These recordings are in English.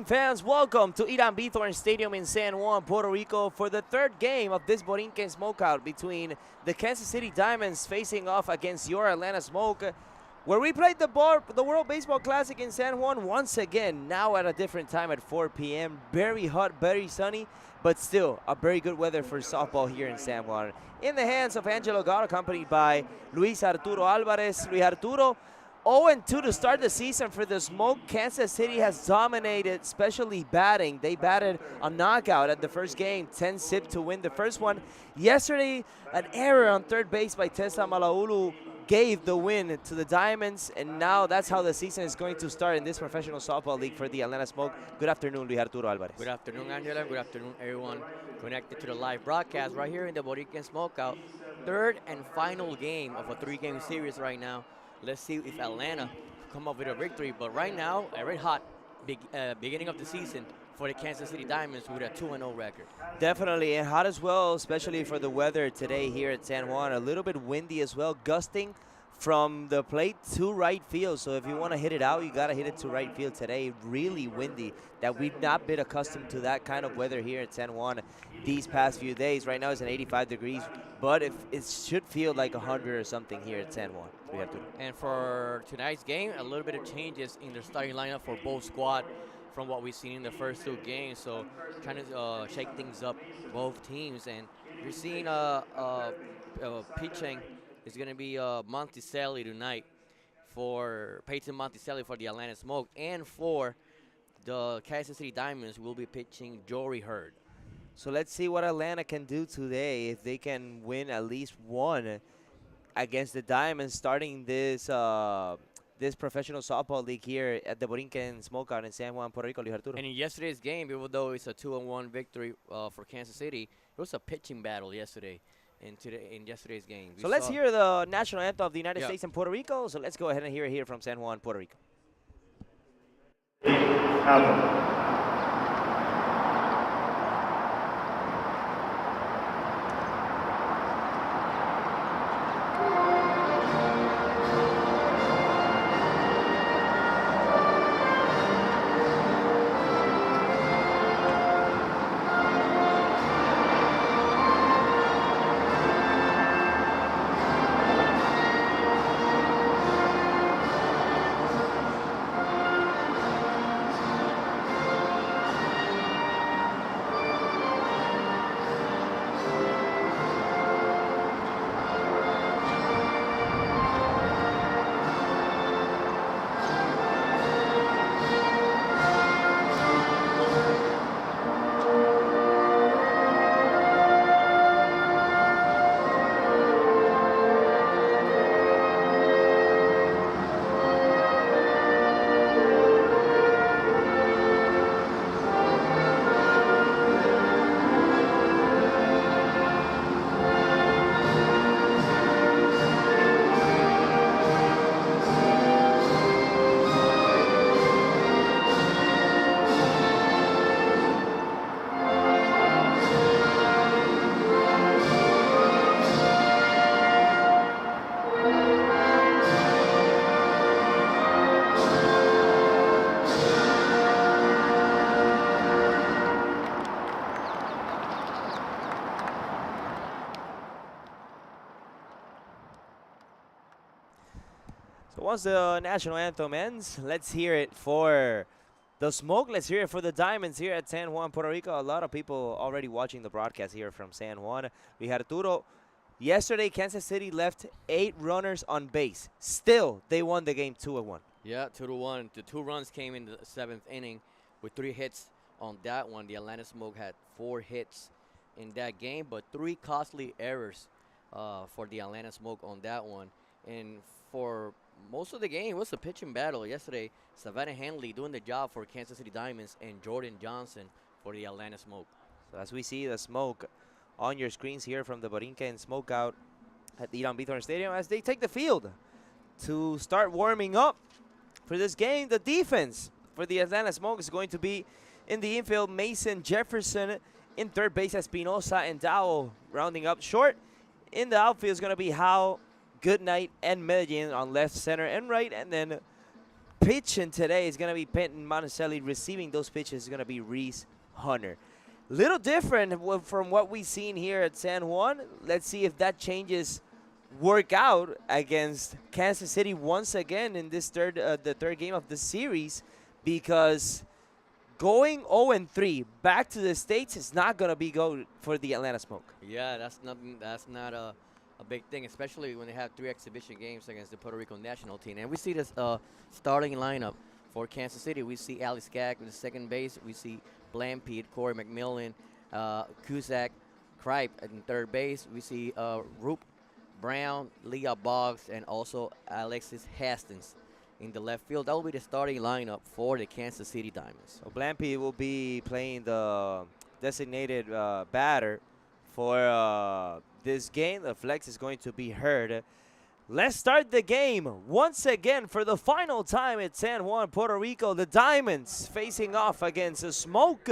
morning, fans. Welcome to Irán Bithorn Stadium in San Juan, Puerto Rico for the third game of this Borinquen Smokeout between the Kansas City Diamonds facing off against your Atlanta Smoke, where we played the World Baseball Classic in San Juan once again, now at a different time at 4 p.m. Very hot, very sunny, but still a very good weather for softball here in San Juan. In the hands of Angelo God, accompanied by Luis Arturo Alvarez. Luis Arturo, 0-2 to start the season for the Smoke. Kansas City has dominated, especially batting. They batted a knockout at the first game, 10-zip to win the first one. Yesterday, an error on third base by Tessa Malaulu gave the win to the Diamonds, and now that's how the season is going to start in this professional softball league for the Atlanta Smoke. Good afternoon, Luis Arturo Alvarez. Good afternoon, Angela. Good afternoon, everyone connected to the live broadcast right here in the Borinquen Smokeout. Third and final game of a three-game series right now. Let's see if Atlanta come up with a victory. But right now, a red hot beginning of the season for the Kansas City Diamonds with a 2-0 record. Definitely, and hot as well, especially for the weather today here at San Juan. A little bit windy as well, gusting from the plate to right field. So if you want to hit it out, you got to hit it to right field today. Really windy, that we've not been accustomed to that kind of weather here at San Juan these past few days. Right now it's at 85 degrees, but it should feel like 100 or something here at San Juan. We have to. And for tonight's game, a little bit of changes in the starting lineup for both squad from what we've seen in the first two games. So trying to shake things up both teams. And you're seeing pitching is going to be Monticelli tonight for Peyton Monticelli for the Atlanta Smoke, and for the Kansas City Diamonds will be pitching Jory Hurd. So let's see what Atlanta can do today, if they can win at least one against the Diamonds, starting this this professional softball league here at the Borinquen Smokeout in San Juan, Puerto Rico. Luis Arturo. And in yesterday's game, even though it's a 2-1 victory for Kansas City, it was a pitching battle yesterday. In yesterday's game. So let's hear the national anthem of the United States and Puerto Rico. So let's go ahead and hear it here from San Juan, Puerto Rico. Anthem. So once the national anthem ends, let's hear it for the Smoke. Let's hear it for the Diamonds here at San Juan, Puerto Rico. A lot of people already watching the broadcast here from San Juan. Luis Arturo, yesterday Kansas City left 8 runners on base. Still, they won the game 2-1. Yeah, 2-1. The 2 runs came in the 7th inning with 3 hits on that one. The Atlanta Smoke had 4 hits in that game, but 3 costly errors for the Atlanta Smoke on that one. And for most of the game, it was a pitching battle yesterday. Savannah Henley doing the job for Kansas City Diamonds, and Jordan Johnson for the Atlanta Smoke. So as we see the Smoke on your screens here from the Borinquen Smokeout at the Irán Bithorn Stadium, as they take the field to start warming up for this game. The defense for the Atlanta Smoke is going to be in the infield, Mason Jefferson. In third base, Espinosa and Dowell rounding up short. In the outfield is going to be Howe, Goodnight, and Medellin on left, center, and right. And then pitching today is going to be Penton Monticelli. Receiving those pitches is going to be Reese Hunter. Little different from what we've seen here at San Juan. Let's see if that changes work out against Kansas City once again in this the third game of the series, because going 0-3 back to the States is not going to be good for the Atlanta Smoke. Yeah, that's not a big thing, especially when they have 3 exhibition games against the Puerto Rico national team. And we see this starting lineup for Kansas City. We see Ali Skagg in the second base. We see Blampede, Corey McMillan, Cusack, Kripe in third base. We see Roop Brown, Leah Boggs, and also Alexis Hastings in the left field. That will be the starting lineup for the Kansas City Diamonds. So Blampede will be playing the designated batter for this game. The flex is going to be heard. Let's start the game once again for the final time at San Juan, Puerto Rico. The Diamonds facing off against the Smoke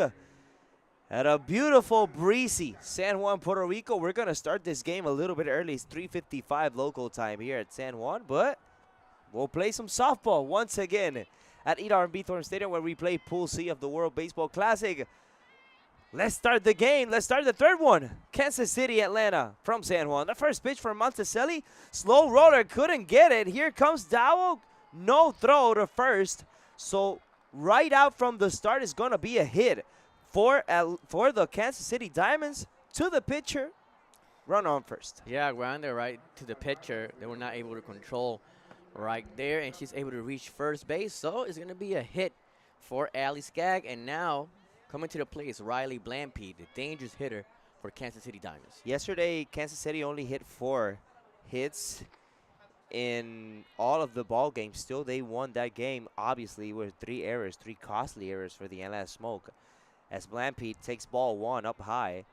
at a beautiful, breezy San Juan, Puerto Rico. We're going to start this game a little bit early. It's 3:55 local time here at San Juan, but we'll play some softball once again at E.R.B. Thorne Stadium, where we play Pool C of the World Baseball Classic. Let's start the game. Let's start the third one. Kansas City, Atlanta from San Juan. The first pitch from Monticelli. Slow roller, couldn't get it. Here comes Dowell. No throw to first. So right out from the start is going to be a hit for the Kansas City Diamonds. To the pitcher, run on first. Yeah, grounded right to the pitcher. They were not able to control right there, and she's able to reach first base. So it's going to be a hit for Ali Skagg. And now coming to the plate is Riley Blampede, the dangerous hitter for Kansas City Diamonds. Yesterday, Kansas City only hit 4 hits in all of the ball games. Still, they won that game, obviously, with 3 errors, 3 costly errors for the Atlanta Smoke. As Blampede takes ball 1 up high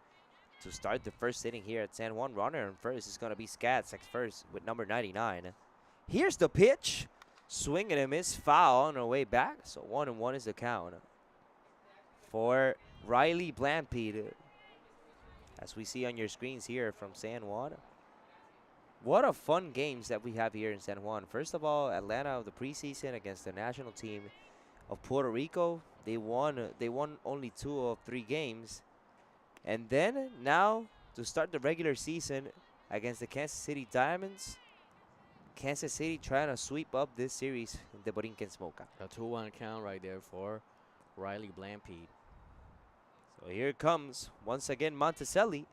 to start the first inning here at San Juan. Runner on first is going to be Skagg, first with number 99. Here's the pitch. Swing and a miss, foul on the way back. So 1-1 is the count for Riley Blampede. As we see on your screens here from San Juan. What a fun games that we have here in San Juan. First of all, Atlanta of the preseason against the national team of Puerto Rico. They won only 2 of 3 games. And then now to start the regular season against the Kansas City Diamonds. Kansas City trying to sweep up this series in the Borinquen Smokeout. A 2-1 count right there for Riley Blampede. So here it comes once again Monticelli.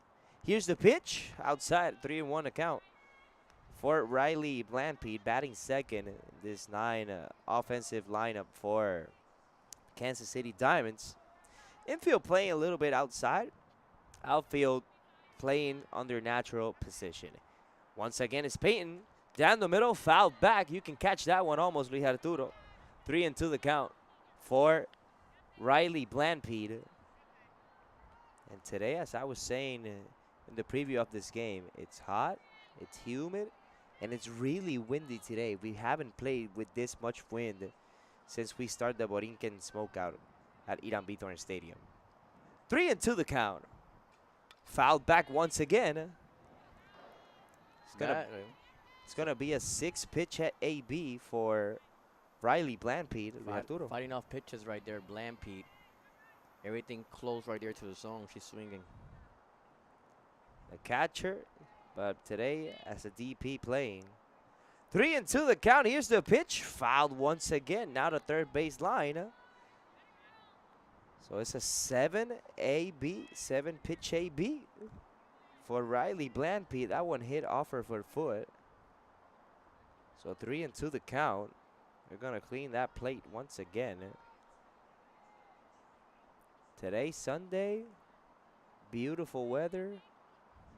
Here's the pitch outside, 3-1 account for Riley Blampede, batting second in this 9 offensive lineup for Kansas City Diamonds. Infield playing a little bit outside. Outfield playing under natural position. Once again, it's Peyton down the middle, fouled back. You can catch that one almost, Luis Arturo. 3-2 the count for Riley Blampede. And today, as I was saying in the preview of this game, it's hot, it's humid, and it's really windy today. We haven't played with this much wind since we started the Borinquen Smokeout at E.R.B. Thorne Stadium. 3-2 the count. Fouled back once again. It's gonna be a 6-pitch at AB for Riley Blampede. Fighting off pitches right there, Blampede. Everything close right there to the zone. She's swinging. The catcher, but today as a DP playing. 3-2 the count. Here's the pitch. Fouled once again. Now the third base line. So it's a 7-pitch AB for Riley Blampede. That one hit off her foot. So 3-2 the count. They're going to clean that plate once again. Today, Sunday, beautiful weather,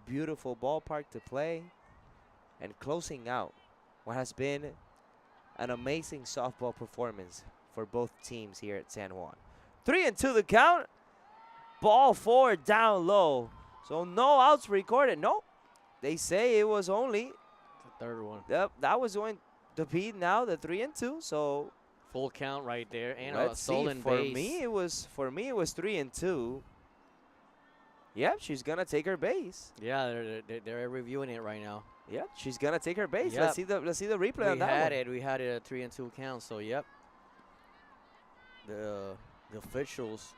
beautiful ballpark to play, and closing out what has been an amazing softball performance for both teams here at San Juan. 3-2 the count. Ball 4 down low. So no outs recorded. Nope. They say it was only the third one. Yep, that was going to be now the 3-2. So full count right there, and let's a stolen see. For base. me, it was 3-2. Yep, she's gonna take her base. Yeah, they're reviewing it right now. Yep, she's gonna take her base. Yep. Let's see the replay on that one. We had it a 3-2 count. So yep, the officials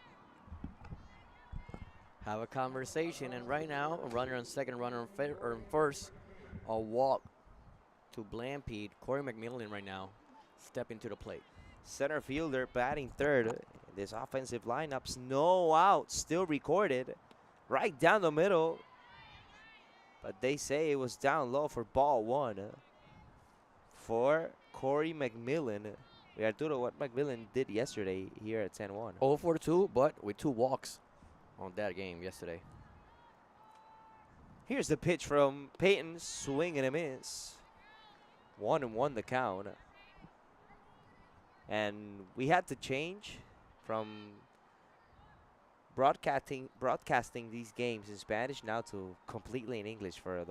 have a conversation, and right now, a runner on second, runner on, on first, a walk to Blampede. Corey McMillan right now stepping to the plate. Center fielder batting third. This offensive lineup's no out, still recorded. Right down the middle. But they say it was down low for ball one. For Corey McMillan. We are doing what McMillan did yesterday here at San Juan. 0 for 2, but with 2 walks on that game yesterday. Here's the pitch from Peyton. Swing and a miss. 1-1 the count. And we had to change from broadcasting these games in Spanish now to completely in English for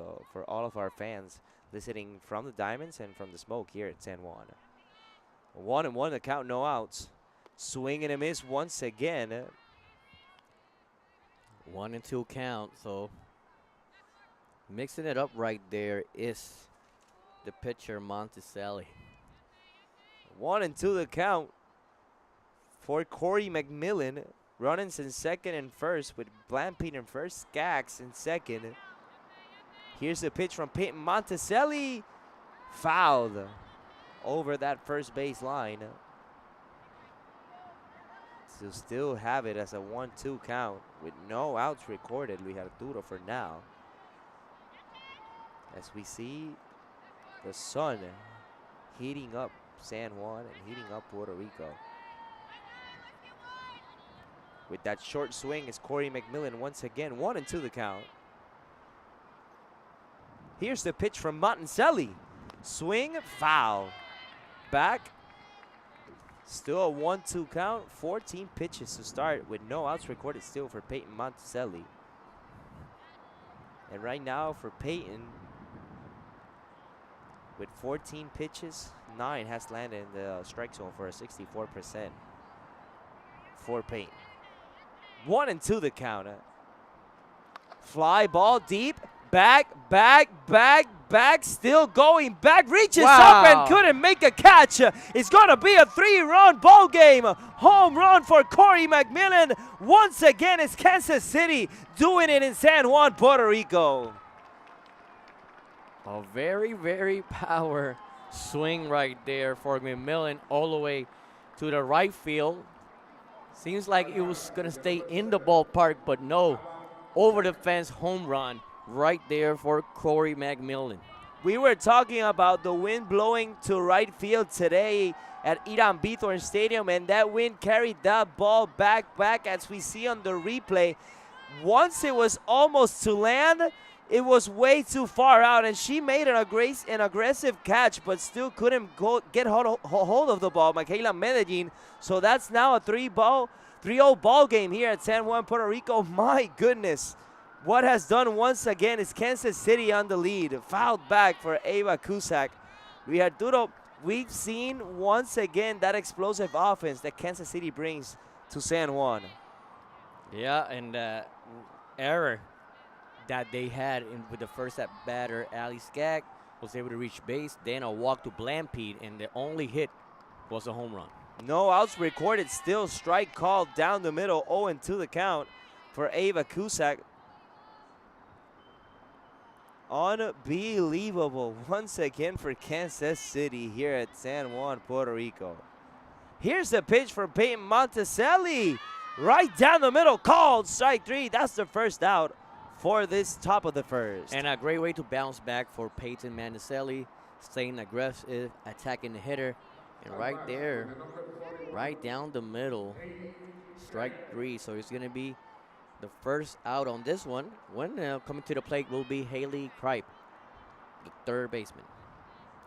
all of our fans listening from the Diamonds and from the Smoke here at San Juan. 1-1 the count, no outs. Swing and a miss once again. 1-2 count, so mixing it up right there is the pitcher Monticelli. 1-2 the count for Corey McMillan. Runnings in second and first with Blampede in first, Skaggs in second. Here's the pitch from Peyton Monticelli. Fouled over that first base line. To still have it as a 1-2 count with no outs recorded. We have Duro for now. As we see the sun heating up San Juan and heating up Puerto Rico. With that short swing is Corey McMillan once again. 1-2 the count. Here's the pitch from Monticelli. Swing, foul. Back. Still a 1-2 count. 14 pitches to start with no outs recorded still for Peyton Monticelli. And right now for Peyton, with 14 pitches, 9 has landed in the strike zone for a 64% for Peyton. 1-2 the count. Fly ball deep. Back, still going back. Reaches up and couldn't make a catch. It's going to be a 3-run ball game. Home run for Corey McMillan. Once again, it's Kansas City doing it in San Juan, Puerto Rico. A very, very power swing right there for McMillan all the way to the right field. Seems like it was going to stay in the ballpark, but no. Over the fence, home run right there for Corey McMillan. We were talking about the wind blowing to right field today at Irán Bithorn Stadium, and that wind carried that ball back as we see on the replay. Once it was almost to land, it was way too far out, and she made an aggressive catch, but still couldn't get hold of the ball, Michaela Medellin. So that's now a 3-0 ball game here at San Juan, Puerto Rico. My goodness. What has done once again is Kansas City on the lead. Fouled back for Ava Cusack. We've seen once again that explosive offense that Kansas City brings to San Juan. Yeah, and error that they had with the first at batter, Ali Skaggs, was able to reach base. Then a walk to Blampede, and the only hit was a home run. No outs recorded. Still strike called down the middle. 0-2 the count for Ava Cusack. Unbelievable once again for Kansas City here at San Juan, Puerto Rico. Here's the pitch for Peyton Monticelli. Right down the middle, called strike 3. That's the first out for this top of the first. And a great way to bounce back for Peyton Monticelli, staying aggressive, attacking the hitter. And right there, right down the middle, strike 3. So it's going to be the first out on this one. When coming to the plate will be Haley Kripe, the third baseman.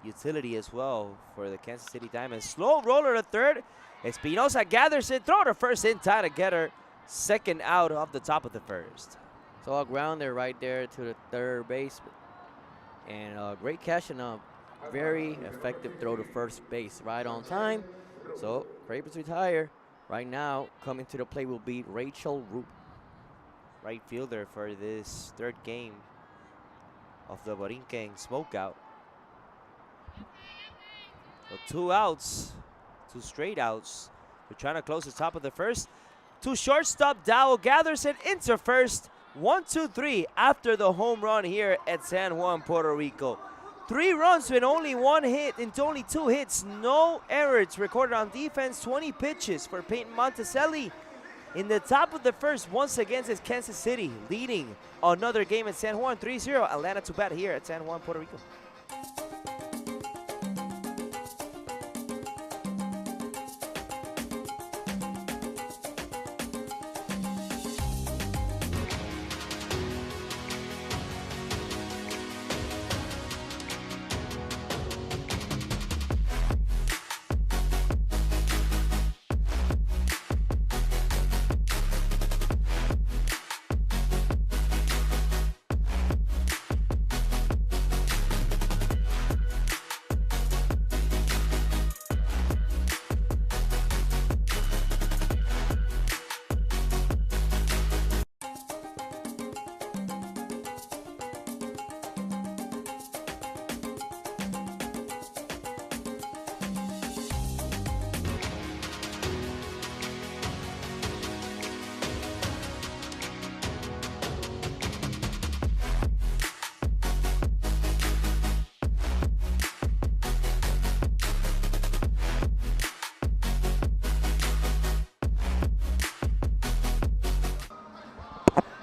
Utility as well for the Kansas City Diamonds. Slow roller to third. Espinosa gathers it, throw to first in time to get her second out of the top of the first. So a grounder right there to the third base. And a great catch and a very effective throw to first base right on time. So Kripe is retired. Right now, coming to the plate will be Rachel Roop. Right fielder for this third game of the Borinquen Smokeout. So 2 outs, 2 straight outs We're trying to close the top of the first. To shortstop, Dowell gathers it into first. 1-2-3 after the home run here at San Juan, Puerto Rico. 3 runs with only 1 hit into only 2 hits. No errors recorded on defense. 20 pitches for Peyton Monticelli. In the top of the first, once again, is Kansas City leading another game at San Juan 3-0. Atlanta to bat here at San Juan, Puerto Rico.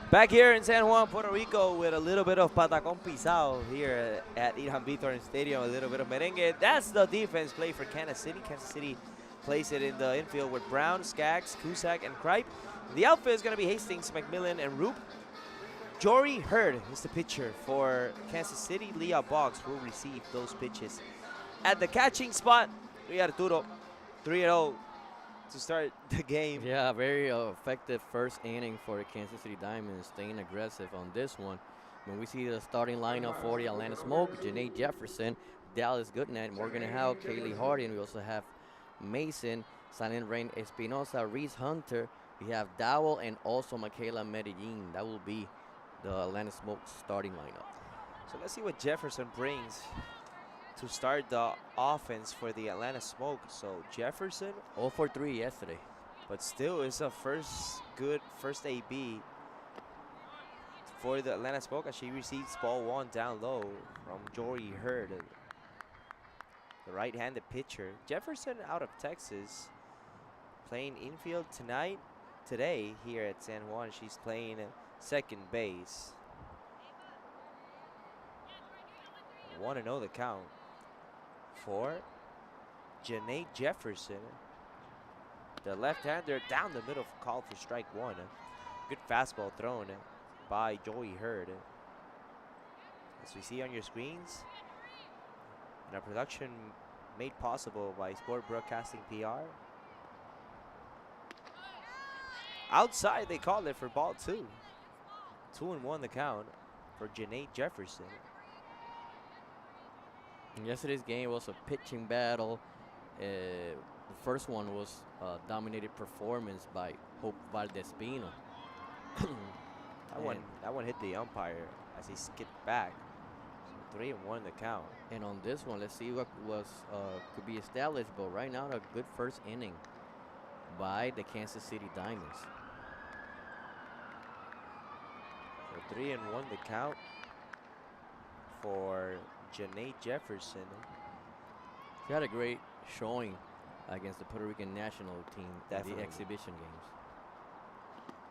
Back here in San Juan, Puerto Rico, with a little bit of patacón pisado here at Irán Bithorn Stadium, a little bit of merengue. That's the defense play for Kansas City. Kansas City plays it in the infield with Brown, Skaggs, Cusack, and Kripe. The outfield is going to be Hastings, McMillan, and Roop. Jory Hurd is the pitcher for Kansas City. Leah Boggs will receive those pitches. At the catching spot, Luis Arturo, 3-0 to start the game. Yeah, very effective first inning for the Kansas City Diamonds, staying aggressive on this one. When we see the starting lineup for the Atlanta Smoke, Janae Jefferson, Dallas Goodnight, Morgan Howe, Kaylee Hardy, and we also have Mason, Silent Rain Espinosa, Reese Hunter. We have Dowell and also Michaela Medellin. That will be the Atlanta Smoke starting lineup. So let's see what Jefferson brings to start the offense for the Atlanta Smoke. So Jefferson 0 for 3 yesterday. But still, it's a good first AB for the Atlanta Smoke as she receives ball 1 down low from Jory Hurd, the right-handed pitcher. Jefferson out of Texas, playing infield today here at San Juan. She's playing second base. 1-0 the count for Janae Jefferson. The left-hander down the middle, called for strike 1. Good fastball thrown by Joey Hurd. As we see on your screens, and our production made possible by Sport Broadcasting PR. Outside, they call it for ball 2. 2-1 the count for Janae Jefferson. In yesterday's game was a pitching battle. The first one was a dominated performance by Hope Valdespino. that one hit the umpire as he skipped back. So 3-1 the count. And on this one, let's see what could be established. But right now, a good first inning by the Kansas City Diamonds. So 3-1 the count for Janae Jefferson. She had a great showing against the Puerto Rican national team at the exhibition games.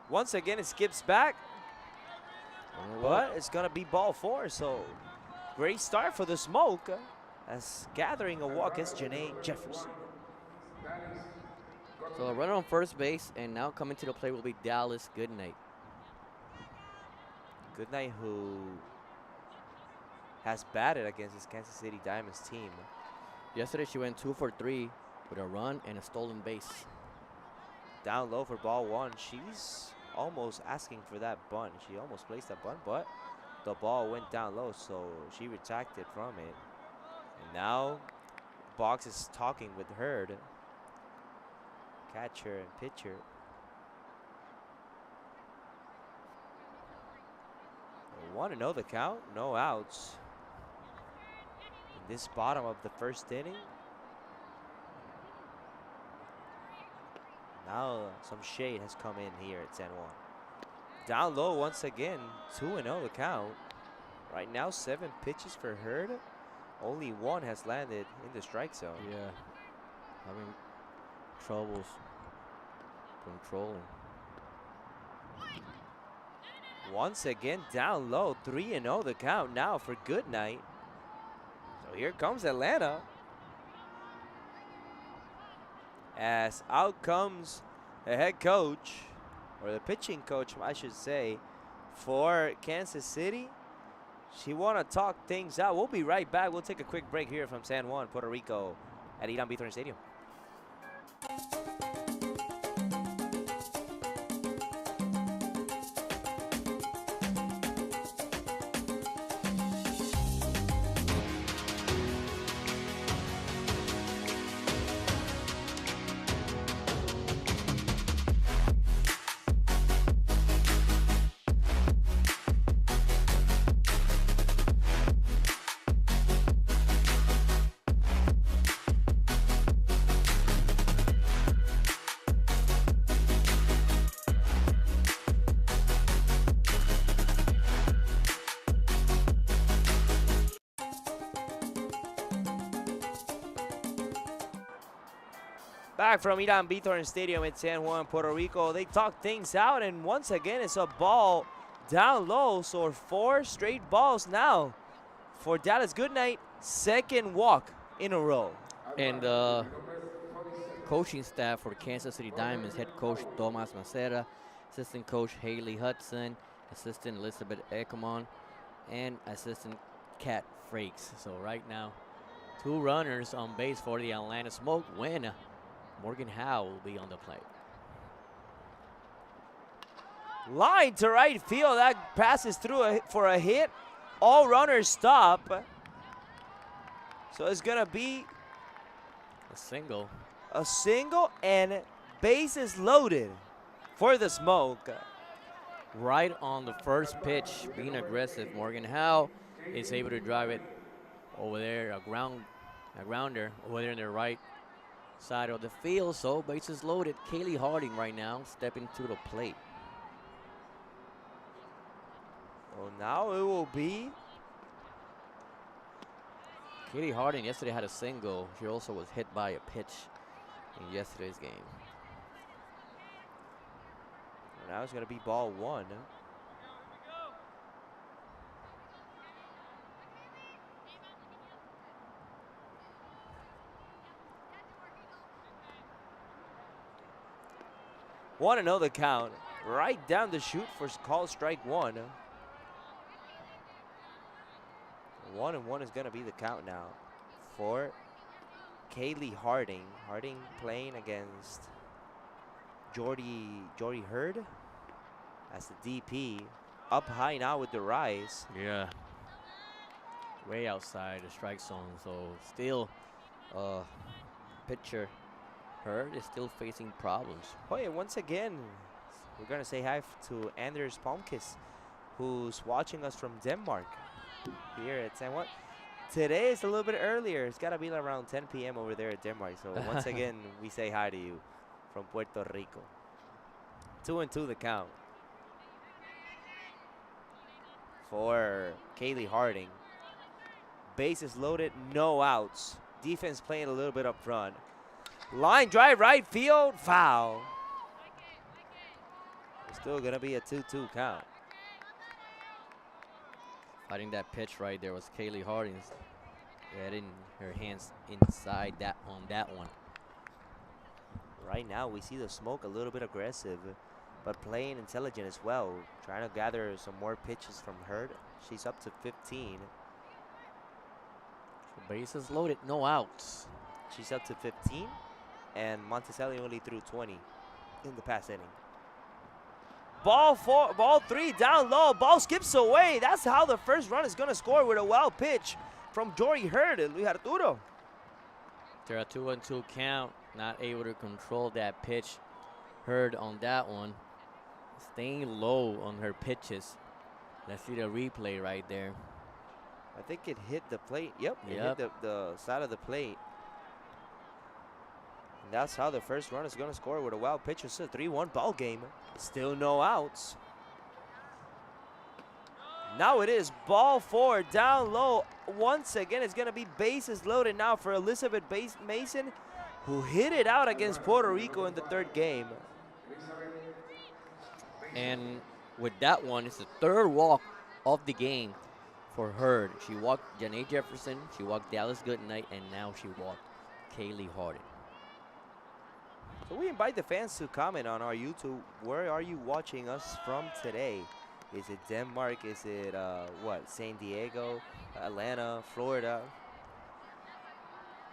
Once again, it skips back, but it's going to be ball 4. So great start for the Smoke as gathering a walk is Janae Jefferson. So a runner on first base, and now coming to the plate will be Dallas Goodnight. Goodnight, who has batted against his Kansas City Diamonds team. Yesterday she went 2 for 3 with a run and a stolen base. Down low for ball 1. She's almost asking for that bunt. She almost placed that bunt, but the ball went down low, so she retracted from it. And now Boggs is talking with Hurd, catcher and pitcher. 1-0 the count, no outs. In this bottom of the first inning. Now some shade has come in here at San Juan. Down low once again, 2-0 the count. Right now, 7 pitches for Hurd. Only 1 has landed in the strike zone. Yeah, having troubles controlling. Once again, down low, 3-0 the count now for Goodnight. So here comes Atlanta. As out comes the head coach, or the pitching coach, I should say, for Kansas City. She want to talk things out. We'll be right back. We'll take a quick break here from San Juan, Puerto Rico at Irán Bithorn Stadium. Back from Irán Bithorn Stadium in San Juan, Puerto Rico. They talk things out, and once again, it's a ball down low. So 4 straight balls now for Dallas Goodnight. 2nd walk in a row. And coaching staff for Kansas City Diamonds, head coach Tomas Macera, assistant coach Haley Hudson, assistant Elizabeth Eckerman, and assistant Kat Frakes. So right now, 2 runners on base for the Atlanta Smoke when Morgan Howe will be on the plate. Line to right field. That passes through for a hit. All runners stop. So it's going to be A single. a single and bases loaded for the Smoke. Right on the first pitch, being aggressive. Morgan Howe is able to drive it over there, a grounder over there in the right side of the field. So bases loaded. Kaylee Harding right now stepping to the plate. Well, now it will be Kaylee Harding yesterday had a single. She also was hit by a pitch in yesterday's game. now it's going to be ball 1. Want to know the count. Right down the chute for call strike 1. 1-1 is going to be the count now for Kaylee Harding. Harding playing against Jordy Hurd as the DP. Up high now with the rise. Yeah. Way outside the strike zone. So still pitcher Hurd is still facing problems. Oh yeah, once again, we're going to say hi to Anders Palmqvist, who's watching us from Denmark here at San Juan. Today is a little bit earlier. It's got to be around 10 p.m. over there at Denmark. So once again, we say hi to you from Puerto Rico. 2-2 the count for Kaylee Harding. Bases loaded, no outs. Defense playing a little bit up front. Line drive right field, foul. It's still going to be a 2-2 count. Fighting that pitch right there was Kaylee Harding. Getting her hands inside that on that one. Right now, we see the Smoke a little bit aggressive, but playing intelligent as well. Trying to gather some more pitches from Hurd. She's up to 15. Bases loaded, no outs. She's up to 15, and Monticelli only threw 20 in the past inning. Ball 3 down low. Ball skips away. That's how the first run is going to score with a wild pitch from Jory Hurd and Luis Arturo. They're a 2-2 count. Not able to control that pitch. Hurd on that one. Staying low on her pitches. Let's see the replay right there. I think it hit the plate. Yep, it hit the side of the plate. And that's how the first run is going to score with a wild pitch. It's a 3-1 ball game. Still no outs. Now it is ball 4 down low. Once again, it's going to be bases loaded now for Elizabeth Mason, who hit it out against Puerto Rico in the third game. And with that one, it's the third walk of the game for Hurd. She walked Janae Jefferson, she walked Dallas Goodnight, and now she walked Kaylee Harden. So we invite the fans to comment on our YouTube. Where are you watching us from today? Is it Denmark? Is it, San Diego, Atlanta, Florida?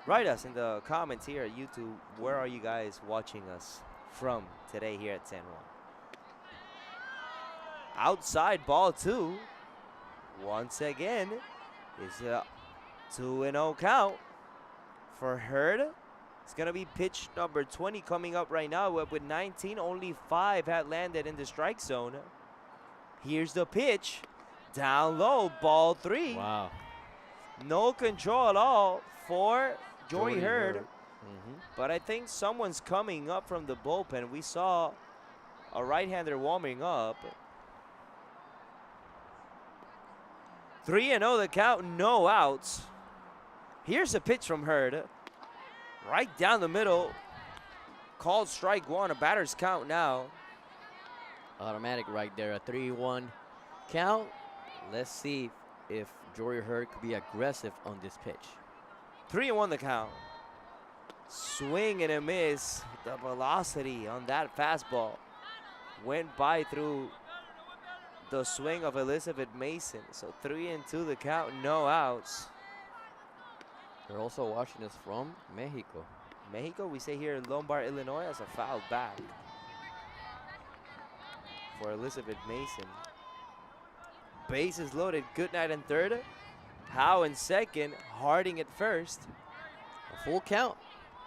Write us in the comments here at YouTube. Where are you guys watching us from today here at San Juan? Outside ball 2. Once again, is a 2-0 count for Hurd. It's going to be pitch number 20 coming up right now. With 19, only 5 had landed in the strike zone. Here's the pitch. Down low, ball 3. Wow. No control at all for Jory Hurd. Mm-hmm. But I think someone's coming up from the bullpen. We saw a right-hander warming up. 3-0 the count, no outs. Here's a pitch from Hurd. Right down the middle. Called strike 1, a batter's count now. Automatic right there, a 3-1 count. Let's see if Jory Hurd could be aggressive on this pitch. 3-1 the count. Swing and a miss. The velocity on that fastball went by through the swing of Elizabeth Mason. So 3-2 the count, no outs. They're also watching us from Mexico. Mexico, we say here in Lombard, Illinois, as a foul back for Elizabeth Mason. Bases loaded, Goodnight in third. Howe in second, Harding at first. A full count.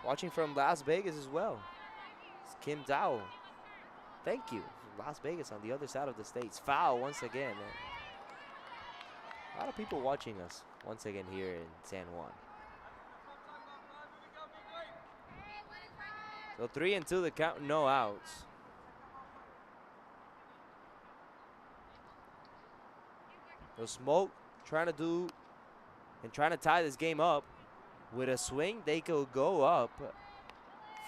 Watching from Las Vegas as well. It's Kim Dow. Thank you. Las Vegas on the other side of the states. Foul once again. A lot of people watching us once again here in San Juan. So 3-2 the count, no outs. So Smoke trying to tie this game up. With a swing, they could go up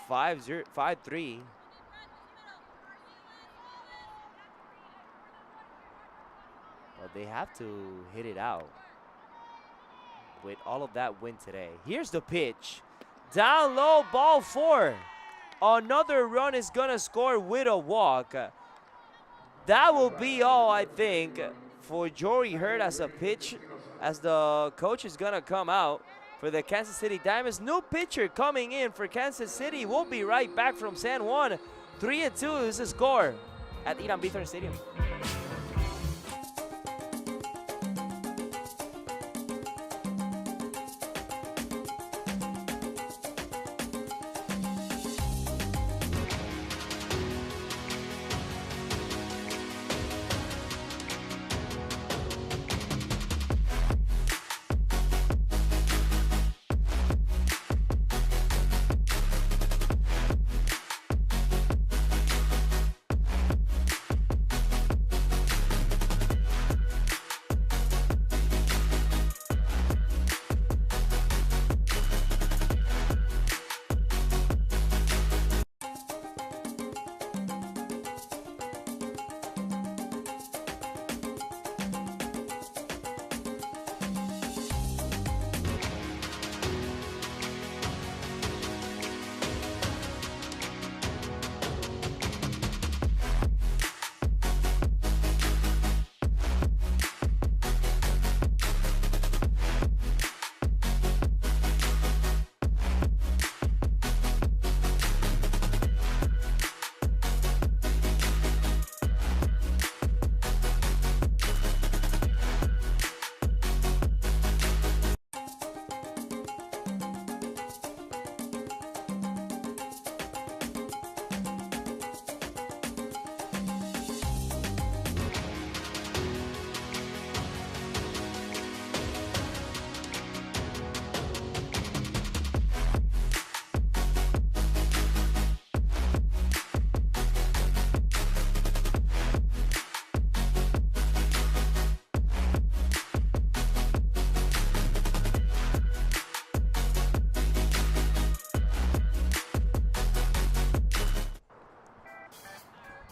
5-3. But they have to hit it out with all of that win today. Here's the pitch. Down low, ball 4. Another run is going to score with a walk. That will be all, I think, for Jory Hurd as a pitch, as the coach is going to come out for the Kansas City Diamonds. New pitcher coming in for Kansas City. We'll be right back from San Juan. 3-2 is the score at Irán Bithorn Stadium.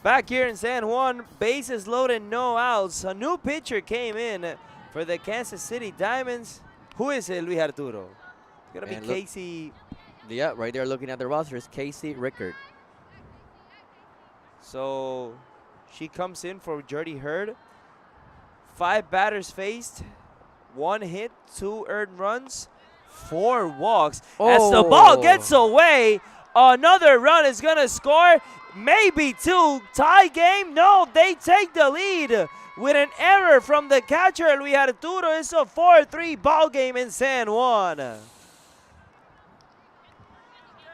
Back here in San Juan, bases loaded, no outs. A new pitcher came in for the Kansas City Diamonds. Who is it, Luis Arturo? It's going to be And look- Casey. Yeah, right there looking at the roster is Casey Rickard. So she comes in for Jordy Hurd. 5 batters faced, 1 hit, 2 earned runs, 4 walks. As the ball gets away, another run is going to score. Maybe 2. Tie game? No, they take the lead with an error from the catcher, Luis Arturo. It's a 4-3 ball game in San Juan.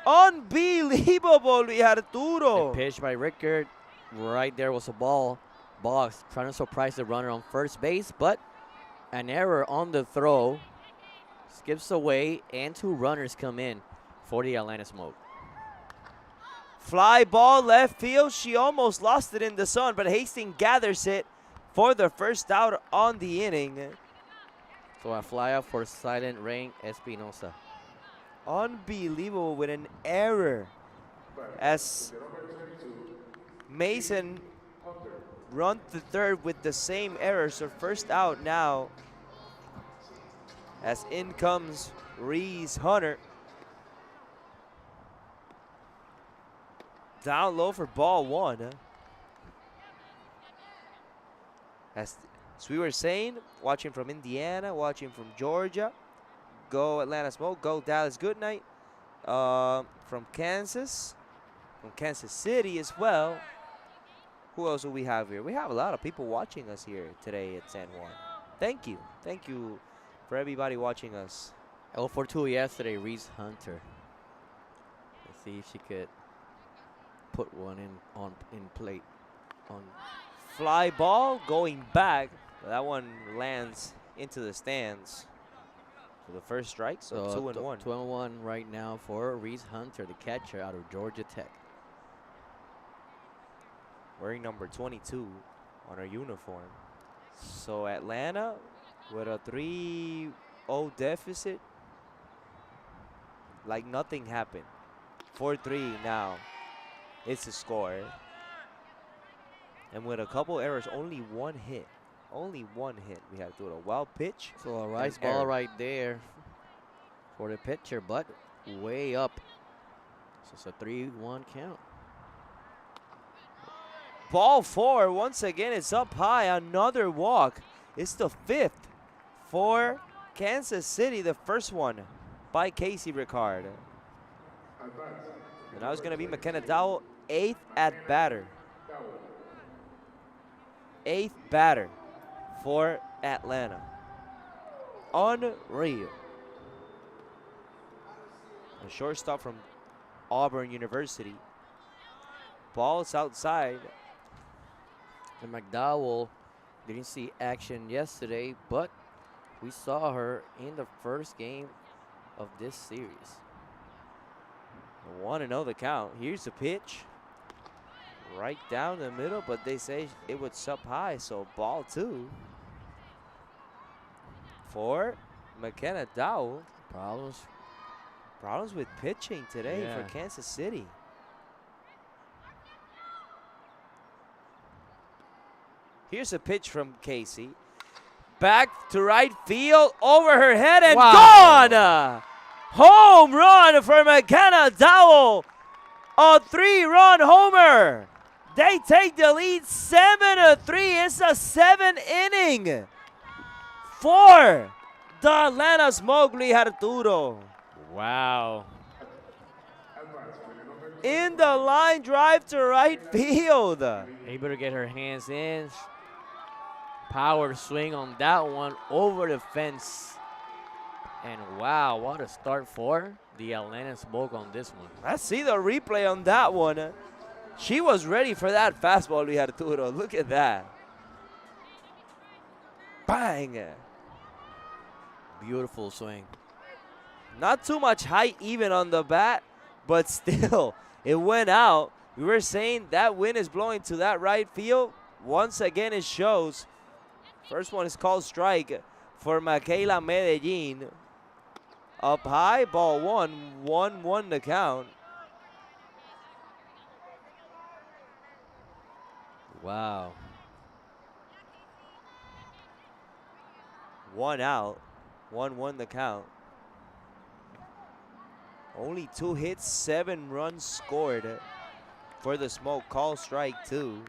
Unbelievable, Luis Arturo. The pitch by Rickard. Right there was a ball. Box trying to surprise the runner on first base, but an error on the throw. Skips away, and 2 runners come in for the Atlanta Smoke. Fly ball left field. She almost lost it in the sun, but Hastings gathers it for the first out on the inning. So a fly out for Silent Rain Espinosa. Unbelievable with an error as Mason run to third with the same error. So first out now as in comes Reese Hunter. Down low for ball 1. As we were saying, watching from Indiana, watching from Georgia. Go Atlanta Smoke, go Dallas Goodnight. From Kansas City as well. Who else do we have here? We have a lot of people watching us here today at San Juan. Thank you for everybody watching us. 0 for 2 yesterday, Reese Hunter. Let's see if she could put one in plate. Fly ball going back. That one lands into the stands for the first strike. So 2-1. 2-1 right now for Reese Hunter, the catcher out of Georgia Tech. Wearing number 22 on her uniform. So Atlanta with a 3-0 deficit. Like nothing happened. 4-3 now. It's the score. And with a couple errors, only 1 hit. Only 1 hit. We had to do a wild pitch. So a rice ball right there for the pitcher, but way up. So it's a 3-1 count. Ball 4, once again, it's up high. Another walk. It's the 5th for Kansas City. The first one by Casey Rickard. And now it's going to be McKenna Dowell, 8th at batter. 8th batter for Atlanta. Unreal. A shortstop from Auburn University. Ball's outside. And McDowell didn't see action yesterday, but we saw her in the first game of this series. 1-0 the count. Here's the pitch. Right down the middle, but they say it was up high, so ball 2 for McKenna Dowell. Problems with pitching today for Kansas City. Here's a pitch from Casey. Back to right field, over her head, and gone! Home run for McKenna Dowell. A 3-run homer. They take the lead 7-3. It's a 7th inning for the Atlanta Smoke, Luis Arturo. Wow. In the line drive to right field. Able to get her hands in. Power swing on that one over the fence. And wow, what a start for the Atlanta Smoke on this one. Let's see the replay on that one. She was ready for that fastball, Luis Arturo. Look at that. Bang. Beautiful swing. Not too much height even on the bat, but still, it went out. We were saying that wind is blowing to that right field. Once again, it shows. First one is called strike for Michaela Medellin. Up high, ball 1, 1-1 the count. Wow. 1 out. 1-1 the count. Only 2 hits, 7 runs scored for the Smoke. Call strike 2.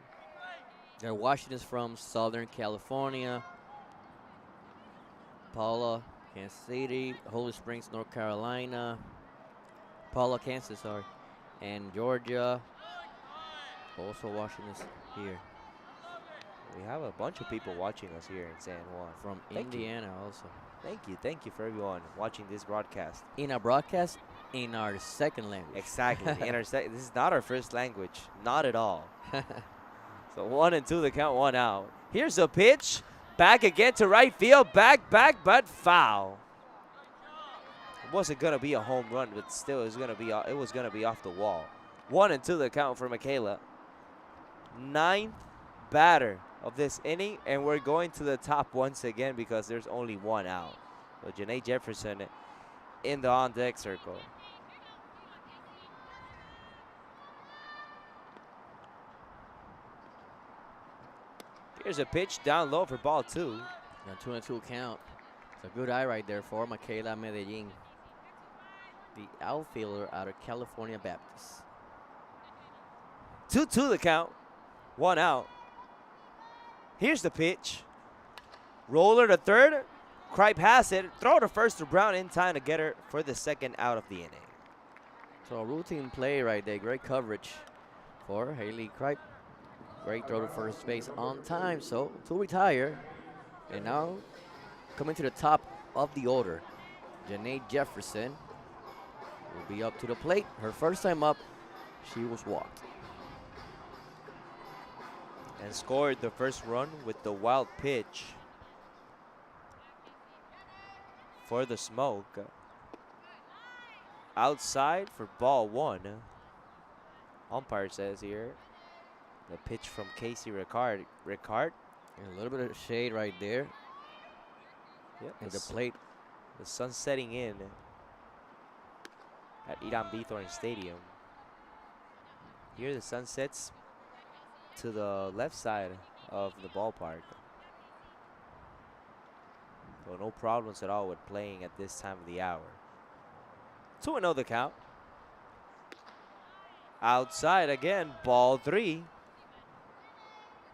They're Washington's from Southern California. Paula, Kansas City, Holy Springs, North Carolina. Paula, Kansas, sorry. And Georgia. Also Washington's here. We have a bunch of people watching us here in San Juan. From Thank you. Indiana also. Thank you for everyone watching this broadcast. In our broadcast, in our second language. Exactly. This is not our first language, not at all. So 1-2 the count, 1 out. Here's a pitch, back again to right field, back, but foul. It wasn't gonna be a home run, but still, it was gonna be off the wall. 1-2 the count for Michaela. 9th batter of this inning, and we're going to the top once again because there's only 1 out. So Janae Jefferson in the on-deck circle. Here's a pitch down low for ball 2. A 2-2 count. It's a good eye right there for Michaela Medellin, the outfielder out of California Baptist. 2-2 the count, 1 out. Here's the pitch. Roller to third. Kripe has it. Throw to first to Brown in time to get her for the 2nd out of the inning. So a routine play right there. Great coverage for Haley Kripe. Great throw to first base on time. So to retire. And now coming to the top of the order, Janae Jefferson will be up to the plate. Her first time up, she was walked. And scored the first run with the wild pitch for the Smoke. Outside for ball 1. Umpire says here. The pitch from Casey Ricard. And a little bit of shade right there. Yep, And the plate. The sun setting in at Irán Bithorn Stadium. Here the sun sets to the left side of the ballpark. So no problems at all with playing at this time of the hour. 2-0 the count. Outside again, ball 3.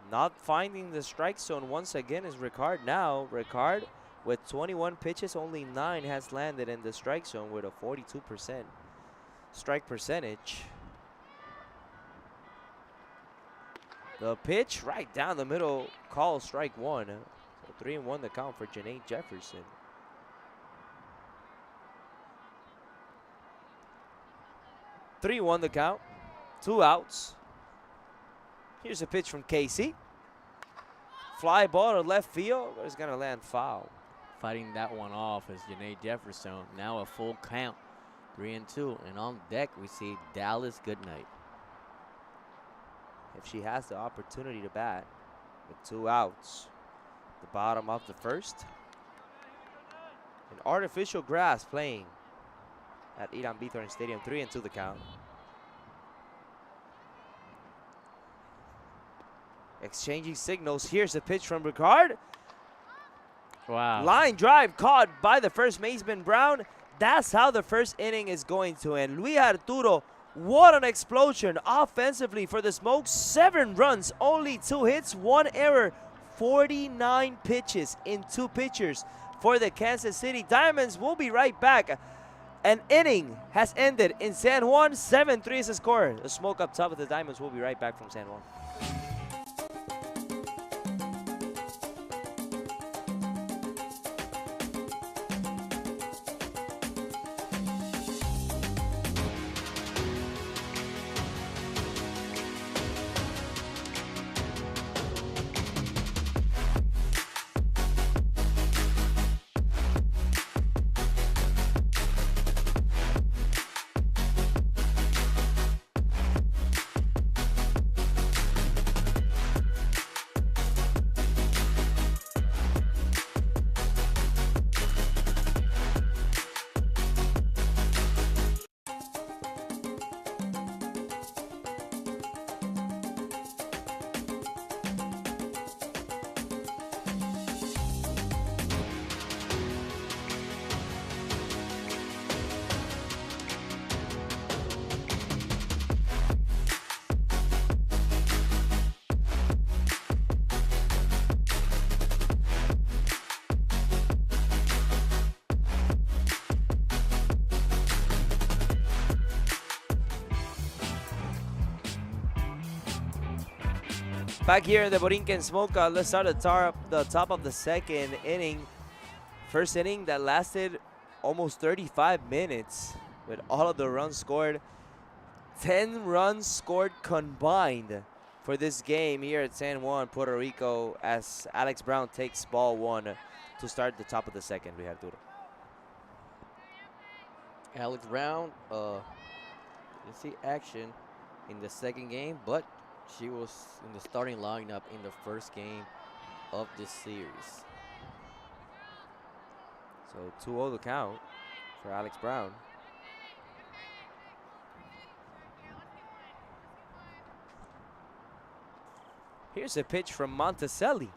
Not finding the strike zone once again is Ricard now. Ricard with 21 pitches, only 9 has landed in the strike zone with a 42% strike percentage. The pitch right down the middle, call strike 1. So 3-1 the count for Janae Jefferson. Three-1 the count, 2 outs. Here's a pitch from Casey. Fly ball to left field, but it's gonna land foul. Fighting that one off is Janae Jefferson. Now a full count, 3-2. And on deck, we see Dallas Goodnight. If she has the opportunity to bat with 2 outs. The bottom of the first. An artificial grass playing at Irán Bithorn Stadium, 3-2 the count. Exchanging signals. Here's a pitch from Ricard. Wow. Line drive caught by the first baseman Brown. That's how the first inning is going to end. Luis Arturo, what an explosion offensively for the Smoke. 7 runs, only 2 hits, 1 error, 49 pitches in 2 pitchers for the Kansas City Diamonds. We'll be right back. An inning has ended in San Juan. 7-3 is the score. The Smoke up top of the Diamonds. We'll be right back from San Juan. Back here in the Borinquen Smokeout, let's start at the top of the second inning. First inning that lasted almost 35 minutes with all of the runs scored. 10 runs scored combined for this game here at San Juan, Puerto Rico, as Alex Brown takes ball one to start the top of the second. We have Duro. Alex Brown didn't see action in the second game, but she was in the starting lineup in the first game of this series. So 2-0 the count for Alex Brown. Here's a pitch from Monticelli.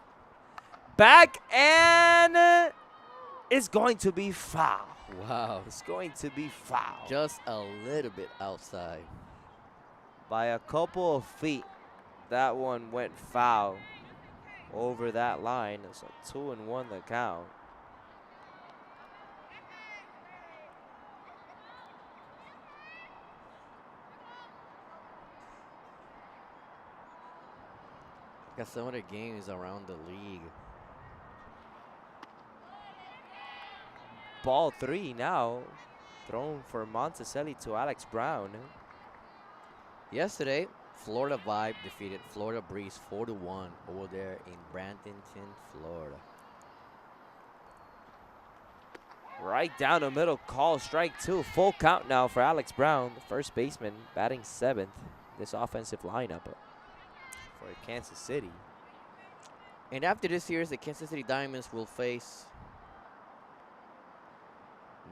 Back, and it's going to be foul. Wow. It's going to be foul. Just a little bit outside. By a couple of feet, that one went foul over that line. So 2-1 the count. Got some of the games around the league. Ball 3 now thrown for Monticelli to Alex Brown. Yesterday, Florida Vibe defeated Florida Breeze 4-1 over there in Bradenton, Florida. Right down the middle, call strike 2. Full count now for Alex Brown, the first baseman, batting 7th. This offensive lineup for Kansas City. And after this series, the Kansas City Diamonds will face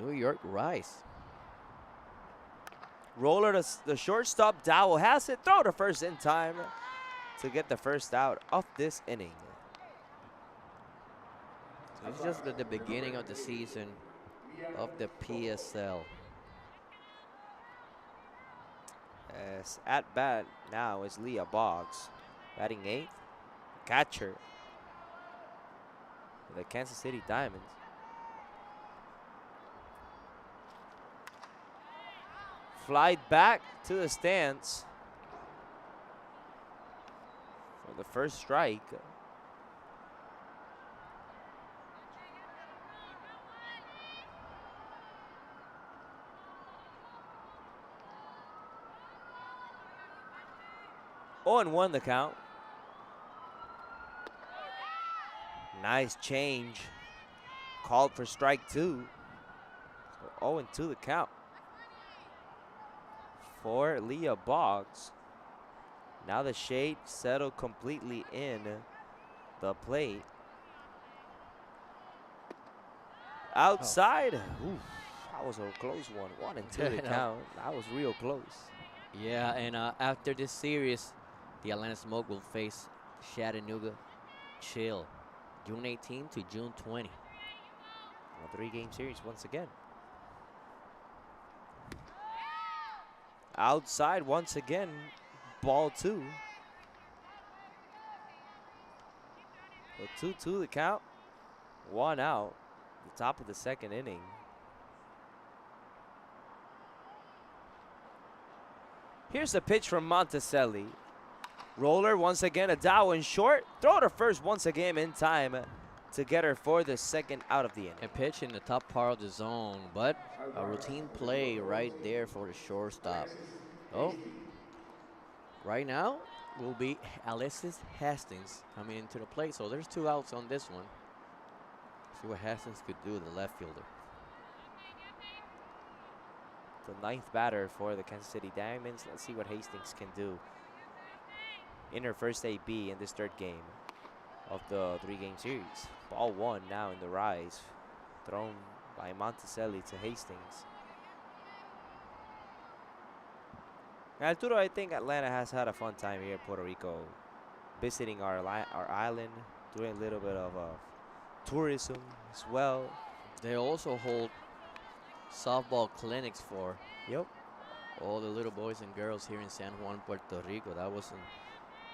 New York Rice. Roller, the shortstop, Dowell has it. Throw to first in time to get the first out of this inning. So it's just the beginning of the season of the PSL. As at bat now is Leah Boggs, batting 8th. Catcher for the Kansas City Diamonds. Fly back to the stands for the first strike. Oh, and 1 the count. Nice change. Called for strike 2. So 0-2 the count for Leah Boggs. Now the shade settled completely in the plate. Outside. Ooh, that was a close one. 1-2 the count. That was real close. Yeah, and after this series, the Atlanta Smoke will face Chattanooga Chill, June 18 to June 20. A 3-game series once again. Outside once again, ball 2. So 2-2 the count, 1 out, the top of the second inning. Here's the pitch from Monticelli. Roller once again, a Dow in short. Throw to first once again in time to get her for the second out of the inning. A pitch in the top part of the zone, but a routine play right there for the shortstop. Oh, right now will be Alexis Hastings coming into the plate. So there's 2 outs on this one. See what Hastings could do, the left fielder. The 9th batter for the Kansas City Diamonds. Let's see what Hastings can do in her first AB in this 3rd game of the 3-game series. Ball 1 now in the rise, thrown by Monticelli to Hastings. Arturo, I think Atlanta has had a fun time here in Puerto Rico, visiting our island, doing a little bit of tourism as well. They also hold softball clinics for Yep. all the little boys and girls here in San Juan, Puerto Rico. That was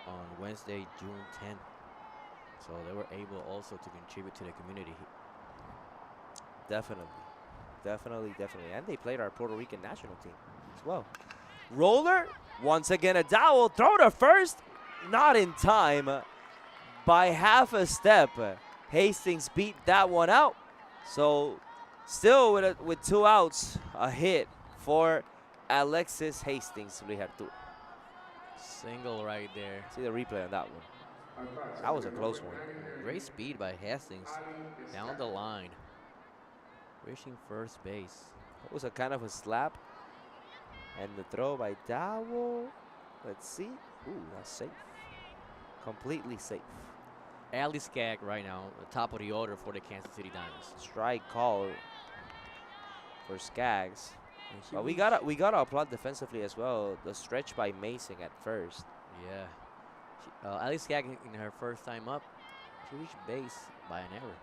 on Wednesday, June 10th. So they were able also to contribute to the community. Definitely. And they played our Puerto Rican national team as well. Roller, once again a Dowell, throw to first. not in time. By half a step, Hastings beat that one out. So still with 2 outs, a hit for Alexis Hastings. Single right there. See the replay on that one. That was a close one. Great speed by Hastings down the line, reaching first base. It was a kind of a slap. And the throw by Dawo. Let's see. Ooh, that's safe. Completely safe. Ali Skaggs right now, the top of the order for the Kansas City Diamonds. Strike call for Skaggs. And she But we reached- gotta applaud defensively as well. The stretch by Mason at first. Yeah. Ali Skaggs in her first time up, she reached base by an error.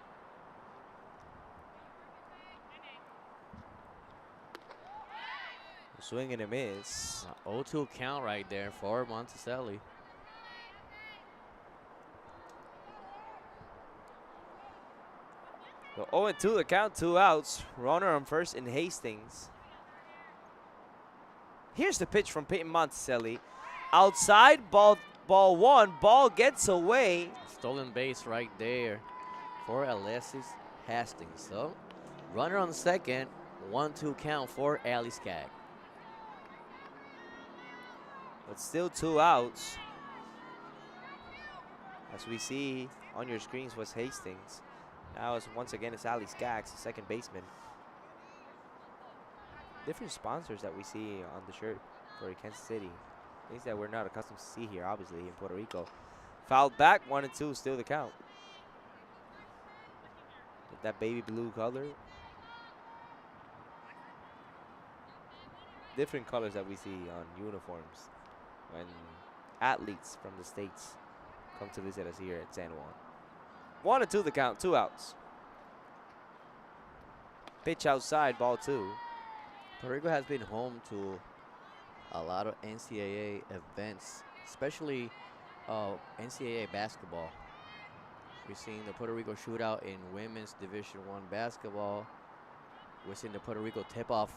Swing and a miss. 0-2 count right there for Monticelli. So 0-2 the count, 2 outs. Runner on first in Hastings. Here's the pitch from Peyton Monticelli. Outside, ball one. Ball gets away. Stolen base right there for Alexis Hastings. So, runner on second, 1-2 count for Ali Skaggs. But still 2 outs. As we see on your screens was Hastings. Now once again it's Ali Skaggs, the second baseman. Different sponsors that we see on the shirt for Kansas City. Things that we're not accustomed to see here, obviously, in Puerto Rico. Fouled back, 1-2, still the count. With that baby blue color. Different colors that we see on uniforms when athletes from the States come to visit us here at San Juan. 1-2 the count, 2 outs. Pitch outside, ball 2. Puerto Rico has been home to a lot of NCAA events, especially NCAA basketball. We've seen the Puerto Rico shootout in women's Division I basketball. We've seen the Puerto Rico tip-off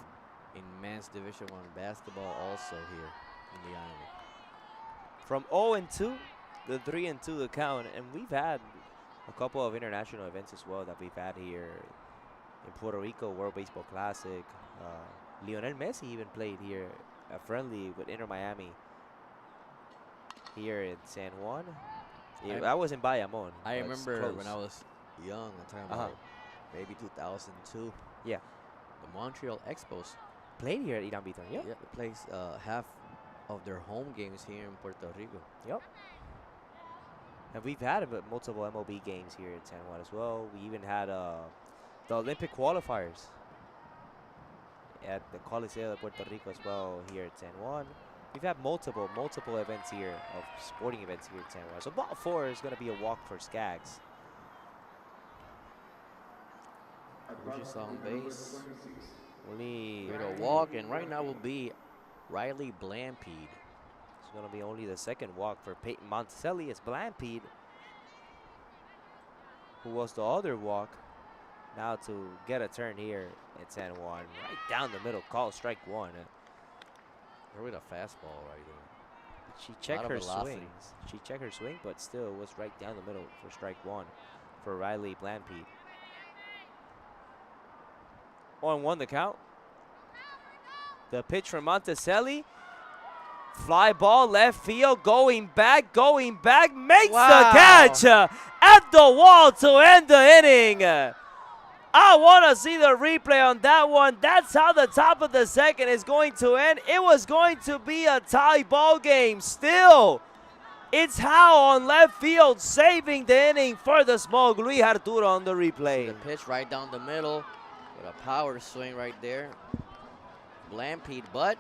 in men's Division I basketball also here in the island. From 0-2, the 3-2 the count, and we've had a couple of international events as well that we've had here in Puerto Rico. World Baseball Classic. Lionel Messi even played here a friendly with Inter Miami here in San Juan. Yeah, I was in Bayamon. I but it's remember when close. I was young, I'm talking about maybe 2002. Yeah. The Montreal Expos. Played here at Irán Vítor. Yep. Yeah, it plays half of their home games here in Puerto Rico. Yep. And we've had multiple MLB games here in San Juan as well. We even had the Olympic qualifiers at the Coliseo de Puerto Rico as well here at San Juan. We've had multiple events here, of sporting events here at San Juan. So ball 4 is going to be a walk for Skaggs. Bridges on base. Only With a walk, and right now will be Riley Blampede. it's going to be only the second walk for Peyton Monticelli. It's Blampede who was the other walk. Now to get a turn here at San Juan. Right down the middle, call strike 1. Or with a fastball right there. She checked of her velocity. swings. She checked her swing, but still was right down the middle for strike 1 for Riley Blampede. 0-1 the count. The pitch from Monticelli. Fly ball, left field, going back, makes the catch at the wall to end the inning. I want to see the replay on that one. That's how the top of the second is going to end. It was going to be a tie ball game. Still, it's Howe on left field saving the inning for the Smoke. Luis Arturo on the replay. The pitch right down the middle with a power swing right there. Blampede, but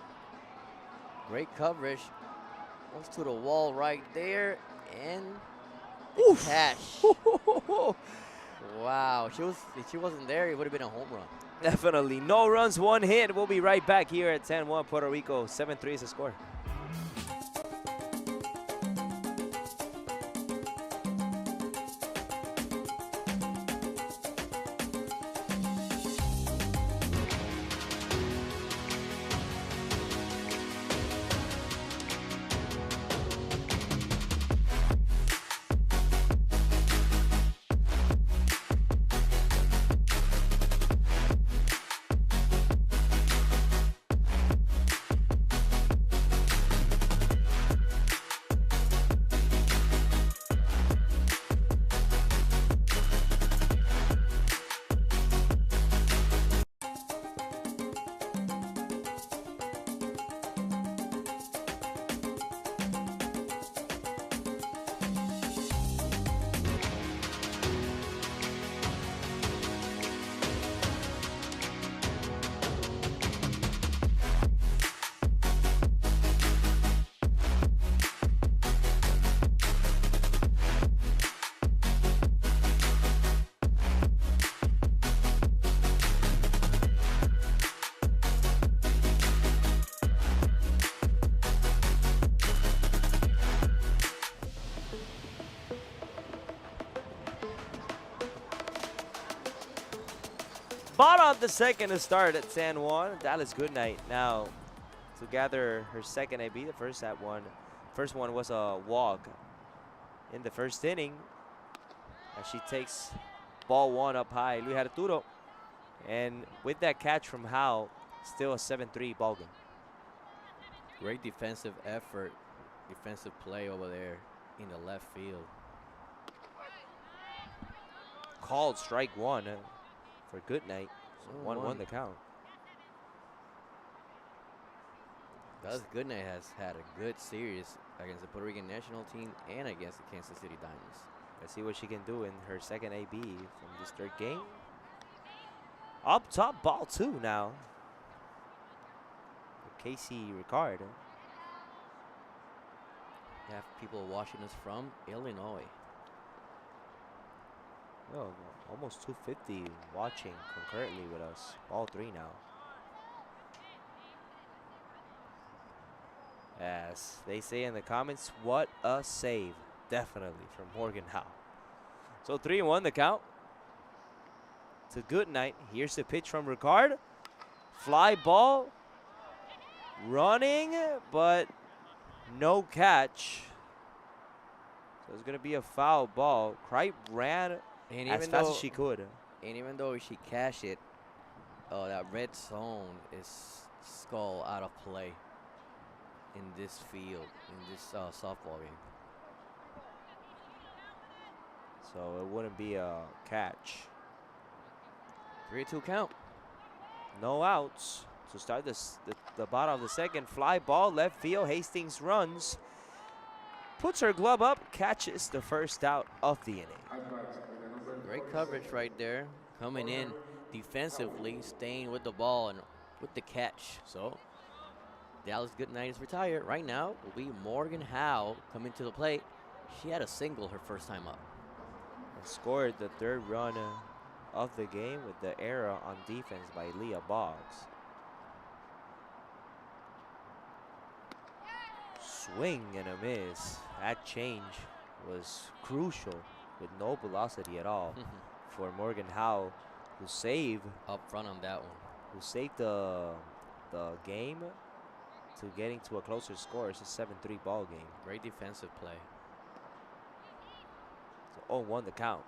great coverage. Goes to the wall right there and catch. Wow, if she wasn't there, it would have been a home run. Definitely. No runs, 1 hit. We'll be right back here at San Juan, Puerto Rico. 7-3 is the score. Bottom of the second to start at San Juan. Dallas Goodnight now to gather her second AB. The first one was a walk in the first inning. As she takes ball one up high, Luis Arturo. And with that catch from Howe, still a 7-3 ball game. Great defensive effort, defensive play over there in the left field. Called strike one for Goodnight. So 1-1 the count. Dallas Goodnight has had a good series against the Puerto Rican national team and against the Kansas City Diamonds. Let's see what she can do in her second AB from this third game. Up top, ball two now. For Casey Ricard. We have people watching us from Illinois. Oh, almost 250 watching concurrently with us. Ball three now. As they say in the comments, what a save. Definitely from Morgan Howe. So 3-1 the count. To Goodnight. Here's the pitch from Ricard. Fly ball. Running, but no catch. So it's going to be a foul ball. Kripe ran And as fast as she could. And even though she cashed it, that red zone is skull out of play in this field, in this softball game. So it wouldn't be a catch. 3-2 count. No outs. To start the bottom of the second, fly ball, left field. Hastings runs. Puts her glove up, catches the first out of the inning. Great coverage right there. Coming in defensively, staying with the ball and with the catch. So Dallas Goodnight is retired. Right now will be Morgan Howe coming to the plate. She had a single her first time up. And scored the third run of the game with the error on defense by Leah Boggs. Swing and a miss. That change was crucial with no velocity at all for Morgan Howe, who saved Up front on that one. who saved the game to getting to a closer score. It's a 7-3 ball game. Great defensive play. So 0-1 the count.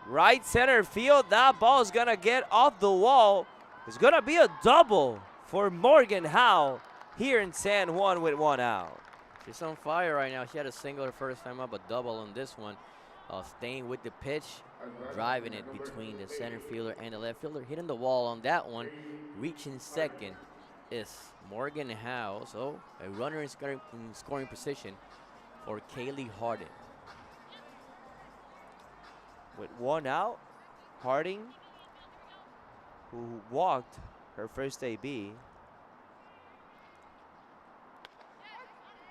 Right center field. That ball is gonna get off the wall. It's gonna be a double for Morgan Howe here in San Juan with one out. She's on fire right now. She had a single her first time up, a double on this one. Staying with the pitch, driving it between the center fielder and the left fielder, hitting the wall on that one. Reaching second is Morgan Howe. So a runner in scoring position for Kaylee Harding. With one out, Harding, who walked her first AB,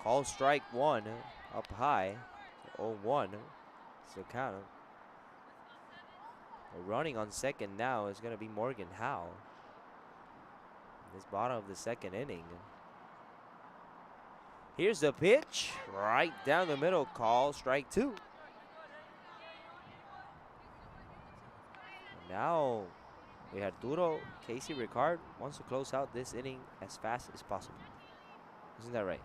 call strike one up high. 0-1. So count. Running on second now is going to be Morgan Howe. This bottom of the second inning. Here's the pitch. Right down the middle. Call strike two. Now we had Arturo. Casey Ricard wants to close out this inning as fast as possible. Isn't that right?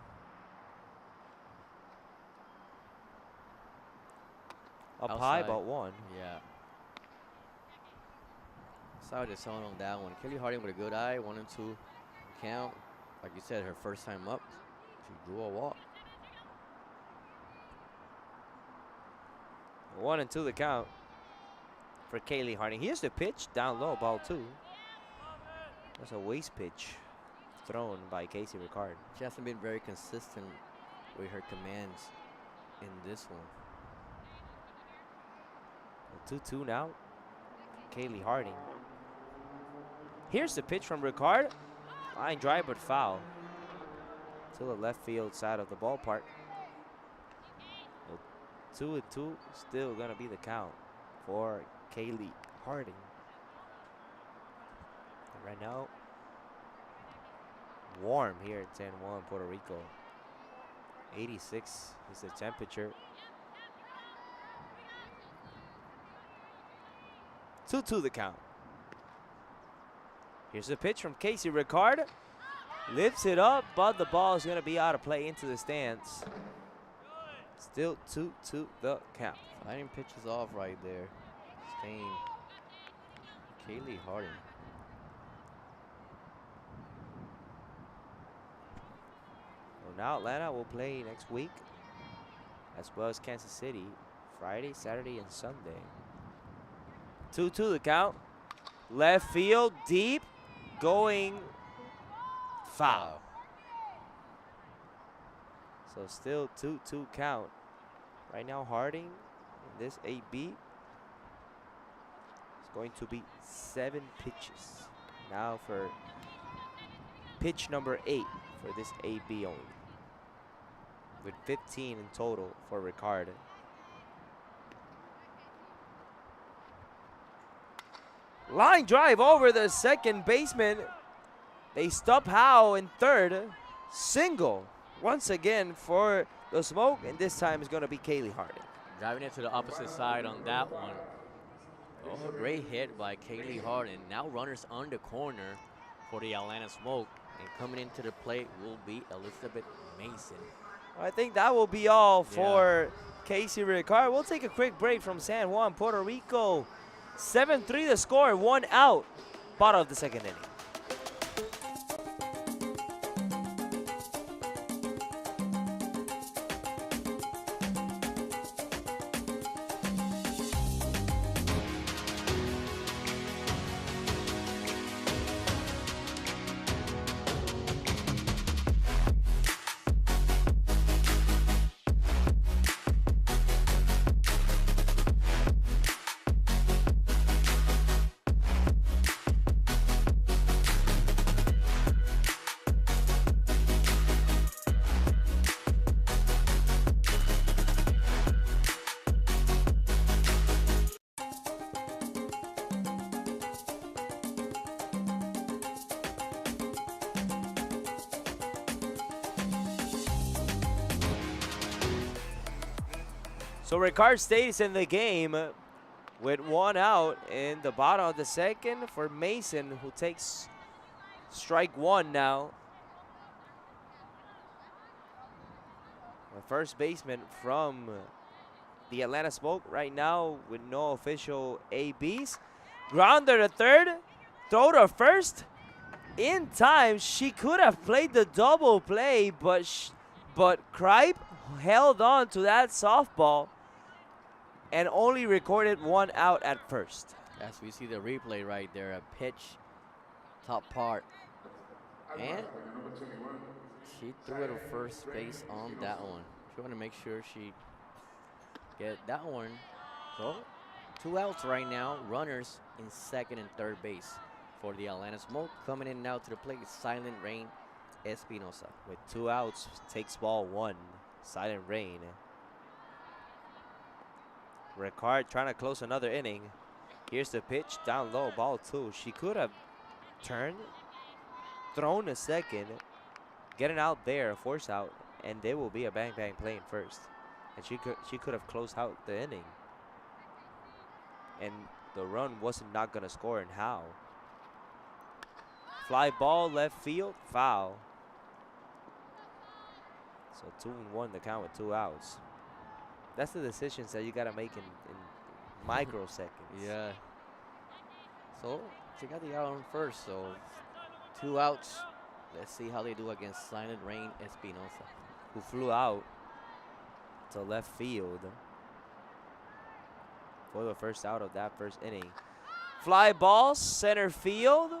Up high, Outside. about one. Yeah. Saw the zone on that one. Kaylee Harding with a good eye. 1-2 count. Like you said, her first time up. She drew a walk. 1-2 the count for Kaylee Harding. Here's the pitch down low, ball two. That's a waste pitch thrown by Casey Ricard. She hasn't been very consistent with her commands in this one. 2-2 now. Kaylee Harding. Here's the pitch from Ricard. Line drive but foul. To the left field side of the ballpark. 2-2. Still gonna be the count for Kaylee Harding. And right now, warm here in San Juan, Puerto Rico. 86 is the temperature. 2-2 the count. Here's a pitch from Casey Ricard. Lifts it up, but the ball is going to be out of play into the stands. Still 2-2 the count. Fighting pitches off right there. Staying. Kaylee Harding. Well, now Atlanta will play next week, as well as Kansas City, Friday, Saturday, and Sunday. 2-2 the count. Left field, deep, going foul. So still 2-2 count. Right now Harding in this AB is going to be 7 pitches. Now for pitch number 8 for this AB only, with 15 in total for Ricard. Line drive over the second baseman. They stop Howe in third. Single once again for the Smoke, and this time is going to be Kaylee Harding. Driving it to the opposite side on that one. Oh, great hit by Kaylee Harding. Now runners on the corner for the Atlanta Smoke. And coming into the plate will be Elizabeth Mason. I think that will be all for Casey Ricard. We'll take a quick break from San Juan, Puerto Rico. 7-3 the score, 1 out, bottom of the second inning. So Ricard stays in the game with 1 out in the bottom of the second for Mason, who takes strike 1 now. The first baseman from the Atlanta Smoke right now with no official ABs. Grounder to third, throw to first. In time, she could have played the double play, but Kripe held on to that softball and only recorded 1 out at first. As we see the replay right there, a pitch, top part, and she threw it to first base on that one. She wanted to make sure she get that one. So 2 outs right now, runners in second and third base for the Atlanta Smoke. Coming in now to the plate, Silent Rain Espinosa. With 2 outs, takes ball 1, Silent Rain. Ricard trying to close another inning. Here's the pitch, down low, ball 2. She could have turned, thrown a second, getting out there, force out, and there will be a bang bang play in first. And she could have closed out the inning. And the run wasn't not gonna score, and how? Fly ball left field, foul. So 2-1 the count with 2 outs. That's the decisions that you gotta make in microseconds. Yeah. So she got the out on first, so 2 outs. Let's see how they do against Silent Rain Espinosa, who flew out to left field for the first out of that first inning. Fly ball, center field.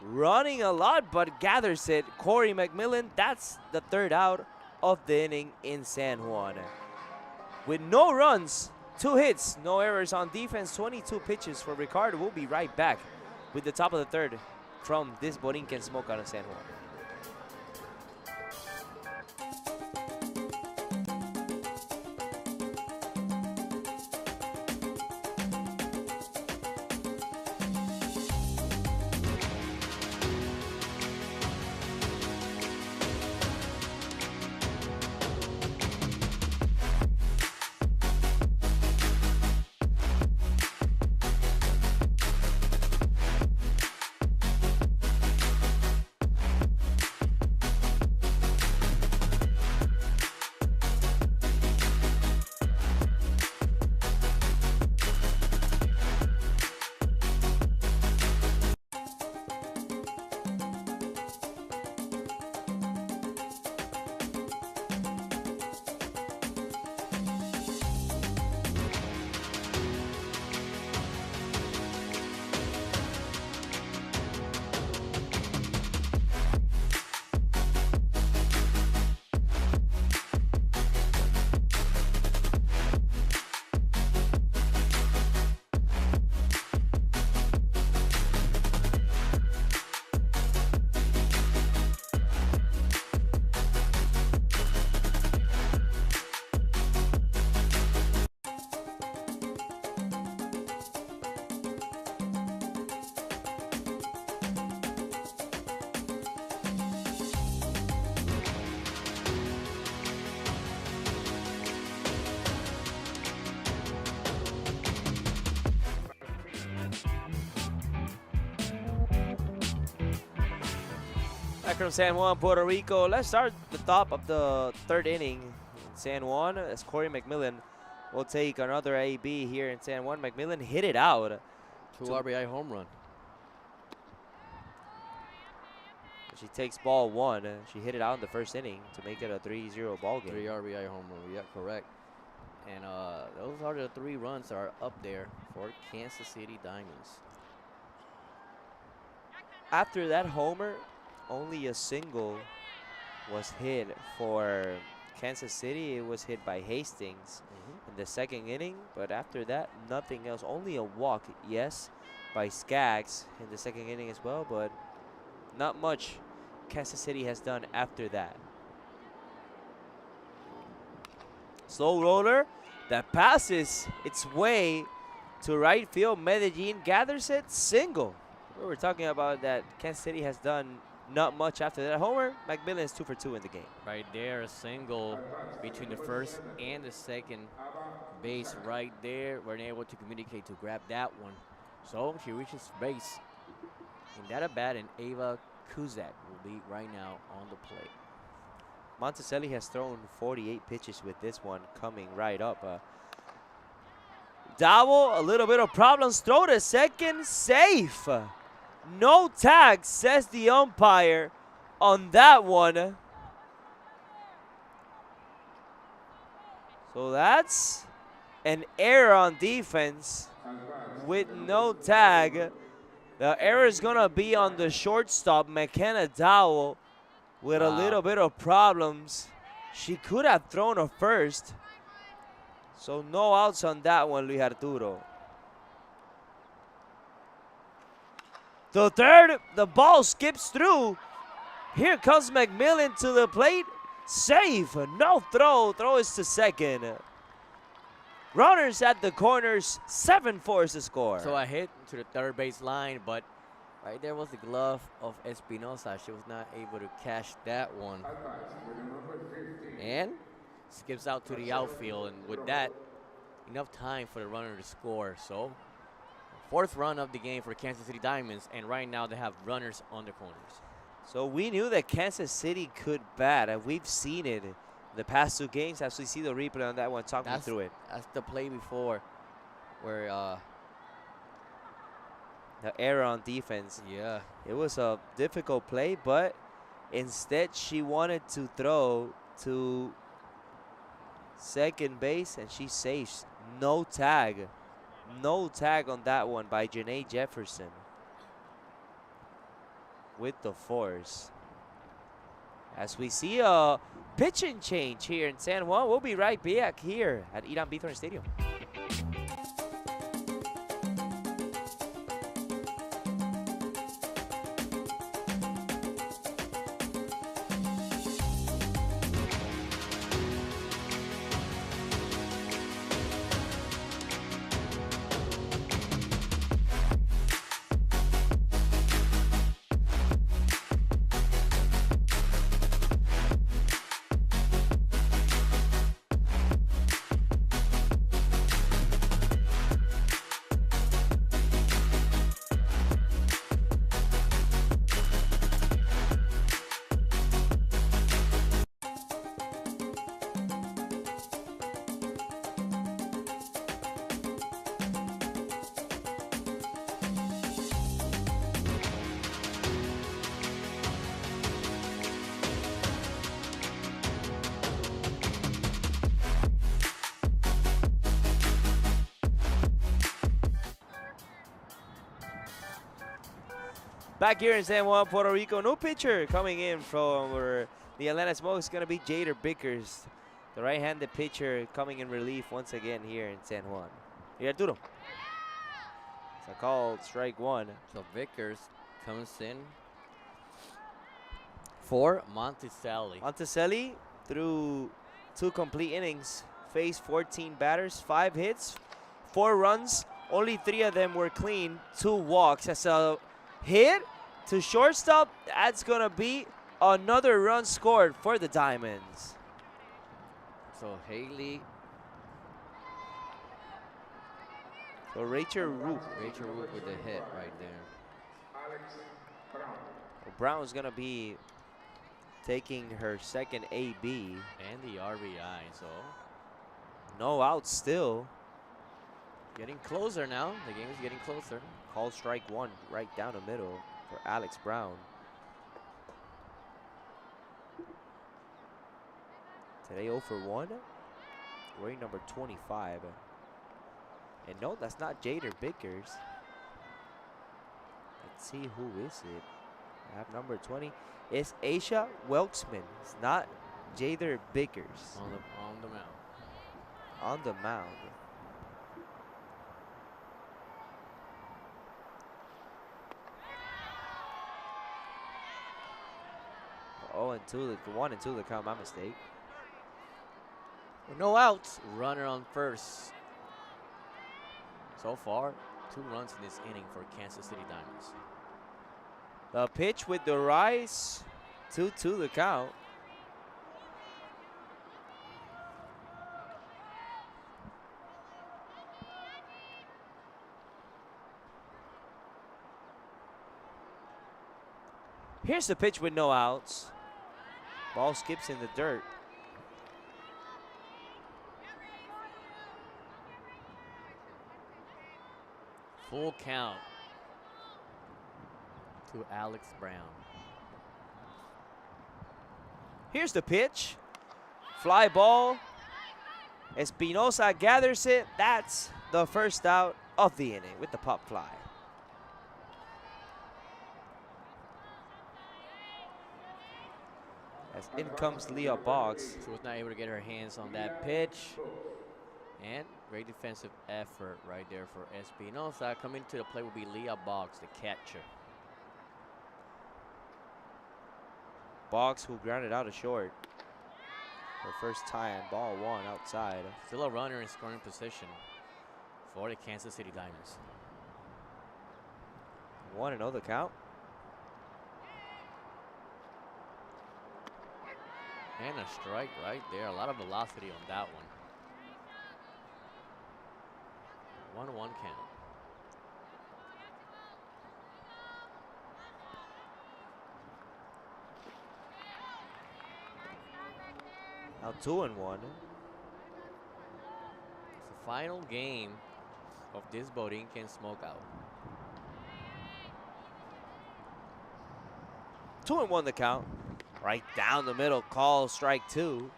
Running a lot, but gathers it. Corey McMillan, that's the 3rd out of the inning in San Juan. With no runs, 2 hits, no errors on defense, 22 pitches for Ricard. We'll be right back with the top of the 3rd from this Borinquen Smokeout in San Juan. Back from San Juan, Puerto Rico. Let's start the top of the third inning in San Juan as Corey McMillan will take another AB here in San Juan. McMillan hit it out. 2 RBI home run. She takes ball one. She hit it out in the first inning to make it a 3-0 ball game. 3 RBI home run. Yeah, correct. And those are the 3 runs that are up there for Kansas City Diamonds. After that homer, only a single was hit for Kansas City. It was hit by Hastings in the second inning, but after that, nothing else. Only a walk, yes, by Skaggs in the second inning as well, but not much Kansas City has done after that. Slow roller that passes its way to right field. Medellin gathers it, single. We were talking about that Kansas City has done not much after that homer. McMillan is 2 for 2 in the game. Right there, a single between the first and the second base right there. We're able to communicate to grab that one. So she reaches base. And that at bat, and Ava Kuzak will be right now on the plate. Monticelli has thrown 48 pitches with this one coming right up. Dowell, a little bit of problems. Throw to second, safe. No tag, says the umpire on that one. So that's an error on defense with no tag. The error is going to be on the shortstop, McKenna Dowell, with a little bit of problems. She could have thrown a first. So no outs on that one, Luis Arturo. The third, the ball skips through. Here comes McMillan to the plate. Safe, no throw. Throw is to second. Runners at the corners, 7-4 is the score. So a hit to the third base line, but right there was the glove of Espinosa. She was not able to catch that one. And skips out to the outfield, and with that, enough time for the runner to score. So 4th run of the game for Kansas City Diamonds, and right now they have runners on the corners. So we knew that Kansas City could bat, and we've seen it the past 2 games. As we see the replay on that one, talk me through it. That's the play before where the error on defense. yeah, It was a difficult play, but instead she wanted to throw to second base, and she saves. No tag. No tag on that one by Janae Jefferson with the force. As we see a pitching change here in San Juan, we'll be right back here at Irán Bithorn Stadium. Back here in San Juan, Puerto Rico, no pitcher coming in from the Atlanta Smoke is going to be Jader Bickers, the right-handed pitcher coming in relief once again here in San Juan. Here, Arturo. It's a called strike one. so Vickers comes in for Monticelli. Monticelli, through 2 complete innings, faced 14 batters, 5 hits, 4 runs. Only 3 of them were clean, 2 walks. That's a hit to shortstop. That's going to be another run scored for the Diamonds. So Haley, So Rachel Roop. Rachel Root with the hit right there. Brown's going to be taking her second AB. And the RBI, so No outs still. getting closer now. The game is getting closer. Call strike one right down the middle for Alex Brown. Today 0 for 1. Wearing number 25. And no, that's not Jader Bickers. Let's see, who is it? I have number 20. It's Aisha Welksman. It's not Jader Bickers. On the mound. On the mound. Oh, and 2, 1 and 2 to count, my mistake. With no outs, runner on first. So far, 2 runs in this inning for Kansas City Diamonds. The pitch with the rise, 2-2 the count. Here's the pitch with no outs. Ball skips in the dirt. Full count to Alex Brown. Here's the pitch. Fly ball. Espinosa gathers it. That's the first out of the inning with the pop fly. As in comes Leah Boggs. She was not able to get her hands on that pitch. And great defensive effort right there for Espinosa. Coming to the plate will be Leah Boggs, the catcher. Boggs, who grounded out a short. Her first time, ball 1 outside. Still a runner in scoring position for the Kansas City Diamonds. 1-0 the count. And a strike right there. A lot of velocity on that one. 1-1 count. Now 2-1. It's the final game of this Borinquen Smokeout. 2-1 the count. Right down the middle, call strike 2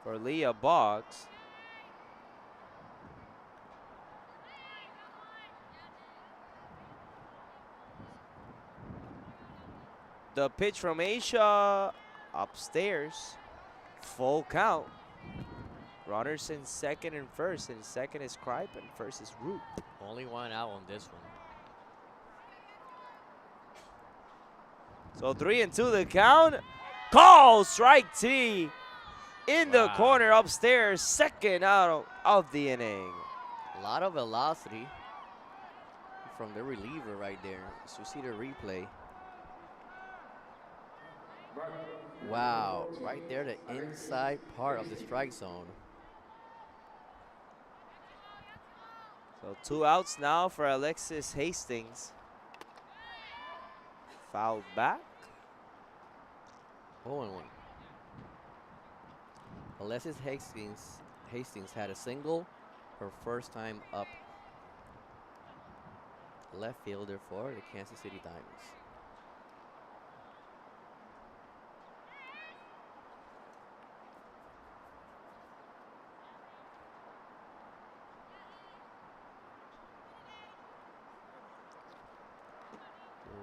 for Leah Boggs. The pitch from Aisha upstairs. Full count. Runners in second and first. And second is Kripe and first is Root. Only 1 out on this one. So 3-2 the count. Call strike T in the corner upstairs. Second out of the inning. A lot of velocity from the reliever right there. As you see the replay. Wow, right there, the inside part of the strike zone. So 2 outs now for Alexis Hastings. Fouled back. 0-1. Alexis Hastings had a single her first time up. Left fielder for the Kansas City Diamonds.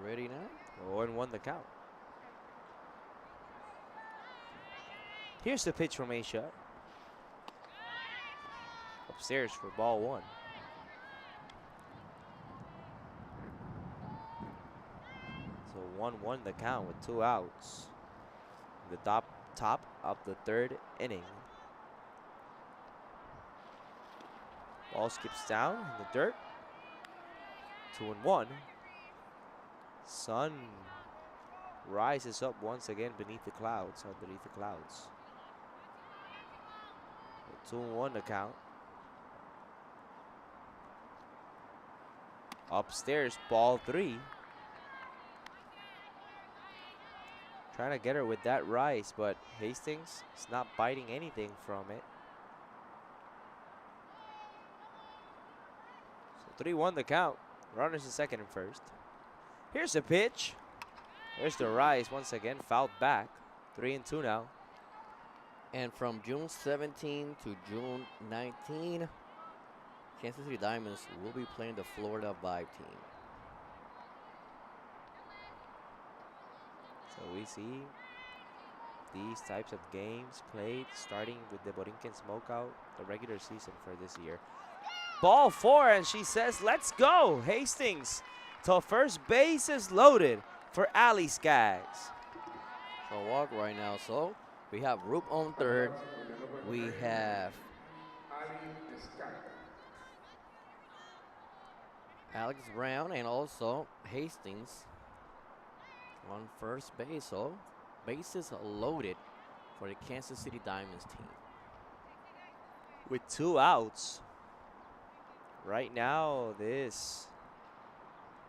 Ready now? 0-1 the count. Here's the pitch from Aisha. Upstairs for ball 1. So 1-1 the count with 2 outs. The top of the 3rd inning. Ball skips down in the dirt. 2-1. Sun rises up once again beneath the clouds, underneath the clouds. 2-1 the count. Upstairs, ball 3. Trying to get her with that rise, but Hastings is not biting anything from it. So 3-1 the count. Runners in second and first. Here's the pitch. There's the rise once again, fouled back. 3-2 now. And from June 17 to June 19, Kansas City Diamonds will be playing the Florida Vibe team. So we see these types of games played starting with the Borinquen Smokeout, the regular season for this year. Ball 4, and she says, let's go. Hastings to first, base is loaded for Ali Skaggs. So walk right now. So we have Roop on third. We have Alex Brown and also Hastings on first base. So bases loaded for the Kansas City Diamonds team. With 2 outs. Right now, this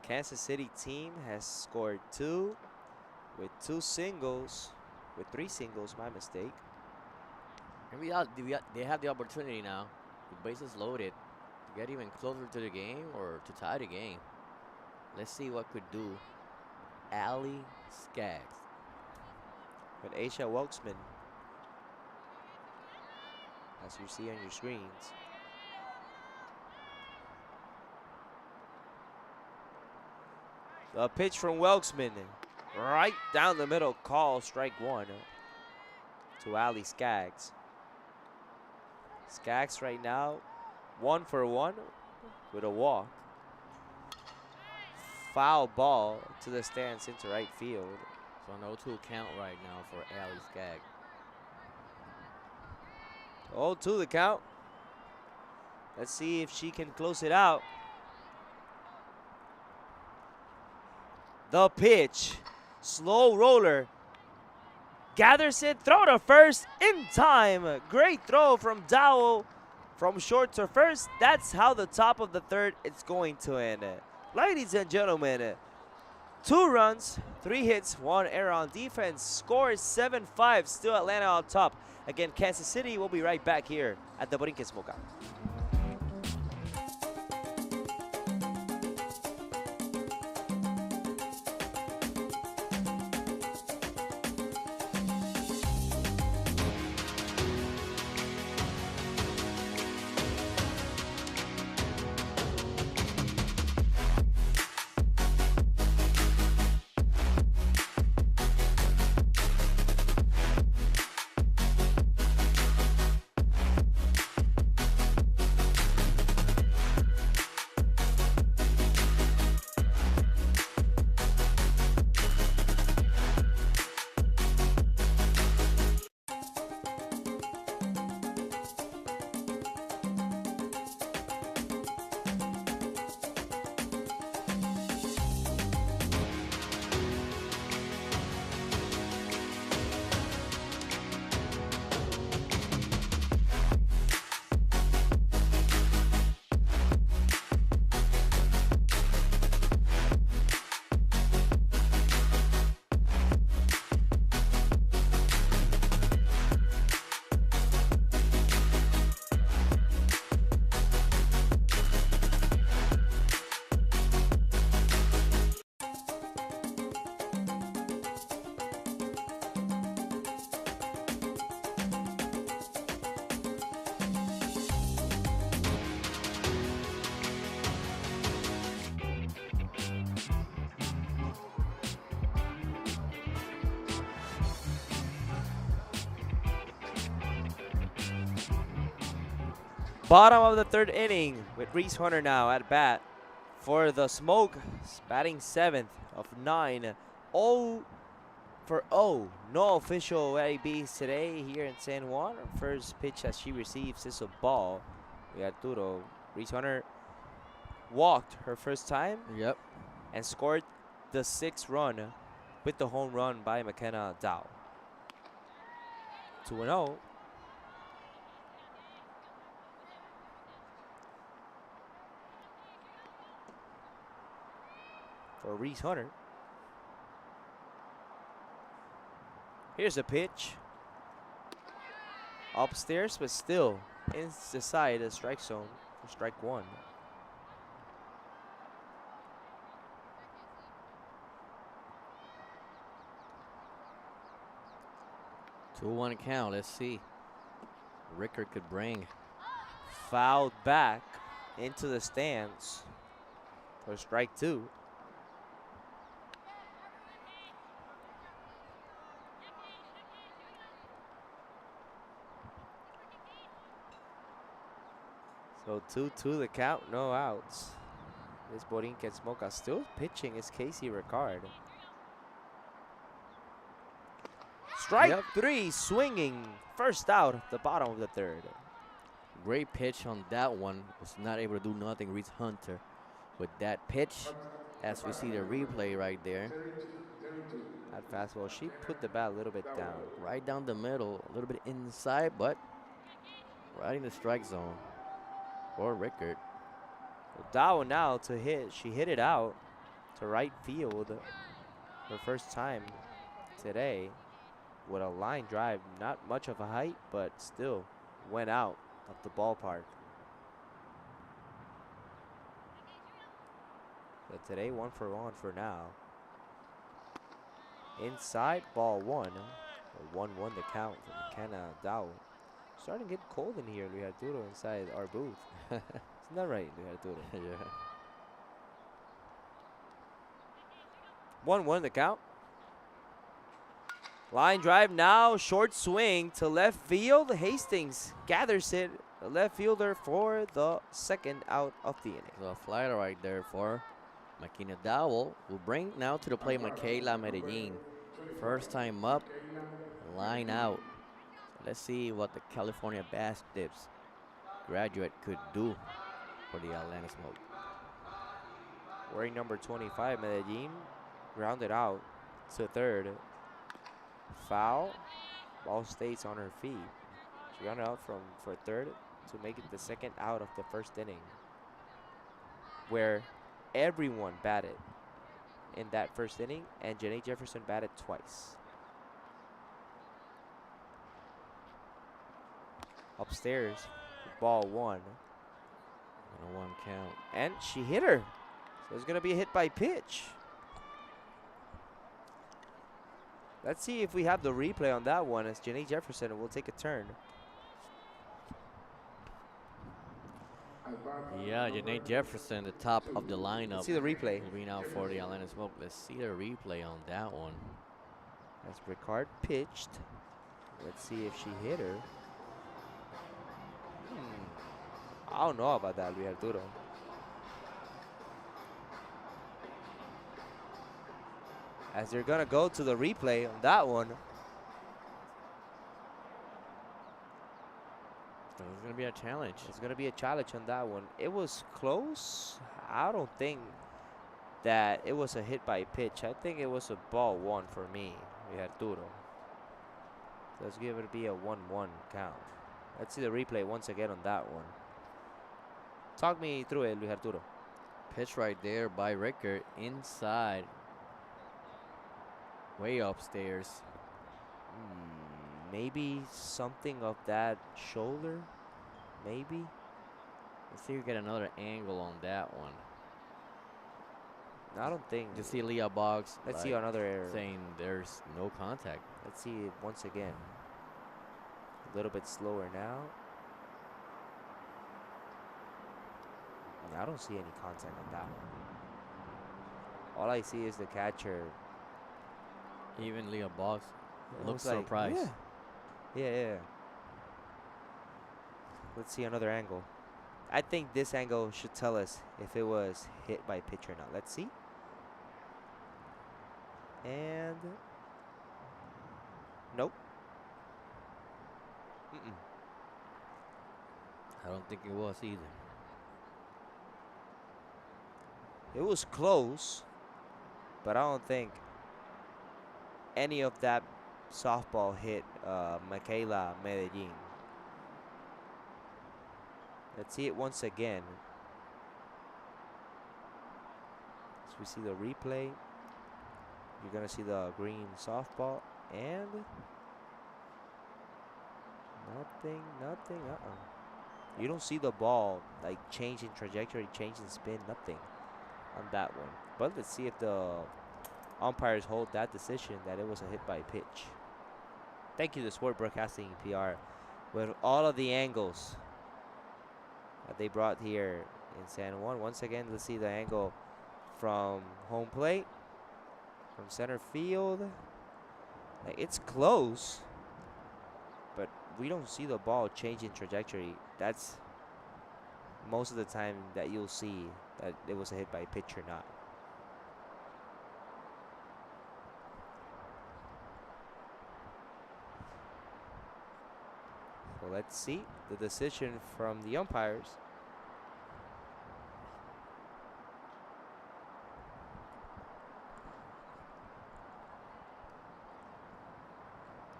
Kansas City team has scored 2 with 2 singles, with 3 singles, my mistake. And they have the opportunity now, with bases loaded, to get even closer to the game or to tie the game. Let's see what could do Ali Skaggs. With Aisha Welksman, as you see on your screens. The pitch from Welksman, right down the middle, call strike 1 to Ali Skaggs. Skaggs right now 1 for 1 with a walk. Foul ball to the stands into right field. So an 0-2 count right now for Ali Skaggs. 0-2 the count. Let's see if she can close it out. The pitch, slow roller, gathers it, throw to first in time. Great throw from Dowell from short to first. That's how the top of the third is going to end. Ladies and gentlemen, 2 runs, 3 hits, 1 error on defense. Score is 7-5, still Atlanta on top. Again, Kansas City will be right back here at the Borinquen Smokeout. Bottom of the 3rd inning with Reese Hunter now at bat for the Smoke, batting 7th of 9. 0 for 0. No official ABs today here in San Juan. First pitch that she receives is a ball. We got Arturo. Reese Hunter walked her first time. Yep. And scored the 6th run with the home run by McKenna Dow. 2-0. For Reese Hunter. Here's a pitch. Upstairs, but still inside the strike zone for strike one. Two one count. Let's see. Rickard could bring. Fouled back into the stands for strike two. So 2-2 the count, no outs. This Borinquen Smokeout still pitching is Casey Ricard. Strike three, swinging. First out, the bottom of the third. Great pitch on that one. Was not able to do nothing. Reese Hunter with that pitch. As we see the replay right there. That fastball, she put the bat a little bit down. Right down the middle. A little bit inside, but right in the strike zone for Rickard. That one now to hit. She hit it out to right field her first time today with a line drive. Not much of a height, but still went out of the ballpark. But today, 1 for 1 for now. Inside, ball one. 1-1 the count for McKenna Dow. Starting to get cold in here, Luis Arturo, inside our booth. Isn't that right, Luis Arturo? Yeah. 1-1 the count. Line drive now, short swing to left field. Hastings gathers it, the left fielder, for the second out of the inning. So a flyer right there for Makina Dowell, will bring now to the plate Michaela Medellin. First time up, line out. So let's see what the California Bass Tips graduate could do for the Atlanta Smoke. Wearing number 25, Medellin, grounded out to third. Foul. Ball stays on her feet. She grounded out for third to make it the second out of the first inning, where everyone batted in that first inning, and Janae Jefferson batted twice. Upstairs, ball one. 1-1 count. And she hit her. So it's going to be a hit by pitch. Let's see if we have the replay on that one, as Janae Jefferson will take a turn. Yeah, Janae Jefferson, the top of the lineup. Let's see the replay. Moving out for the Atlanta Smoke. Let's see the replay on that one. As Ricard pitched. Let's see if she hit her. I don't know about that, Luis Arturo. As they're going to go to the replay on that one. So it's going to be a challenge. It's going to be a challenge on that one. It was close. I don't think that it was a hit by pitch. I think it was a ball one for me, Luis Arturo. So let's give it to be a 1-1 count. Let's see the replay once again on that one. Talk me through it, Luis Arturo. Pitch right there by Rickard inside. Way upstairs. Maybe something of that shoulder. Maybe. Let's see if we get another angle on that one. I don't think. You see Leah Boggs. Let's see another error. Saying there's no contact. Let's see it once again. A little bit slower now. I don't see any contact on that one. All I see is the catcher. Even Leah Boggs looks like, surprised. Yeah. Let's see another angle. I think this angle should tell us if it was hit by pitch or not. Let's see. And nope. I don't think it was either. It was close, but I don't think any of that softball hit Michaela Medellin. Let's see it once again. As we see the replay. You're going to see the green softball and nothing. You don't see the ball like changing trajectory, changing spin, nothing on that one. But let's see if the umpires hold that decision that it was a hit by pitch. Thank you to Sport Broadcasting PR with all of the angles that they brought here in San Juan. Once again, let's see the angle from home plate, from center field. Like, it's close, but we don't see the ball changing trajectory. That's most of the time that you'll see that it was a hit by pitch or not. So let's see the decision from the umpires.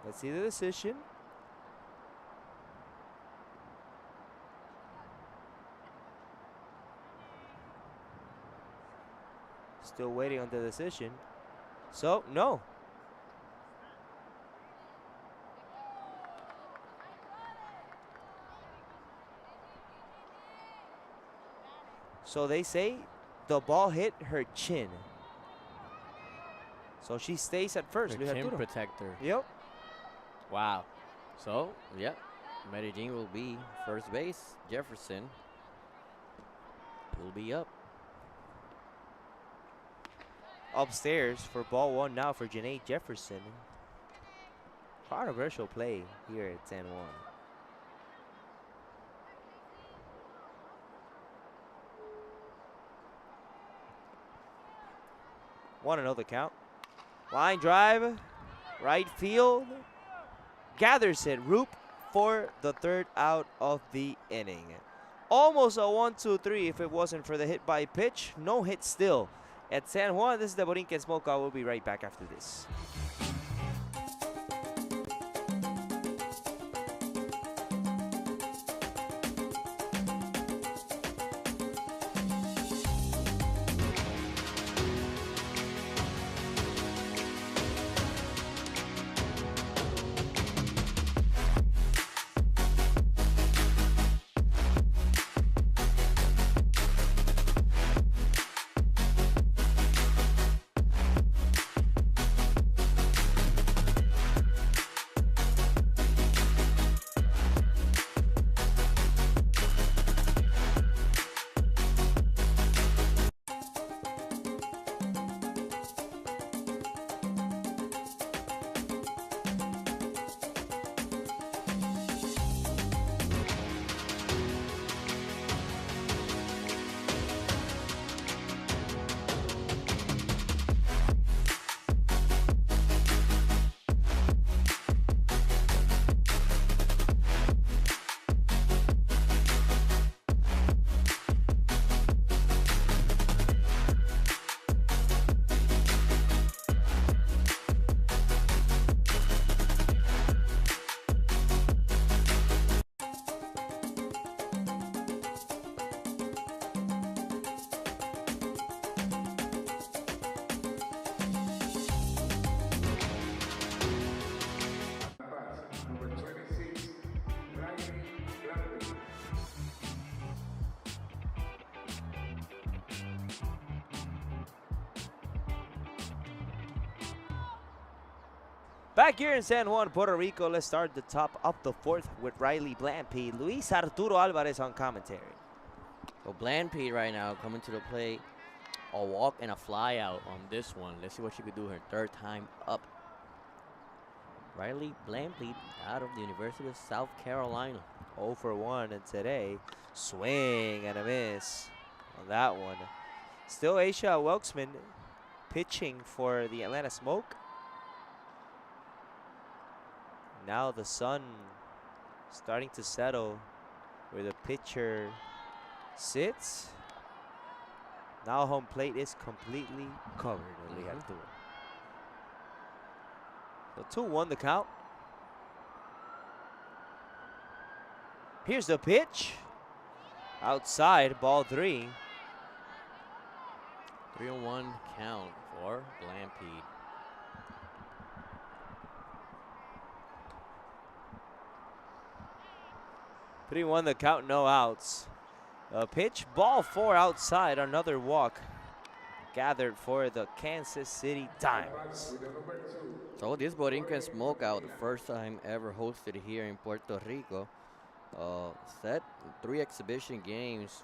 Let's see the decision. Still waiting on the decision. So, no. So they say the ball hit her chin. So she stays at first. Her chin protector. Yep. Wow. So, yep, Medellin will be first base. Jefferson will be up. Upstairs for ball one now for Janae Jefferson. Controversial play here at San Juan. Want to know the count? Line drive, right field. Gathers it. Roop for the third out of the inning. Almost a 1-2-3 if it wasn't for the hit by pitch. No hit still at San Juan. This is the Borinquen Smokeout. We'll be right back after this. Back here in San Juan, Puerto Rico, let's start the top of the fourth with Riley Blampe, Luis Arturo Alvarez on commentary. So Blampe right now coming to the plate. A walk and a fly out on this one. Let's see what she could do her third time up. Riley Blampe out of the University of South Carolina. 0 for 1 and today. Swing and a miss on that one. Still Aisha Welksman pitching for the Atlanta Smoke. Now the sun starting to settle where the pitcher sits. Now home plate is completely covered. So 2-1 the count. Here's the pitch. Outside, ball 3. 3-1 count for Blampe. 3-1 the count, no outs. A pitch, ball 4 outside, another walk gathered for the Kansas City Diamonds. So this Borinquen Smokeout, the first time ever hosted here in Puerto Rico, set 3 exhibition games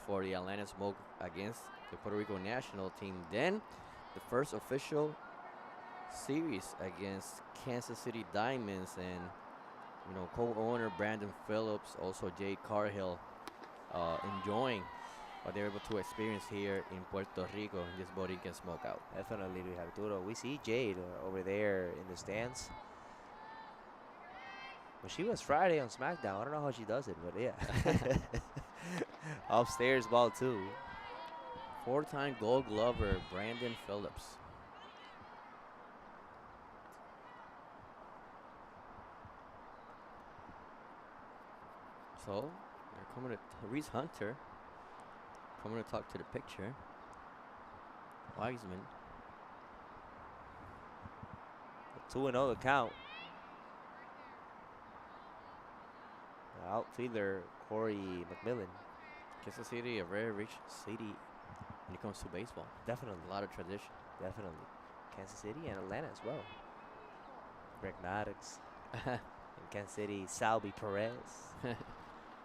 for the Atlanta Smoke against the Puerto Rico national team. Then the first official series against Kansas City Diamonds, and co-owner Brandon Phillips, also Jay Carhill, enjoying what they're able to experience here in Puerto Rico in this Borinquen Smokeout. Definitely, Luis Arturo. We see Jade over there in the stands. Well, she was Friday on SmackDown. I don't know how she does it, but yeah. Upstairs, ball 2. 4-time Gold Glover Brandon Phillips. So they're coming to Reese Hunter. Coming to talk to the picture. Wiseman. 2-0 the count. The outfielder Corey McMillan. Kansas City, a very rich city when it comes to baseball. Definitely. A lot of tradition. Definitely. Kansas City and Atlanta as well. Greg Maddox. In Kansas City, Salvi Perez.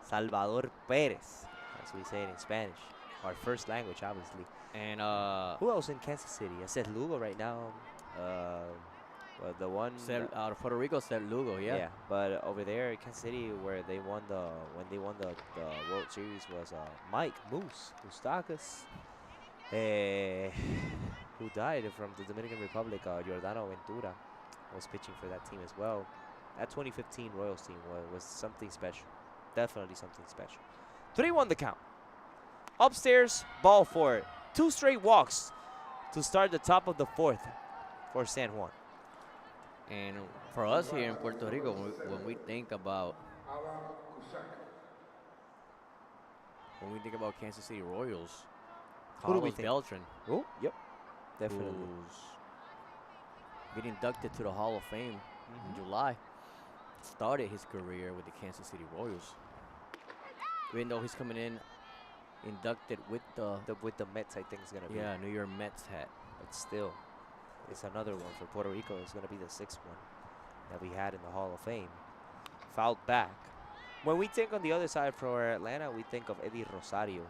Salvador Perez, as we say it in Spanish. Our first language, obviously. And who else in Kansas City? I said Lugo right now. Well, the one out of Puerto Rico, said Lugo, yeah. But over there in Kansas City, where they won the World Series, was Mike Moose Moustakas, who died from the Dominican Republic. Giordano Ventura was pitching for that team as well. That 2015 Royals team was something special. Definitely something special. 3-1 the count. Upstairs, ball 4. 2 straight walks to start the top of the 4th for San Juan. And for us here in Puerto Rico, when we think about Kansas City Royals, Who do we Carlos think? Beltran, Oh, yep. Definitely. who's been inducted to the Hall of Fame in July, started his career with the Kansas City Royals. Even though he's coming in inducted with the Mets, I think is going to be. New York Mets hat. But still, it's another one for Puerto Rico. It's going to be the 6th one that we had in the Hall of Fame. Fouled back. When we think on the other side for Atlanta, we think of Eddie Rosario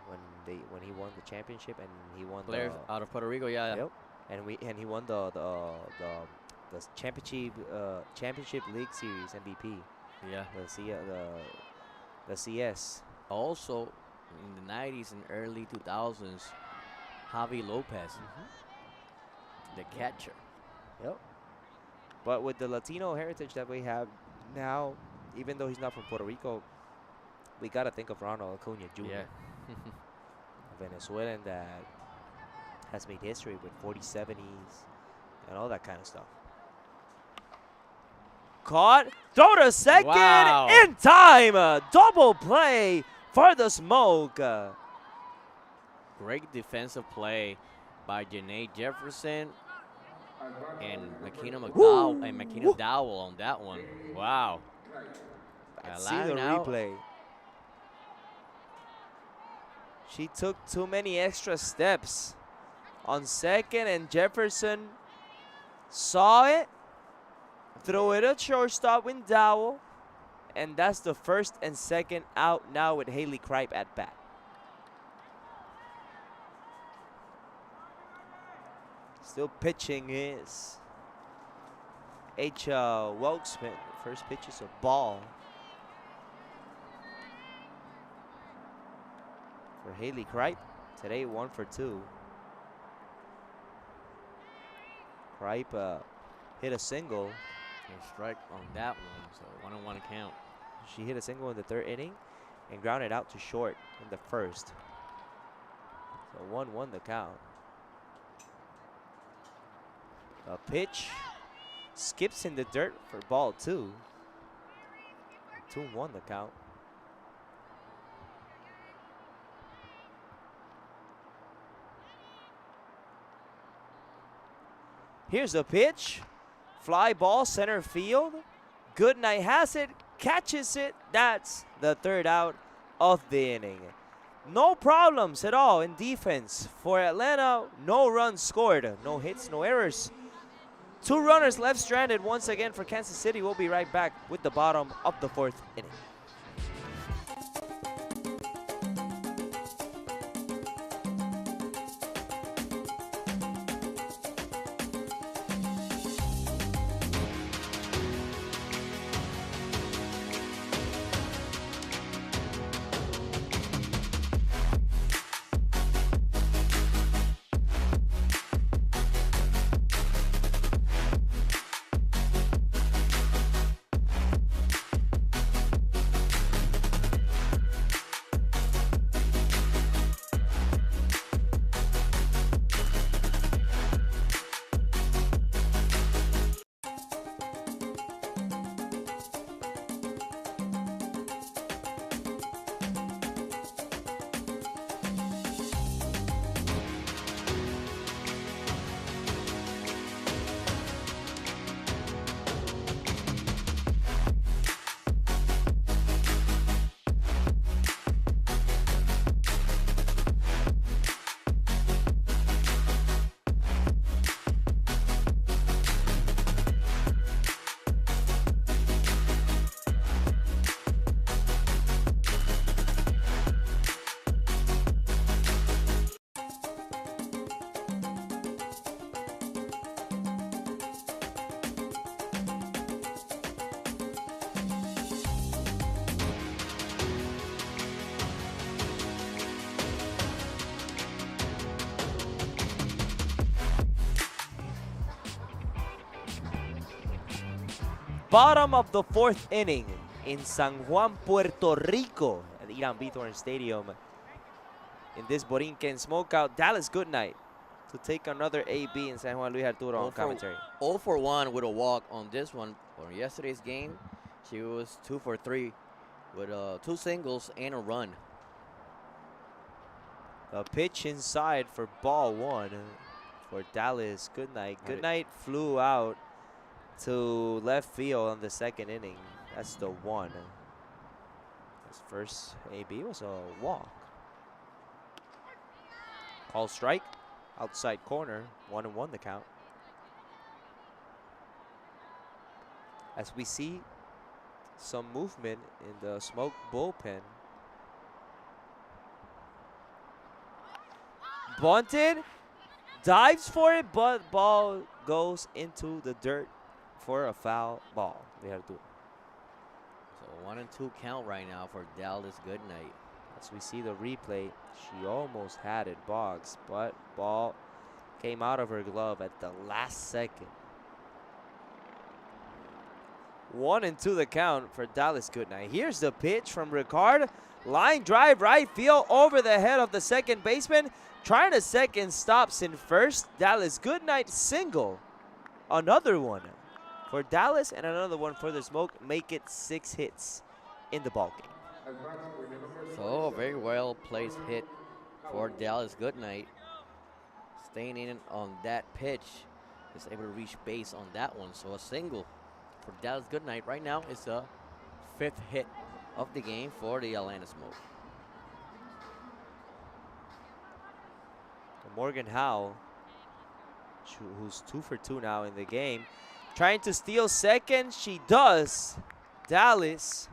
when he won the championship and he won Players out of Puerto Rico, yeah. Yep. And he won the championship league series MVP. Yeah. The CS. Also, in the 90s and early 2000s, Javi Lopez, the catcher. Yep. But with the Latino heritage that we have now, even though he's not from Puerto Rico, we got to think of Ronald Acuna Jr., Yeah. a Venezuelan that has made history with 40-70s and all that kind of stuff. Caught, throw to second, Wow. in time. Double play for the Smoke. Great defensive play by Janae Jefferson and Makina McDowell and Makina Dowell on that one. Wow. See the replay. She took too many extra steps on second, and Jefferson saw it, threw it at shortstop with Dowell, and that's the first and second out now with Haley Kripe at bat. Still pitching is H. Welksman. First pitch is a ball for Haley Kripe. Today 1 for 2. Kripe hit a single. And strike on that one, so 1-1 count. She hit a single in the 3rd inning and grounded out to short in the 1st. So 1-1 the count. A pitch skips in the dirt for ball 2. 2-1 the count. Here's the pitch. Fly ball center field. Goodnight has it. catches it. That's the third out of the inning. No problems at all in defense for Atlanta. No runs scored, no hits, no errors. 2 runners left stranded once again for Kansas City. We'll be right back with the bottom of the 4th inning. Bottom of the 4th inning in San Juan, Puerto Rico at Irán Bithorn Stadium. In this Borinquen Smokeout, Dallas Goodnight to take another AB in San Juan. Luis Arturo on commentary. 0 for 1 with a walk on this one. For yesterday's game, she was 2 for 3 with 2 singles and a run. A pitch inside for ball 1 for Dallas Goodnight. Goodnight flew out to left field on the 2nd inning. That's the 1. His first AB was a walk. Call strike, outside corner, 1-1 the count. As we see some movement in the Smoke bullpen. Bunted, dives for it, but ball goes into the dirt for a foul ball. We have to do it. So 1-2 count right now for Dallas Goodnight. As we see the replay, she almost had it boxed, but ball came out of her glove at the last second. 1-2 the count for Dallas Goodnight. Here's the pitch from Ricard. Line drive right field over the head of the second baseman. Trying to second, stops in first. Dallas Goodnight single. Another one for Dallas and another one for the Smoke. Make it 6 hits in the ballgame. So a very well placed hit for Dallas Goodnight. Staying in on that pitch, is able to reach base on that one. So a single for Dallas Goodnight right now is the 5th hit of the game for the Atlanta Smoke. Morgan Howe, who's 2 for 2 now in the game, trying to steal second. She does. Dallas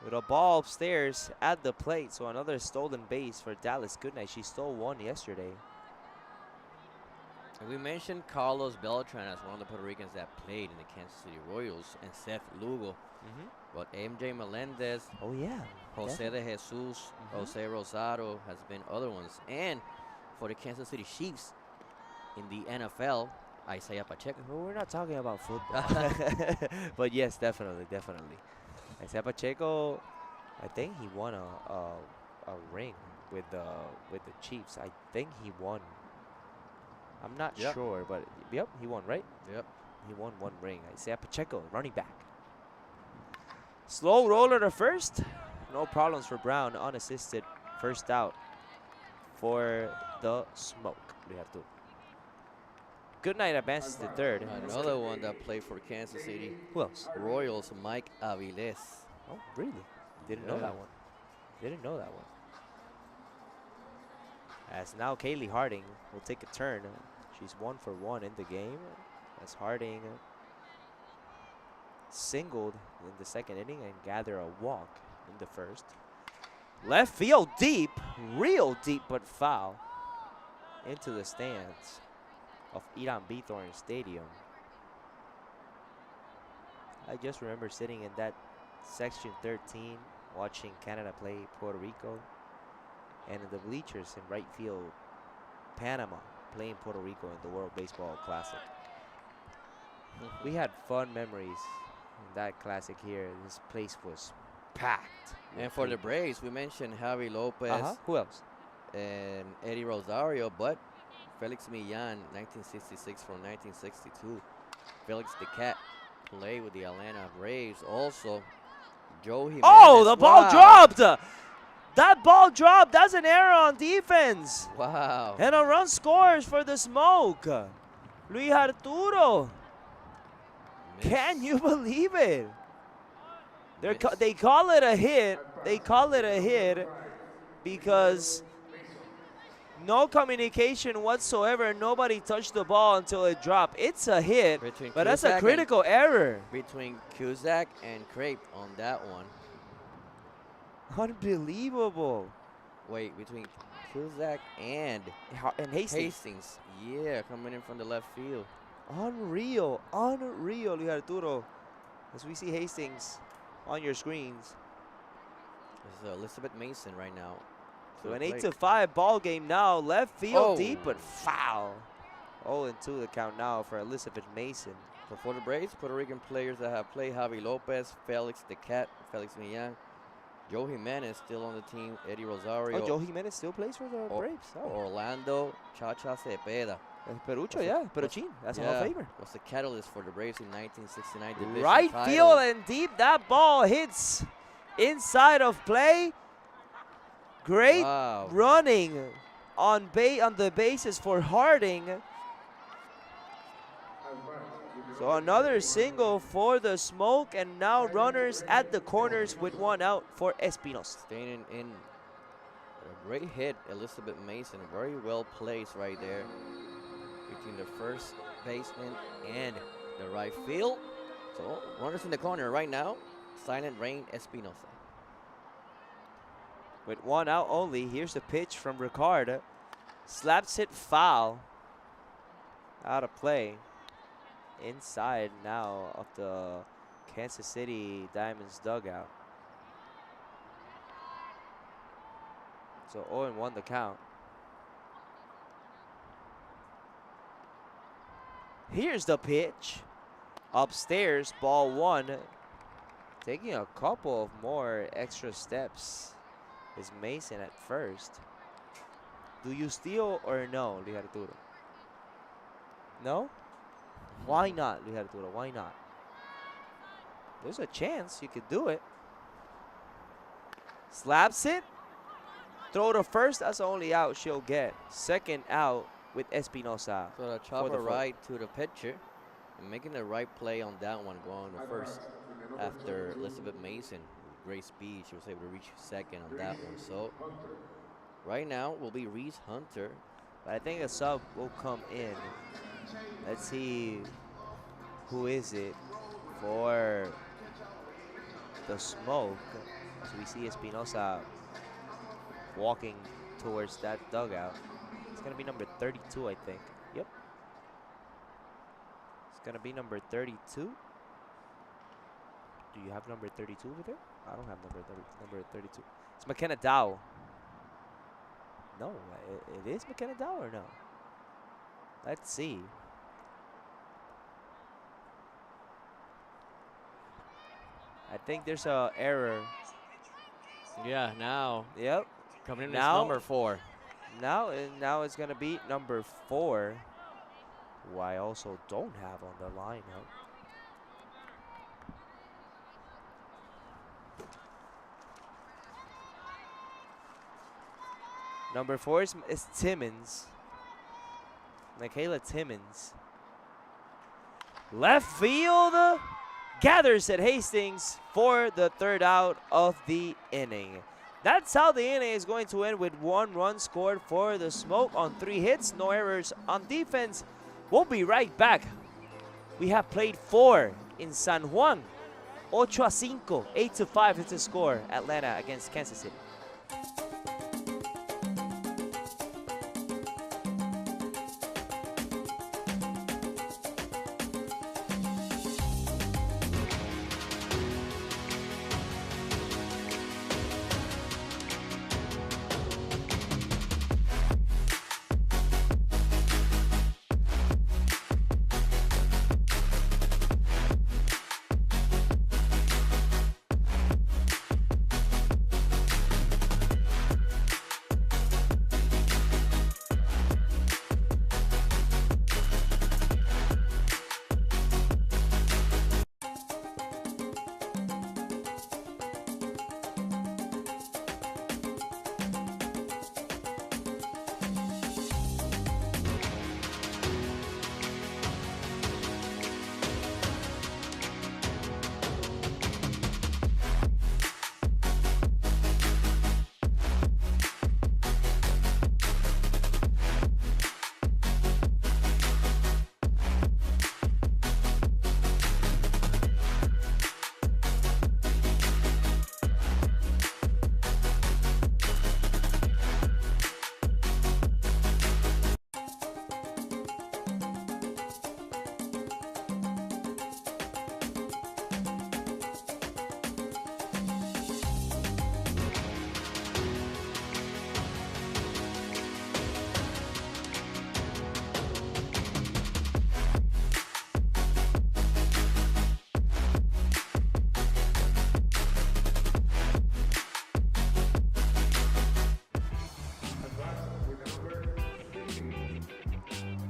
with a ball upstairs at the plate. So another stolen base for Dallas Goodnight. She stole 1 yesterday. And we mentioned Carlos Beltran as one of the Puerto Ricans that played in the Kansas City Royals, and Seth Lugo. But MJ Melendez, Oh, yeah. Jose de Jesus, Jose Rosado has been other ones. And for the Kansas City Chiefs in the NFL, Isaiah Pacheco. Well, we're not talking about football. But yes, definitely. Isaiah Pacheco, I think he won a ring with the Chiefs. I think he won. I'm not sure, but yep, he won, right? Yep. He won 1 ring. Isaiah Pacheco, running back. Slow roller to first. No problems for Brown. Unassisted. First out for the Smoke. We have to. Good night advances to third. Another one that played for Kansas City. Who else? Royals, Mike Aviles. Oh, really? Didn't know Yeah. that one. Didn't know that one. As now Kaylee Harding will take a turn. She's 1 for 1 in the game. As Harding singled in the second inning and gather a walk in the first. Left field deep, real deep, but foul into the stands of Irán Bithorn Stadium. I just remember sitting in that section 13 watching Canada play Puerto Rico, and in the bleachers in right field, Panama playing Puerto Rico in the World Baseball Classic. We had fun memories in that classic here. This place was packed. And for the Braves, we mentioned Javi Lopez Who else? and Eddie Rosario, but Felix Millan, 1966 from 1962. Felix the Cat played with the Atlanta Braves. Also, Joe Jimenez. Oh, the ball Wow. dropped! That ball dropped. That's an error on defense. Wow. And a run scores for the Smoke. Luis Arturo. Can you believe it? They call it a hit. They call it a hit because no communication whatsoever. Nobody touched the ball until it dropped. It's a hit, Between but that's a Cusack critical error. Between Cusack and Crape on that one. Unbelievable. Wait, between Cusack and And Hastings. Hastings. Yeah, coming in from the left field. Unreal. Unreal, Luis Arturo. As we see Hastings on your screens. This is Elizabeth Mason right now. So an 8-5 ball game now. Left field Oh. deep, but foul. 0-2 the count now for Elizabeth Mason. So for the Braves, Puerto Rican players that have played: Javi Lopez, Felix the Cat, Felix Millan, Joe Jimenez still on the team, Eddie Rosario, Oh, Joe Jimenez still plays for the Braves. Oh. Orlando Chacha Cepeda. Perucho, yeah. Peruchin. That's a Hall of Famer. Was the catalyst for the Braves in 1969 division Right title. field and deep. That ball hits inside of play. Great Wow. running on the bases for Harding. So another single for the Smoke, and now runners at the corners with one out for Espinosa. Staying in a great hit, Elizabeth Mason, very well placed right there between the first baseman and the right field. So runners in the corner right now. Silent Rain Espinosa. With one out only, here's the pitch from Ricard. Slaps it foul. Out of play. Inside now of the Kansas City Diamonds dugout. So 0-1 the count. Here's the pitch. Upstairs, ball one. Taking a couple of more extra steps is Mason at first. Do you steal or no, Luis Arturo? No? Why not, Luis Arturo? Why not? There's a chance you could do it. Slaps it. Throw to first. That's the only out she'll get. Second out with Espinosa. So the chopper right to the pitcher and making the right play on that one, going to first after Elizabeth Mason. Great speed. She was able to reach second on that one. So right now will be Reese Hunter. But I think a sub will come in. Let's see who is it for the Smoke. So we see Espinosa walking towards that dugout. It's going to be number 32, I think. Yep. It's going to be number 32. Do you have number 32 over there? I don't have number 32. It's McKenna Dow. No, it is McKenna Dow or no? Let's see. I think there's a error. Yeah, now Yep. coming in Now- is number 4. Now it's gonna be number 4, who I also don't have on the lineup. Number 4 is Timmons. Michaela Timmons. Left field gathers at Hastings for the third out of the inning. That's how the inning is going to end, with 1 run scored for the Smoke on 3 hits, no errors on defense. We'll be right back. We have played 4 in San Juan. 8-5, 8-5 is the score. Atlanta against Kansas City.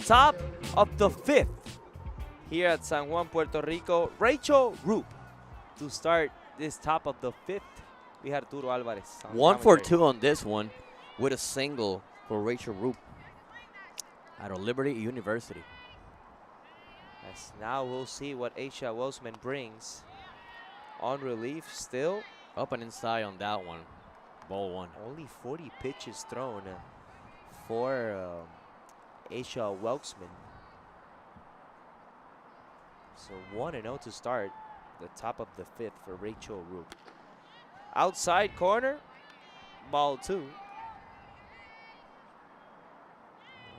Top of the 5th here at San Juan, Puerto Rico. Rachel Roop to start this top of the 5th. We had Arturo Alvarez. 1 for 2 on this one with a single for Rachel Roop out of Liberty University. As now we'll see what Aisha Welsman brings. On relief still. Up and inside on that one. Ball 1. Only 40 pitches thrown for Aisha Welksman. So 1-0 to start the top of the 5th for Rachel Roop. Outside corner, ball 2.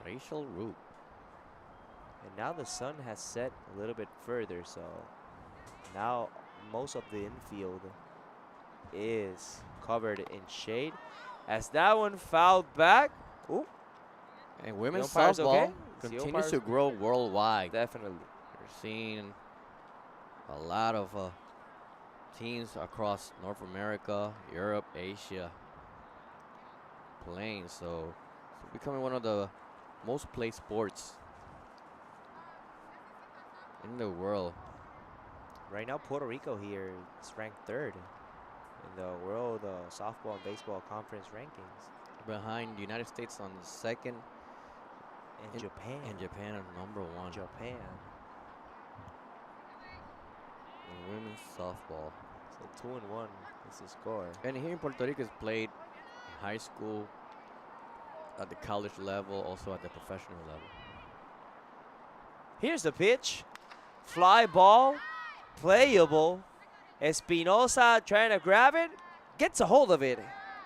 Rachel Roop. And now the sun has set a little bit further, so now most of the infield is covered in shade. As that one fouled back. Ooh. And women's umpire's softball okay? continues umpire's to grow worldwide. Definitely. We're seeing a lot of teams across North America, Europe, Asia playing. So it's becoming one of the most played sports in the world. Right now, Puerto Rico here is ranked 3rd in the World Softball and Baseball Conference rankings. Behind the United States on the 2nd. And Japan. And Japan on number 1. Japan. In women's softball. So 2-1 is the score. And here in Puerto Rico, it's played in high school, at the college level, also at the professional level. Here's the pitch. Fly ball. Playable. Espinosa trying to grab it. Gets a hold of it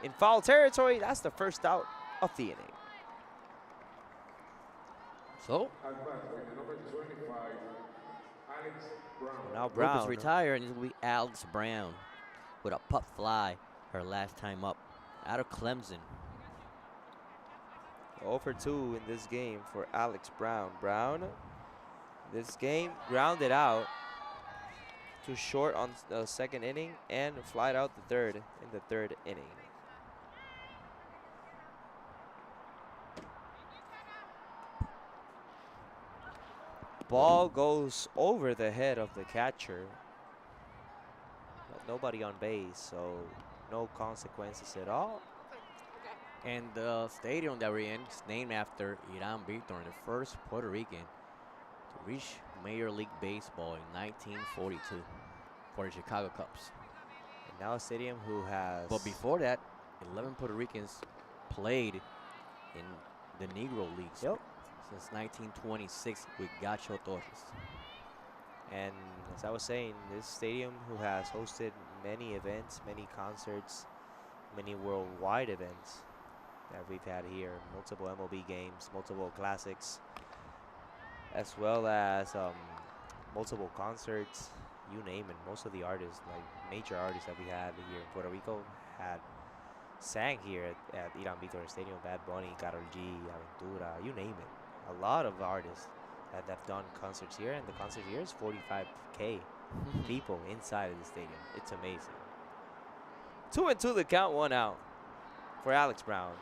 in foul territory. That's the first out of the inning. So now Roop Brown is retired, and it will be Alex Brown with a pop fly her last time up out of Clemson. 0 for 2 in this game for Alex Brown. Brown, this game grounded out to short on the 2nd inning and flied out the 3rd in the 3rd inning. Ball goes over the head of the catcher. But nobody on base, so no consequences at all. And the stadium that we're in is named after Iran Bitor, the first Puerto Rican to reach Major League Baseball in 1942 for the Chicago Cubs. And now a stadium who has. But before that, 11 Puerto Ricans played in the Negro Leagues Yep. since 1926 with Gacho Torres. And as I was saying, this stadium who has hosted many events, many concerts, many worldwide events that we've had here, multiple MLB games, multiple classics, as well as multiple concerts, you name it. Most of the artists, like major artists that we had here in Puerto Rico, had sang here at Irán Vítor Stadium. Bad Bunny, Karol G, Aventura, you name it. A lot of artists that have done concerts here, and the concert here is 45K people inside of the stadium. It's amazing. 2-2 the count, 1 out for Alex Brown.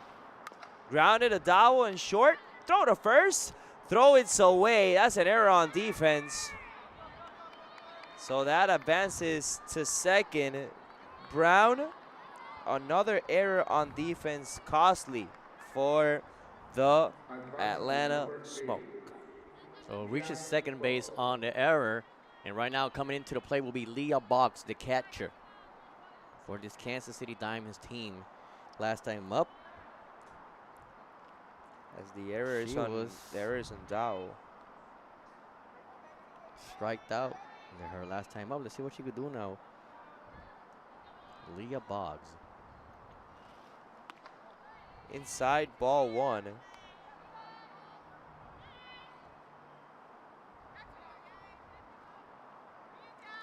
Grounded a dowel and short. Throw to first. Throw it away. That's an error on defense. So that advances to second. Brown, another error on defense, costly for the Atlanta Smoke. So reaches second base on the error. And right now coming into the play will be Leah Box, the catcher for this Kansas City Diamonds team. Last time up. As the error is on Dow. Striked out. Her last time up. Let's see what she could do now. Leah Boggs. Inside, ball 1.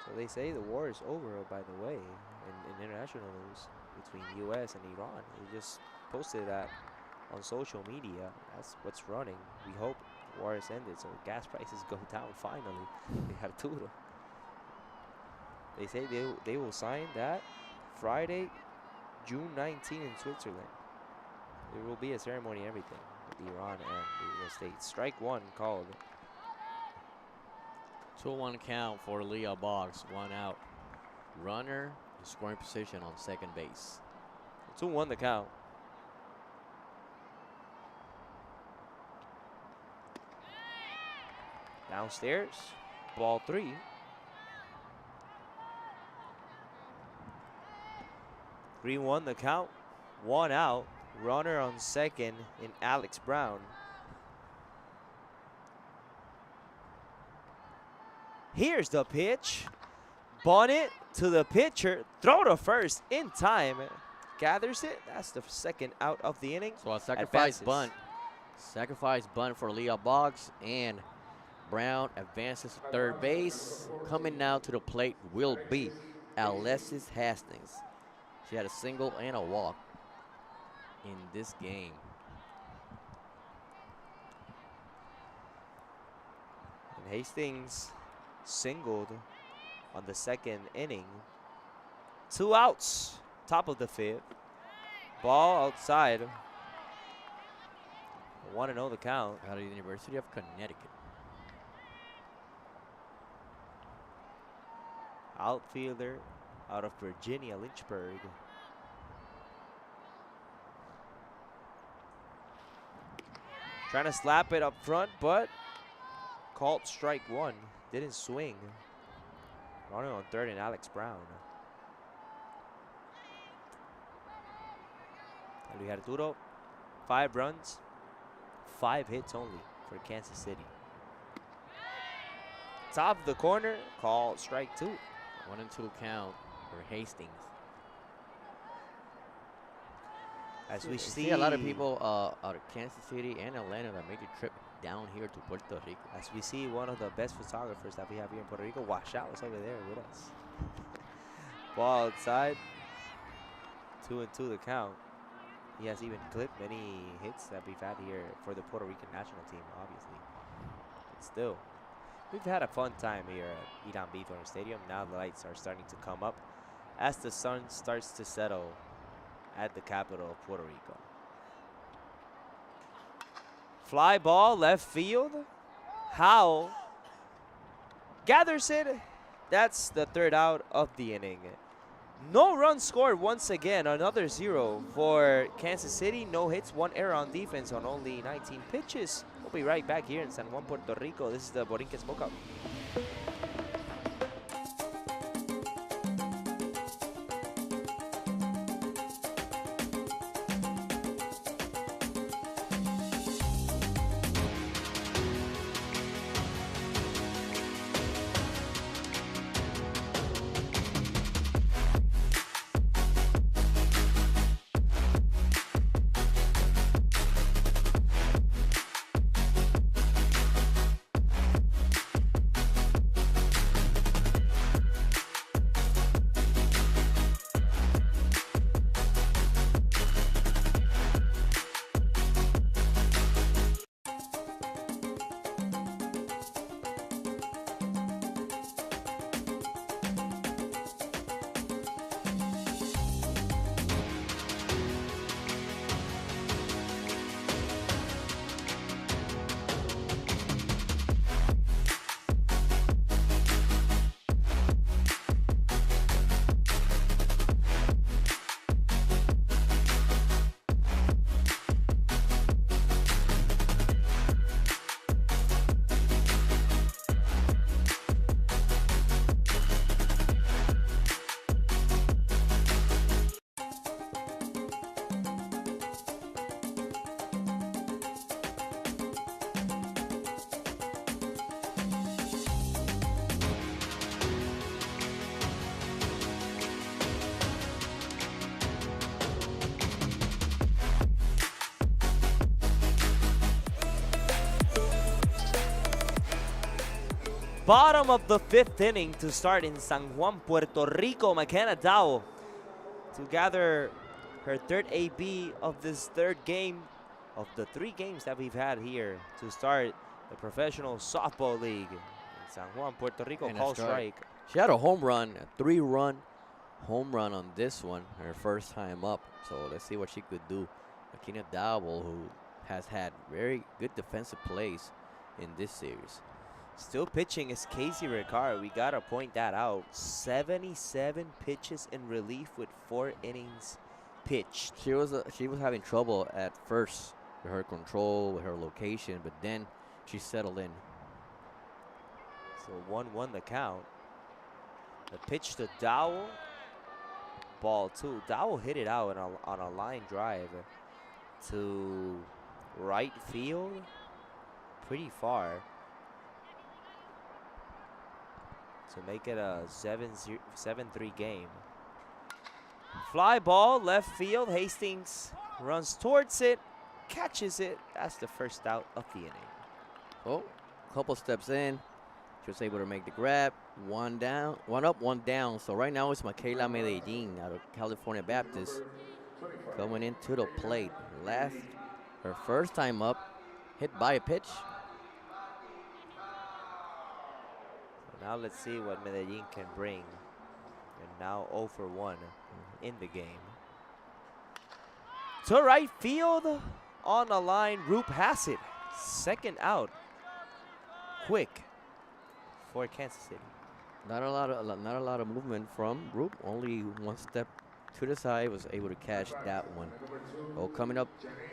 So they say the war is over, by the way, in international news between U.S. and Iran. They just posted that on social media. That's what's running. We hope the war has ended so gas prices go down finally. We had a total. They say they will sign that Friday, June 19 in Switzerland. There will be a ceremony and everything with Iran and the United States. Strike 1 called. 2-1 count for Leah Boggs. 1 out. Runner in scoring position on second base. 2-1 the count. Downstairs, ball 3. Three 1 the count. 1 out. Runner on second in Alex Brown. Here's the pitch. Bonnet to the pitcher. Throw to first in time. Gathers it. That's the second out of the inning. So a sacrifice bunt. Sacrifice bunt for Leah Boggs. And Brown advances to third base. Coming now to the plate will be Alexis Hastings. She had a single and a walk in this game. And Hastings singled on the second inning. 2 outs, top of the 5th. Ball outside. 1-0 the count. Out of the University of Connecticut. Outfielder out of Virginia, Lynchburg. Trying to slap it up front, but called strike 1. Didn't swing. Running on third and Alex Brown. Luis Arturo, 5 runs, 5 hits only for Kansas City. Top of the corner, called strike 2. 1-2 count for Hastings. As we see a lot of people out of Kansas City and Atlanta that made the trip down here to Puerto Rico. As we see one of the best photographers that we have here in Puerto Rico, Washout, is over there with us. Ball outside. 2-2 the count. He has even clipped many hits that we've had here for the Puerto Rican national team, obviously. But still, we've had a fun time here at Irán Vítor Stadium. Now the lights are starting to come up as the sun starts to settle at the capital of Puerto Rico. Fly ball, left field. Howell gathers it. That's the 3rd out of the inning. No runs scored once again. Another 0 for Kansas City. No hits, 1 error on defense on only 19 pitches. We'll be right back here in San Juan, Puerto Rico. This is the Borinquen Smokeout. Bottom of the 5th inning to start in San Juan, Puerto Rico. McKenna Dowell to gather her third AB of this third game of the 3 games that we've had here to start the Professional Softball League in San Juan, Puerto Rico. And a Call strike. strike. She had a home run, a 3-run home run on this one, her first time up. So let's see what she could do. Makina Dowell, who has had very good defensive plays in this series. Still pitching is Casey Ricard. We got to point that out. 77 pitches in relief with 4 innings pitched. She was having trouble at first with her control, with her location, but then she settled in. So 1-1 the count. The pitch to Dowell. Ball 2. Dowell hit it out on a line drive to right field. Pretty far. To make it a 7-3 game. Fly ball, left field. Hastings runs towards it, catches it. That's the first out of the inning. Oh, couple steps in. She was able to make the grab. 1 down, 1 up, 1 down. So right now it's Michaela Medellin out of California Baptist going into the plate. Left, her first time up, hit by a pitch. Now let's see what Medellin can bring. And now 0 for 1 in the game. To right field on the line. Roop has it. Second out. Quick for Kansas City. Not a lot of movement from Roop. Only 1 step to the side, was able to catch that one. Oh, coming up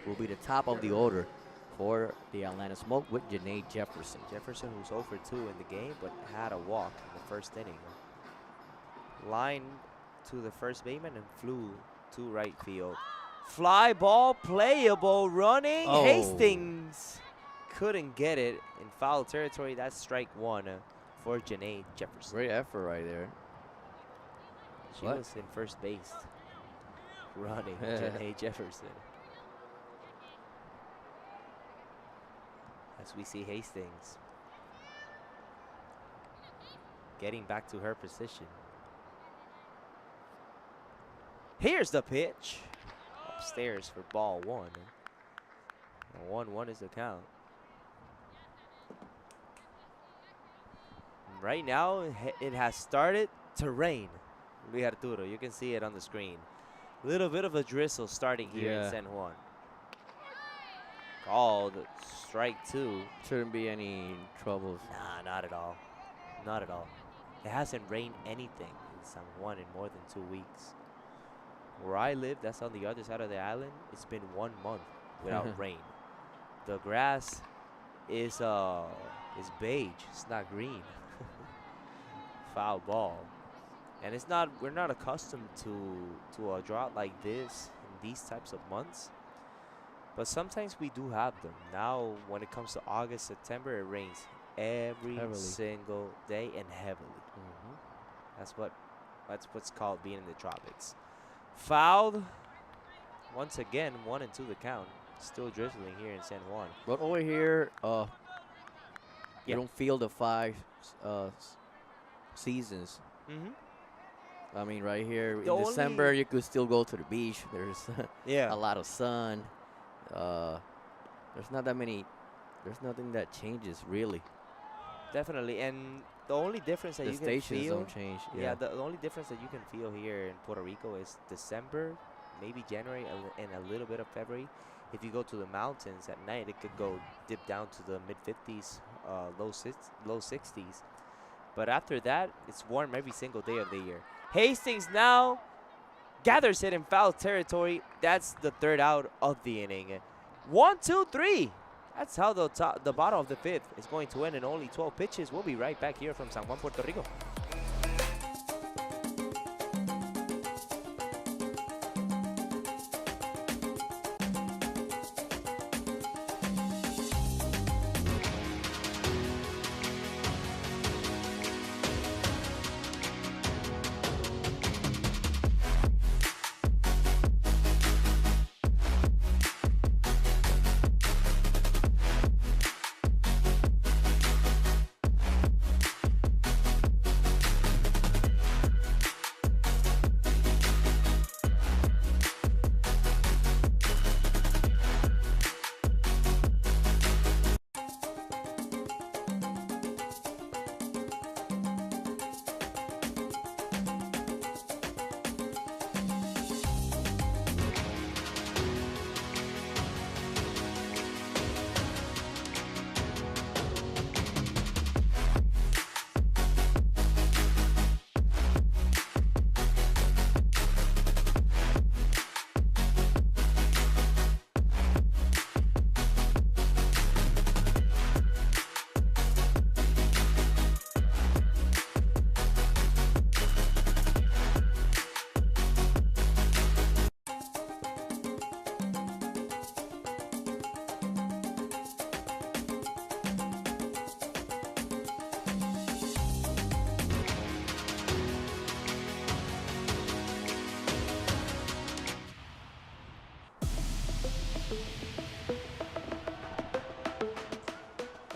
will be the top of the order for the Atlanta Smoke with Janae Jefferson. Jefferson, who's 0 for 2 in the game, but had a walk in the first inning. Line to the first baseman and flew to right field. Fly ball, playable, running. Oh. Hastings couldn't get it in foul territory. That's strike 1 for Janae Jefferson. Great effort right there. She What? was in first base running. Janae Jefferson. As we see Hastings getting back to her position. Here's the pitch. Upstairs for ball 1. 1-1 is the count. Right now, it has started to rain. Luis Arturo, you can see it on the screen. Little bit of a drizzle starting here in San Juan. Called strike 2. Shouldn't be any troubles. Nah, not at all. Not at all. It hasn't rained anything in San Juan in more than 2 weeks. Where I live, that's on the other side of the island, it's been 1 month without rain. The grass is beige. It's not green. Foul ball. And it's not, we're not accustomed to a drought like this in these types of months. But sometimes we do have them. Now, when it comes to August, September, it rains every single day and heavily. That's what's called being in the tropics. Fouled. Once again, 1 and 2 the count. Still drizzling here in San Juan. But over here, you don't feel the 5 seasons. I mean, right here in December, you could still go to the beach. There's a lot of sun. There's not that many. There's nothing that changes really. Definitely, and the only difference that The you can stations feel, don't change. yeah, the only difference that you can feel here in Puerto Rico is December, maybe January, and a little bit of February. If you go to the mountains at night, it could go dip down to the mid-50s, low 60s. But after that, it's warm every single day of the year. Hastings now gathers it in foul territory. That's the 3rd out of the inning. 1, 2, 3. That's how the bottom of the 5th is going to end in only 12 pitches. We'll be right back here from San Juan, Puerto Rico.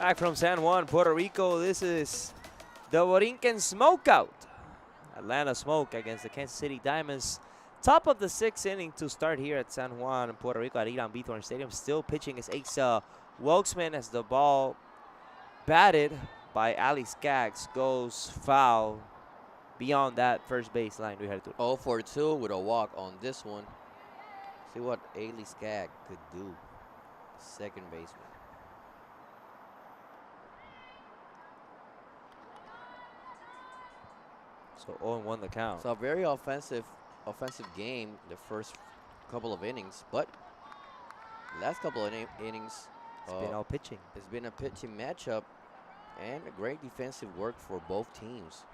Back from San Juan, Puerto Rico, this is the Borinquen Smokeout. Atlanta Smoke against the Kansas City Diamonds. Top of the 6th inning to start here at San Juan, Puerto Rico at Irán Bithorn Stadium. Still pitching is Ace Welksman as the ball batted by Ali Skaggs goes foul beyond that first baseline. We had to 0 for 2 with a walk on this one. See what Ali Skaggs could do. Second baseman. So 0-1 the count. It's a very offensive game the first couple of innings, but last couple of innings It's been all pitching. it's been a pitching matchup and a great defensive work for both teams.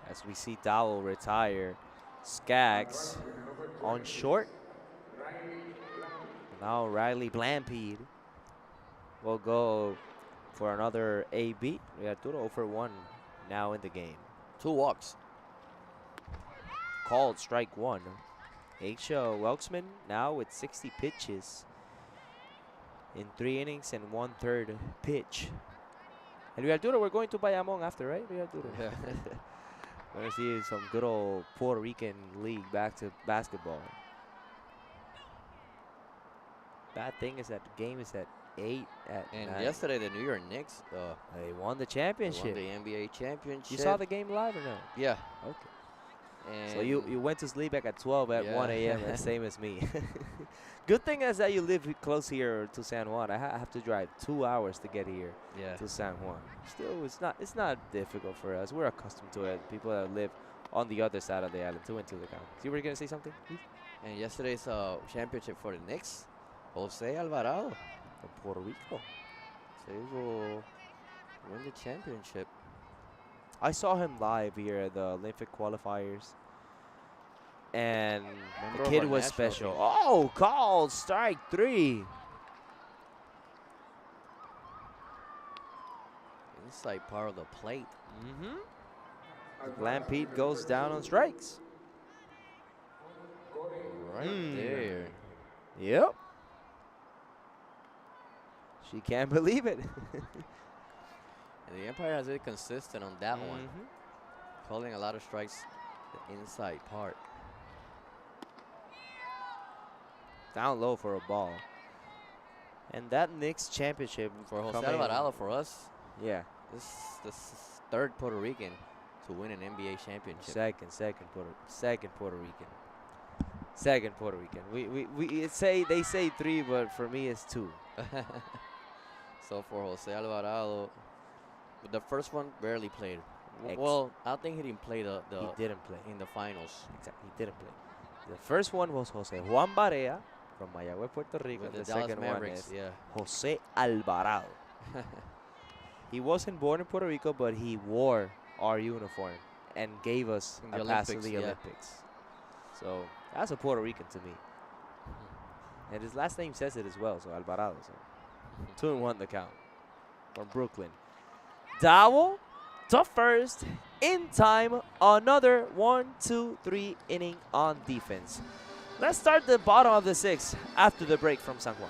As we see Dowell retire, Skaggs on short. Now Riley Blampede will go for another AB. We have 0 for 1 now in the game. 2 walks. Called strike 1. Aisha Welksman now with 60 pitches in 3 innings and 1/3 pitch. And we're going to Bayamon after, right? We're going to see some good old Puerto Rican league back to basketball. Bad thing is that the game is at 8 at And night. yesterday the New York Knicks They won the won championship. the NBA championship. You saw the game live or no? Yeah. Okay. And So you went to sleep back at 12 at Yeah. 1 a.m. Same as me. Good thing is that you live close here to San Juan. I have to drive 2 hours to get here yeah. to San Juan. Still, it's not difficult for us. We're accustomed to it. People that live on the other side of the island, 2 and 2 the count. You were gonna say something? And yesterday's championship for the Knicks, Jose Alvarado. From Puerto Rico. So he will win the championship. I saw him live here at the Olympic qualifiers. And Member the of kid our was national special. team. Oh, called strike 3. Inside part of the plate. Blampede goes down on strikes. Right there. Yep. She can't believe it. And the umpire has been consistent on that one. Calling a lot of strikes the inside part. Down low for a ball. And that Knicks championship For Jose coming- Alvarado, for us, Yeah, this is third Puerto Rican to win an NBA championship. second Puerto Rican. Second Puerto Rican. They say 3, but for me it's 2. So for Jose Alvarado, the first one barely played. Ex- Well, I think he didn't play He didn't play. in the finals. Exactly, he didn't play. The first one was Jose Juan Barea from Mayagüez, Puerto Rico. With The the Dallas second Mavericks, one is yeah. Jose Alvarado. He wasn't born in Puerto Rico, but he wore our uniform and gave us In a the pass to Olympics, the yeah. Olympics. So that's a Puerto Rican to me. And his last name says it as well, so Alvarado. So 2-1 the count from Brooklyn. Dowell to first in time. Another 1-2-3 inning on defense. Let's start the bottom of the 6th after the break from San Juan.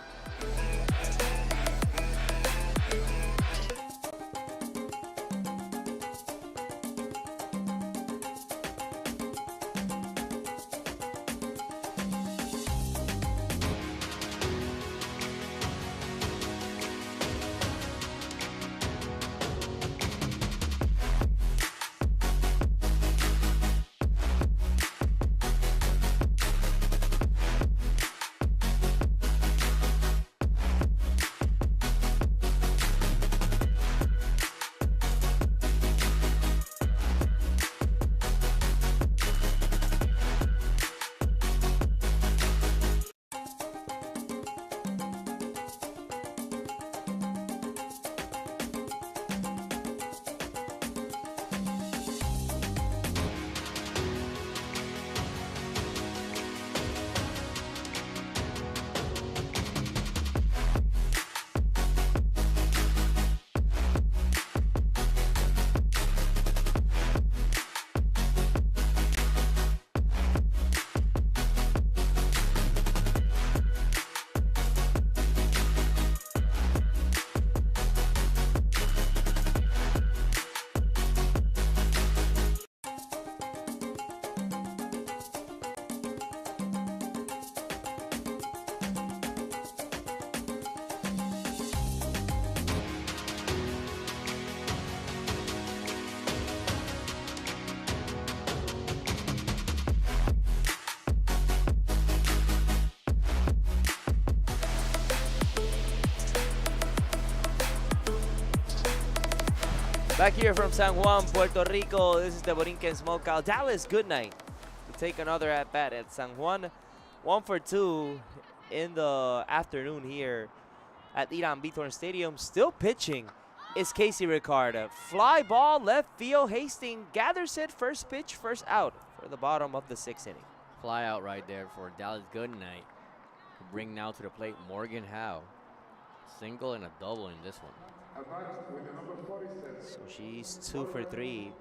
Back here from San Juan, Puerto Rico, this is the Borinquen Smokeout. Dallas, good night. We take another at-bat at San Juan. 1 for 2 in the afternoon here at Irán Bithorn Stadium. Still pitching is Casey Ricardo. Fly ball, left field. Hastings gathers it. First pitch, first out for the bottom of the 6th inning. Fly out right there for Dallas Goodnight. Bring now to the plate Morgan Howe. Single and a double in this one. So she's 2 for 3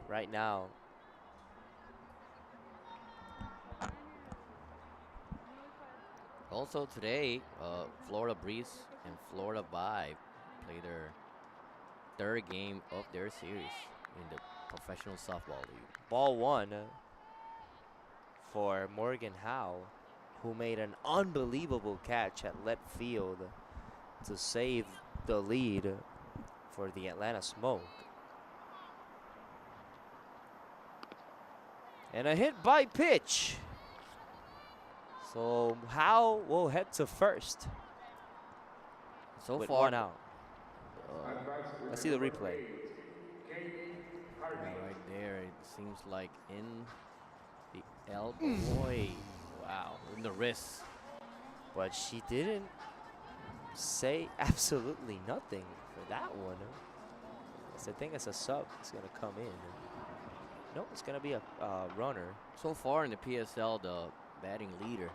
right now. Also today, Florida Breeze and Florida Vibe play their 3rd game of their series in the professional softball league. Ball 1 for Morgan Howe, who made an unbelievable catch at left field to save the lead for the Atlanta Smoke. And a hit by pitch. So Howe will head to first. So with far, 1 out. Let's see the replay. right there, it seems like in the elbow. Boy, wow, in the wrist. But she didn't say absolutely nothing for that one. So I think it's a sub. It's going to come in. No, it's going to be a runner. So far in the PSL, the batting leader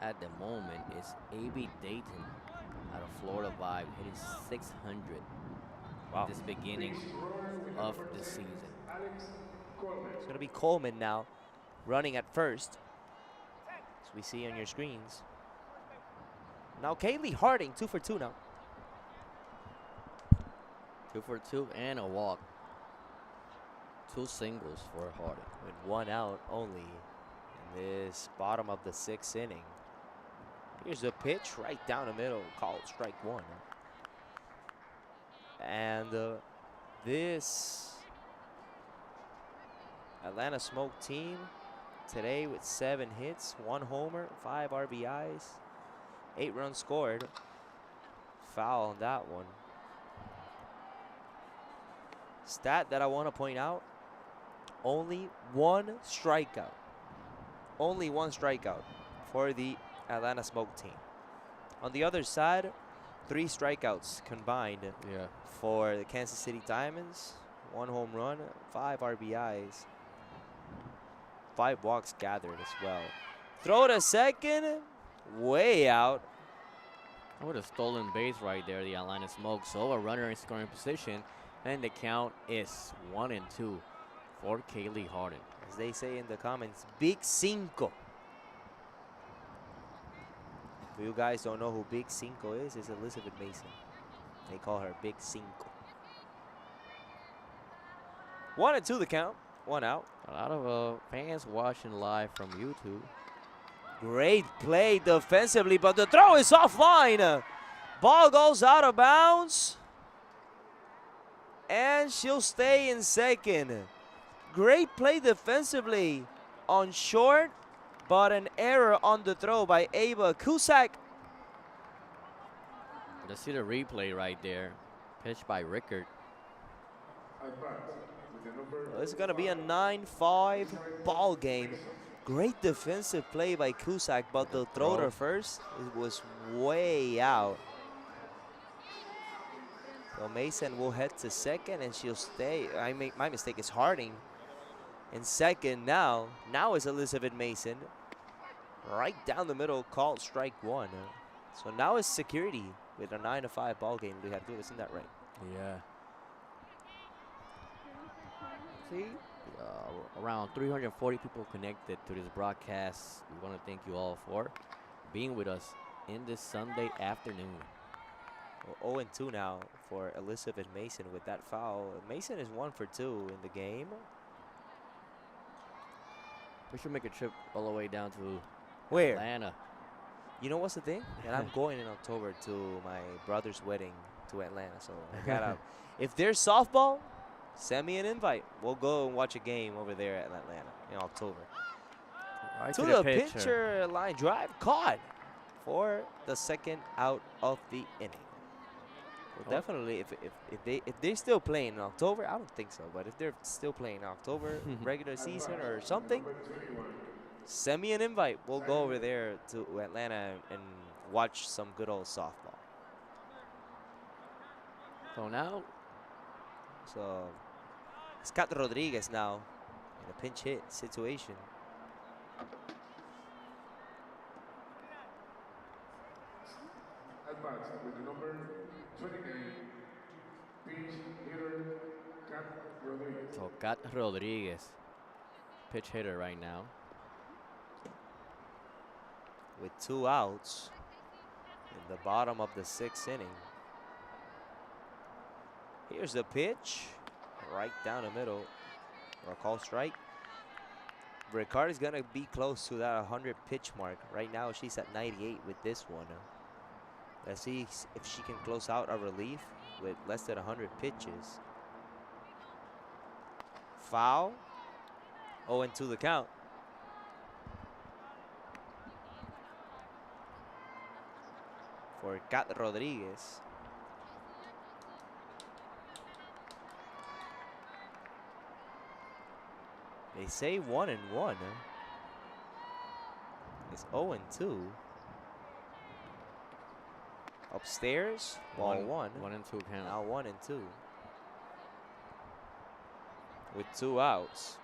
at the moment is A.B. Dayton out of Florida Vibe, hitting 600 Wow. this beginning of the season. It's going to be Coleman now running at first, as we see on your screens. Now Kaylee Harding, 2 for 2 now. 2 for 2 and a walk. 2 singles for Harding. With 1 out only in this bottom of the 6th inning. Here's the pitch right down the middle, called strike 1. And this Atlanta Smoke team today with 7 hits, 1 homer, 5 RBIs, 8 runs scored. Foul on that one. Stat that I want to point out, only 1 strikeout. Only 1 strikeout for the Atlanta Smoke team. On the other side, 3 strikeouts combined for the Kansas City Diamonds. 1 home run, 5 RBIs, 5 walks gathered as well. Throw to second, way out. What a stolen base right there, the Atlanta Smoke. So a runner in scoring position, and the count is 1-2 for Kaylee Harding. As they say in the comments, Big Cinco. If you guys don't know who Big Cinco is, it's Elizabeth Mason. They call her Big Cinco. 1-2 the count, 1 out. A lot of fans watching live from YouTube. Great play defensively, but the throw is offline. Ball goes out of bounds. And she'll stay in second. Great play defensively on short, but an error on the throw by Ava Cusack. Let's see the replay right there. Pitch by Rickard. Well, it's going to be a 9-5 ball game. Great defensive play by Cusack, but the throw to first, it was way out. So Mason will head to second, and she'll stay. My mistake is Harding in second now. Now is Elizabeth Mason. Right down the middle, called strike 1. So now it's security with a 9-5 ball game. We have to do, isn't that right? Yeah. See, around 340 people connected to this broadcast. We want to thank you all for being with us in this Sunday afternoon. Well, 0-2 now for Elizabeth Mason with that foul. Mason is 1 for 2 in the game. We should make a trip all the way down to Where? Atlanta. You know what's the thing? And I'm going in October to my brother's wedding to Atlanta. So I gotta, if there's softball, send me an invite. We'll go and watch a game over there at Atlanta in October. Right to the pitcher line drive, caught for the 2nd out of the inning. Well, definitely, if they're still playing in October, I don't think so. But if they're still playing in October, regular season or something, send me an invite. We'll go over there to Atlanta and watch some good old softball. So now, So Scott Rodriguez now in a pinch hit situation. At bats with the number 28, pinch hitter, Cat Rodriguez. so Cat Rodriguez, pitch hitter right now. With 2 outs in the bottom of the 6th inning. Here's the pitch, right down the middle, or a call strike. Ricard is gonna be close to that 100 pitch mark. Right now she's at 98 with this one. Let's see if she can close out a relief with less than 100 pitches. Foul. 0-2 the count. For Cat Rodriguez. They say 1-1. It's 0-2. Upstairs, ball 1. 1-2 count. Now 1-2. With 2 outs.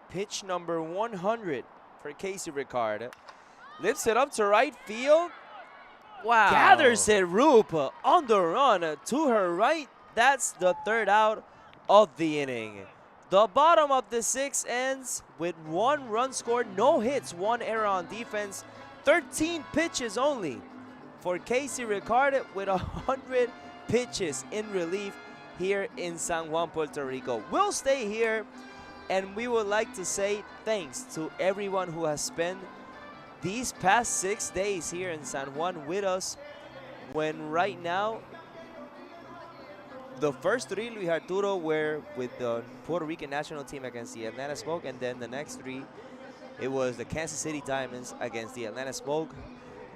Pitch number 100 for Casey Ricard. Lifts it up to right field. Wow. Gathers it, Roop on the run to her right. That's the 3rd out of the inning. The bottom of the 6th ends with 1 run scored, no hits, 1 error on defense, 13 pitches only for Casey Ricard with 100 pitches in relief here in San Juan, Puerto Rico. We'll stay here, and we would like to say thanks to everyone who has spent these past 6 days here in San Juan with us, when right now the first 3, Luis Arturo, were with the Puerto Rican national team against the Atlanta Smoke, and then the next 3, it was the Kansas City Diamonds against the Atlanta Smoke.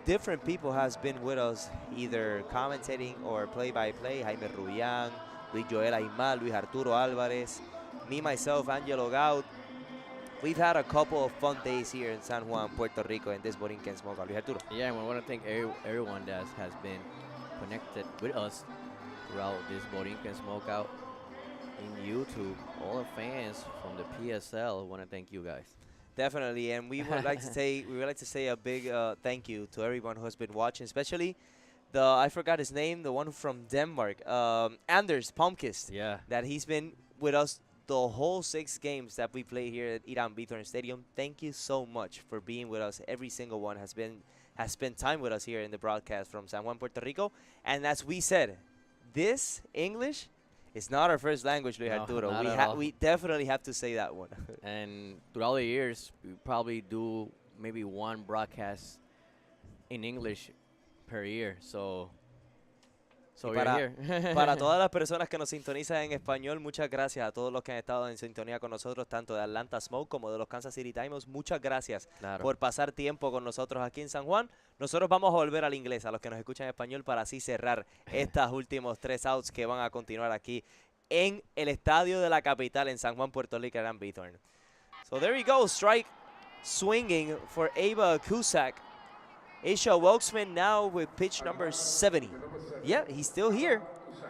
Different people has been with us, either commentating or play-by-play. Jaime Rubian, Luis Joel Aymal, Luis Arturo Alvarez, me, myself, Angelo Gaud. We've had a couple of fun days here in San Juan, Puerto Rico, in this Borinquen Smokeout. Luis Arturo. Yeah, and we want to thank everyone that has been connected with us throughout this Borinquen Smokeout in YouTube. All the fans from the PSL, want to thank you guys. Definitely, and we would like to say a big thank you to everyone who has been watching, especially I forgot his name, the one from Denmark, Anders Palmqvist. Yeah. That he's been with us the whole 6 games that we play here at Irán Bithorn Stadium. Thank you so much for being with us. Every single one has spent time with us here in the broadcast from San Juan, Puerto Rico. And as we said, this English is not our first language, Luis Arturo. We definitely have to say that one. And throughout the years, we probably do maybe 1 broadcast in English per year. So para todas las personas que nos sintonizan en español, muchas gracias a todos los que han estado en sintonía con nosotros, tanto de Atlanta Smoke como de los Kansas City Diamonds. Muchas gracias por pasar tiempo con nosotros aquí en San Juan. Nosotros vamos a volver al inglés, a los que nos escuchan en español, para así cerrar estos últimos 3 outs que van a continuar aquí en el estadio de la capital en San Juan, Puerto Rico, Irán Bithorn. So there you go, strike swinging for Ava Cusack. Aisha Wilksman now with pitch number 70. Yeah, he's still here.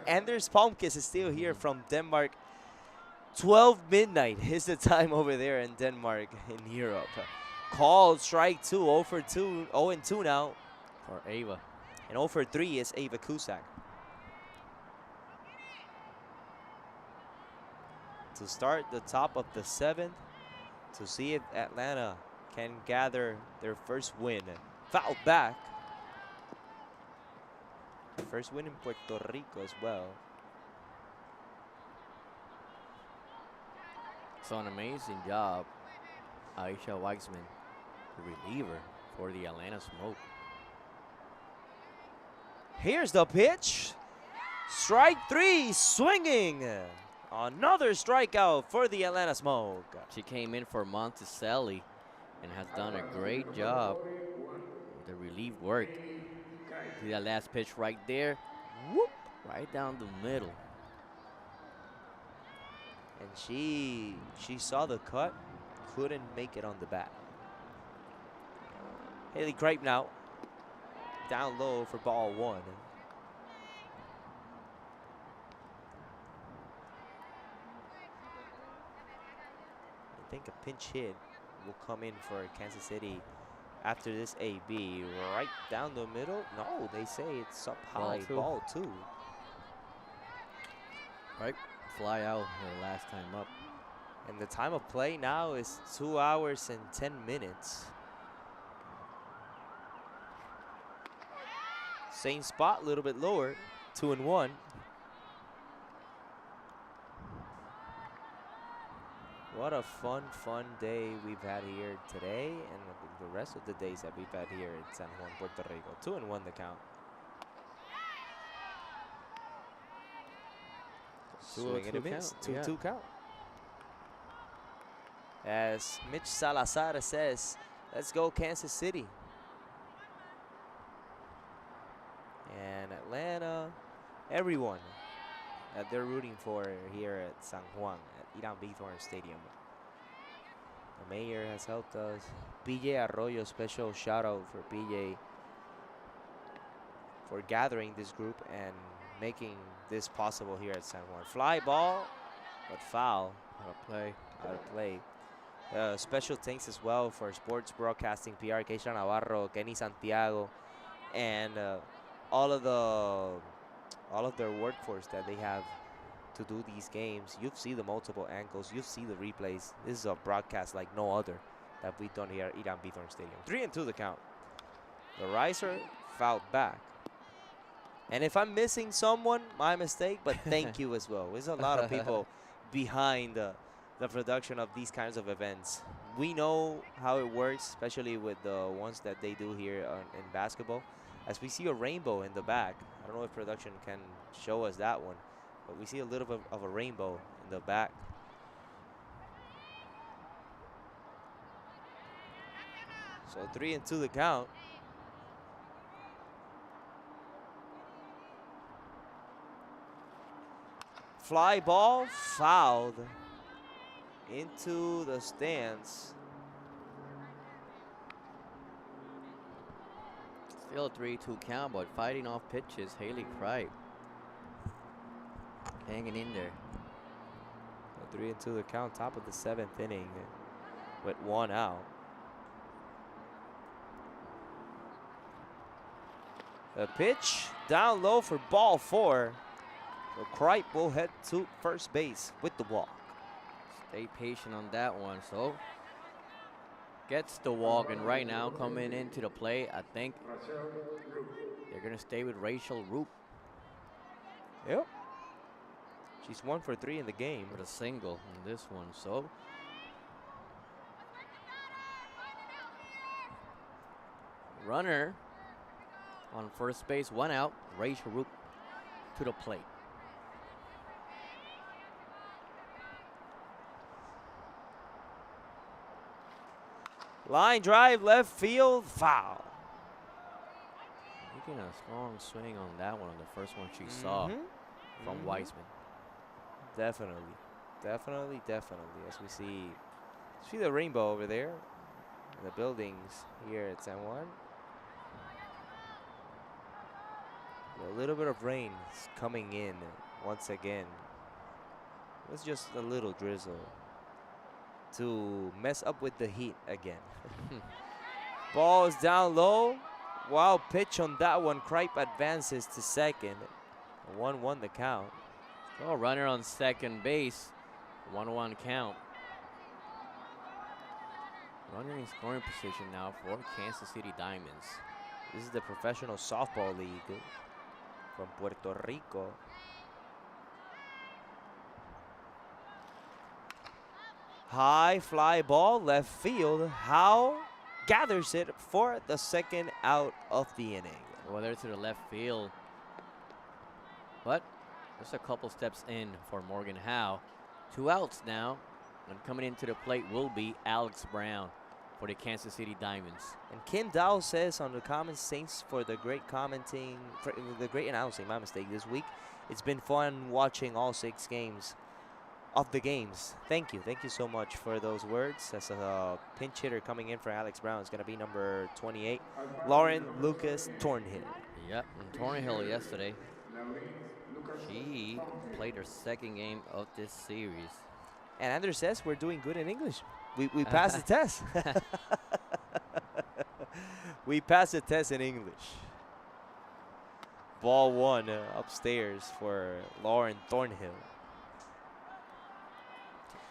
Anders Palmqvist is still here from Denmark. 12 midnight is the time over there in Denmark, in Europe. Called strike 2, 0 for 2, 0-2 now for Ava. And 0 for 3 is Ava Cusack. To start the top of the 7th, to see if Atlanta can gather their first win. Foul back. First win in Puerto Rico as well. So an amazing job, Aisha Weitzman, the reliever for the Atlanta Smoke. Here's the pitch. Strike 3, swinging Another strikeout for the Atlanta Smoke. She came in for Monticelli and has done a great job with the relief work. See that last pitch right there? Whoop! Right down the middle. And she saw the cut, couldn't make it on the bat. Haley Cripe now down low for ball 1. I think a pinch hit will come in for Kansas City after this AB. Right down the middle. No, they say it's up high. Ball 2. Right, fly out her last time up. And the time of play now is 2 hours and 10 minutes. Same spot, a little bit lower, 2-1. What a fun day we've had here today, and the rest of the days that we've had here in San Juan, Puerto Rico. 2-1 the count. Swing and a miss, 2-2 count. As Mitch Salazar says, let's go Kansas City. And Atlanta, everyone that they're rooting for here at San Juan, at Irán Bithorn Stadium. The mayor has helped us. PJ Arroyo, special shout out for PJ for gathering this group and making this possible here at San Juan. Fly ball, but foul. Out of play. Special thanks as well for sports broadcasting, PR, Keisha Navarro, Kenny Santiago, and all of their workforce that they have to do these games. You see the multiple angles, you see the replays. This is a broadcast like no other that we've done here at Irán Bithorn Stadium. 3-2 the count. The riser fouled back. And if I'm missing someone, my mistake, but thank you as well. There's a lot of people behind the production of these kinds of events. We know how it works, especially with the ones that they do here in basketball. As we see a rainbow in the back. I don't know if production can show us that one, but we see a little bit of a rainbow in the back. So 3-2 the count. Fly ball fouled into the stands. Still a 3-2 count, but fighting off pitches. Haley Cripe hanging in there. 3-2 the count, top of the 7th inning with 1 out. The pitch down low for ball 4. So Cripe will head to first base with the walk. Stay patient on that one. So gets the walk, and right now coming into the play, I think they're gonna stay with Rachel Roop. Yep. She's 1 for 3 in the game. With a single in this one. So runner on first base, 1 out. Rachel Roop to the plate. Line drive, left field, foul. Making a strong swing on that one, on the first one she saw from Weissman. Definitely. As we see the rainbow over there in the buildings here at San Juan. A little bit of rain is coming in once again. It was just a little drizzle to mess up with the heat again. Ball is down low. Wild pitch on that one. Cripe advances to second. 1-1 the count. Oh, runner on second base. 1-1 count. Runner in scoring position now for Kansas City Diamonds. This is the professional softball league from Puerto Rico. High fly ball, left field. Howe gathers it for the second out of the inning. Well, there to the left field. But Just a couple steps in for Morgan Howe. 2 outs now. And coming into the plate will be Alex Brown for the Kansas City Diamonds. And Kim Dow says on the comments, thanks for the great commenting, for the great announcing, my mistake, this week. It's been fun watching all 6 games of the games. Thank you so much for those words. As a pinch hitter coming in for Alex Brown is going to be number 28, Lauren Lucas Thornhill. Yep, and Thornhill yesterday, she played her 2nd game of this series. And Anders says we're doing good in English. We passed the test. We passed the test in English. Ball 1 upstairs for Lauren Thornhill.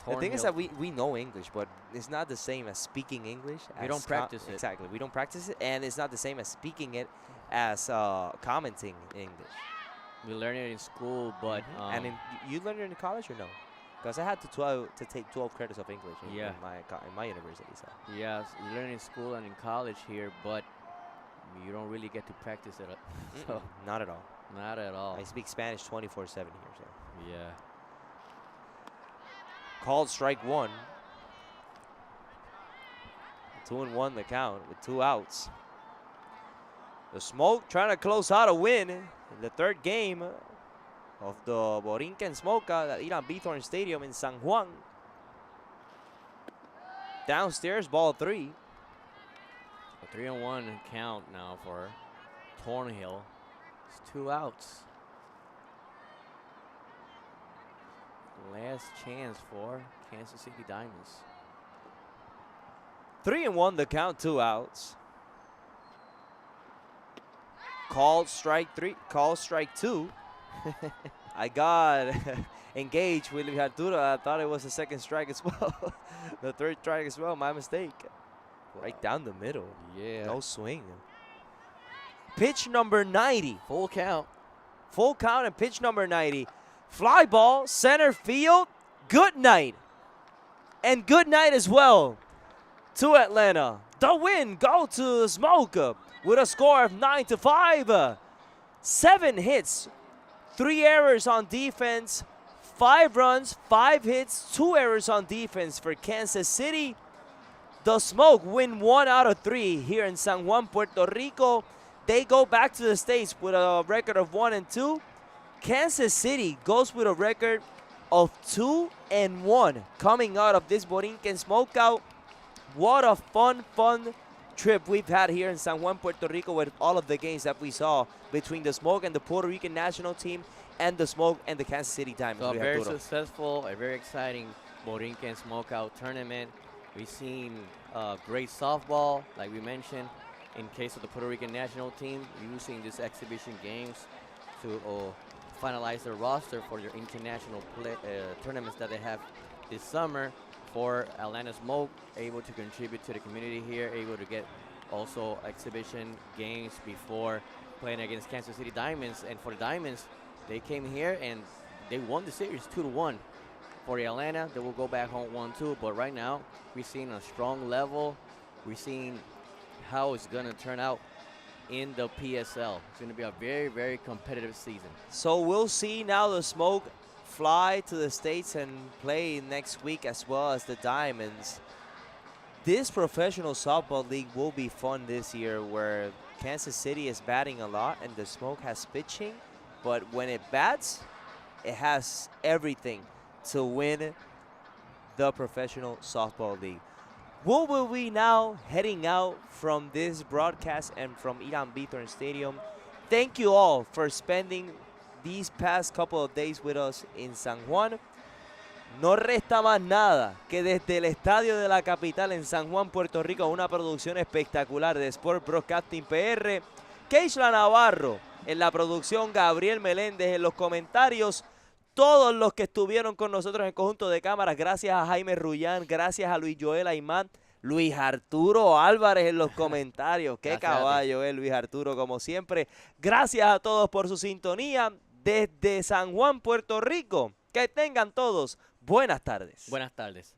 The thing is that we know English, but it's not the same as speaking English. We don't practice it. Exactly. We don't practice it, and it's not the same as speaking it as commenting English. We learn it in school, but and you learned it in college or no? Because I had to take 12 credits of English in my university. So. Yes, you learn it in school and in college here, but you don't really get to practice it. So not at all. Not at all. I speak Spanish 24/7 here. So. Yeah. Called strike 1. 2-1 the count with 2 outs. The Smoke trying to close out a win in the 3rd game of the Borinquen Smokeout at Irán Bithorn Stadium in San Juan. Downstairs, ball 3. A 3-1 count now for Thornhill. It's 2 outs. Last chance for Kansas City Diamonds. 3-1 the count, 2 outs. Called strike 3, called strike 2. I got engaged with Luis Arturo. I thought it was the 2nd strike as well. The 3rd strike as well, my mistake. Wow. Right down the middle. Yeah. No swing. Pitch number 90. Full count. Full count and pitch number 90. Fly ball, center field. Good night. And good night as well to Atlanta. The win go to Smoke with a score of 9-5. 7 hits, 3 errors on defense, 5 runs, 5 hits, 2 errors on defense for Kansas City. The Smoke win 1 out of 3 here in San Juan, Puerto Rico. They go back to the States with a record of 1-2. Kansas City goes with a record of 2-1 coming out of this Borinquen Smokeout. What a fun trip we've had here in San Juan, Puerto Rico with all of the games that we saw between the Smoke and the Puerto Rican national team and the Smoke and the Kansas City Diamonds. So a very successful, a very exciting Borinquen Smokeout tournament. We've seen great softball, like we mentioned, in case of the Puerto Rican national team, using these exhibition games to finalize their roster for their international tournaments that they have this summer. For Atlanta Smoke, able to contribute to the community here, able to get also exhibition games before playing against Kansas City Diamonds. And for the Diamonds, they came here and they won the series 2-1. For the Atlanta, they will go back home 1-2. But right now, we're seeing a strong level. We're seeing how it's going to turn out in the PSL. It's going to be a very, very competitive season. So we'll see now the Smoke fly to the States and play next week as well as the Diamonds. This professional softball league will be fun this year where Kansas City is batting a lot and the Smoke has pitching, but when it bats, it has everything to win the professional softball league. What will we now heading out from this broadcast and from Irán Bithorn Stadium? Thank you all for spending these past couple of days with us in San Juan. No resta más nada que desde el estadio de la capital en San Juan, Puerto Rico, una producción espectacular de Sport Broadcasting PR. Keishla Navarro en la producción, Gabriel Meléndez en los comentarios. Todos los que estuvieron con nosotros en el conjunto de cámaras, gracias a Jaime Rullán, gracias a Luis Joel Aymán, Luis Arturo Álvarez en los comentarios. Qué caballo es Luis Arturo, como siempre. Gracias a todos por su sintonía desde San Juan, Puerto Rico. Que tengan todos buenas tardes. Buenas tardes.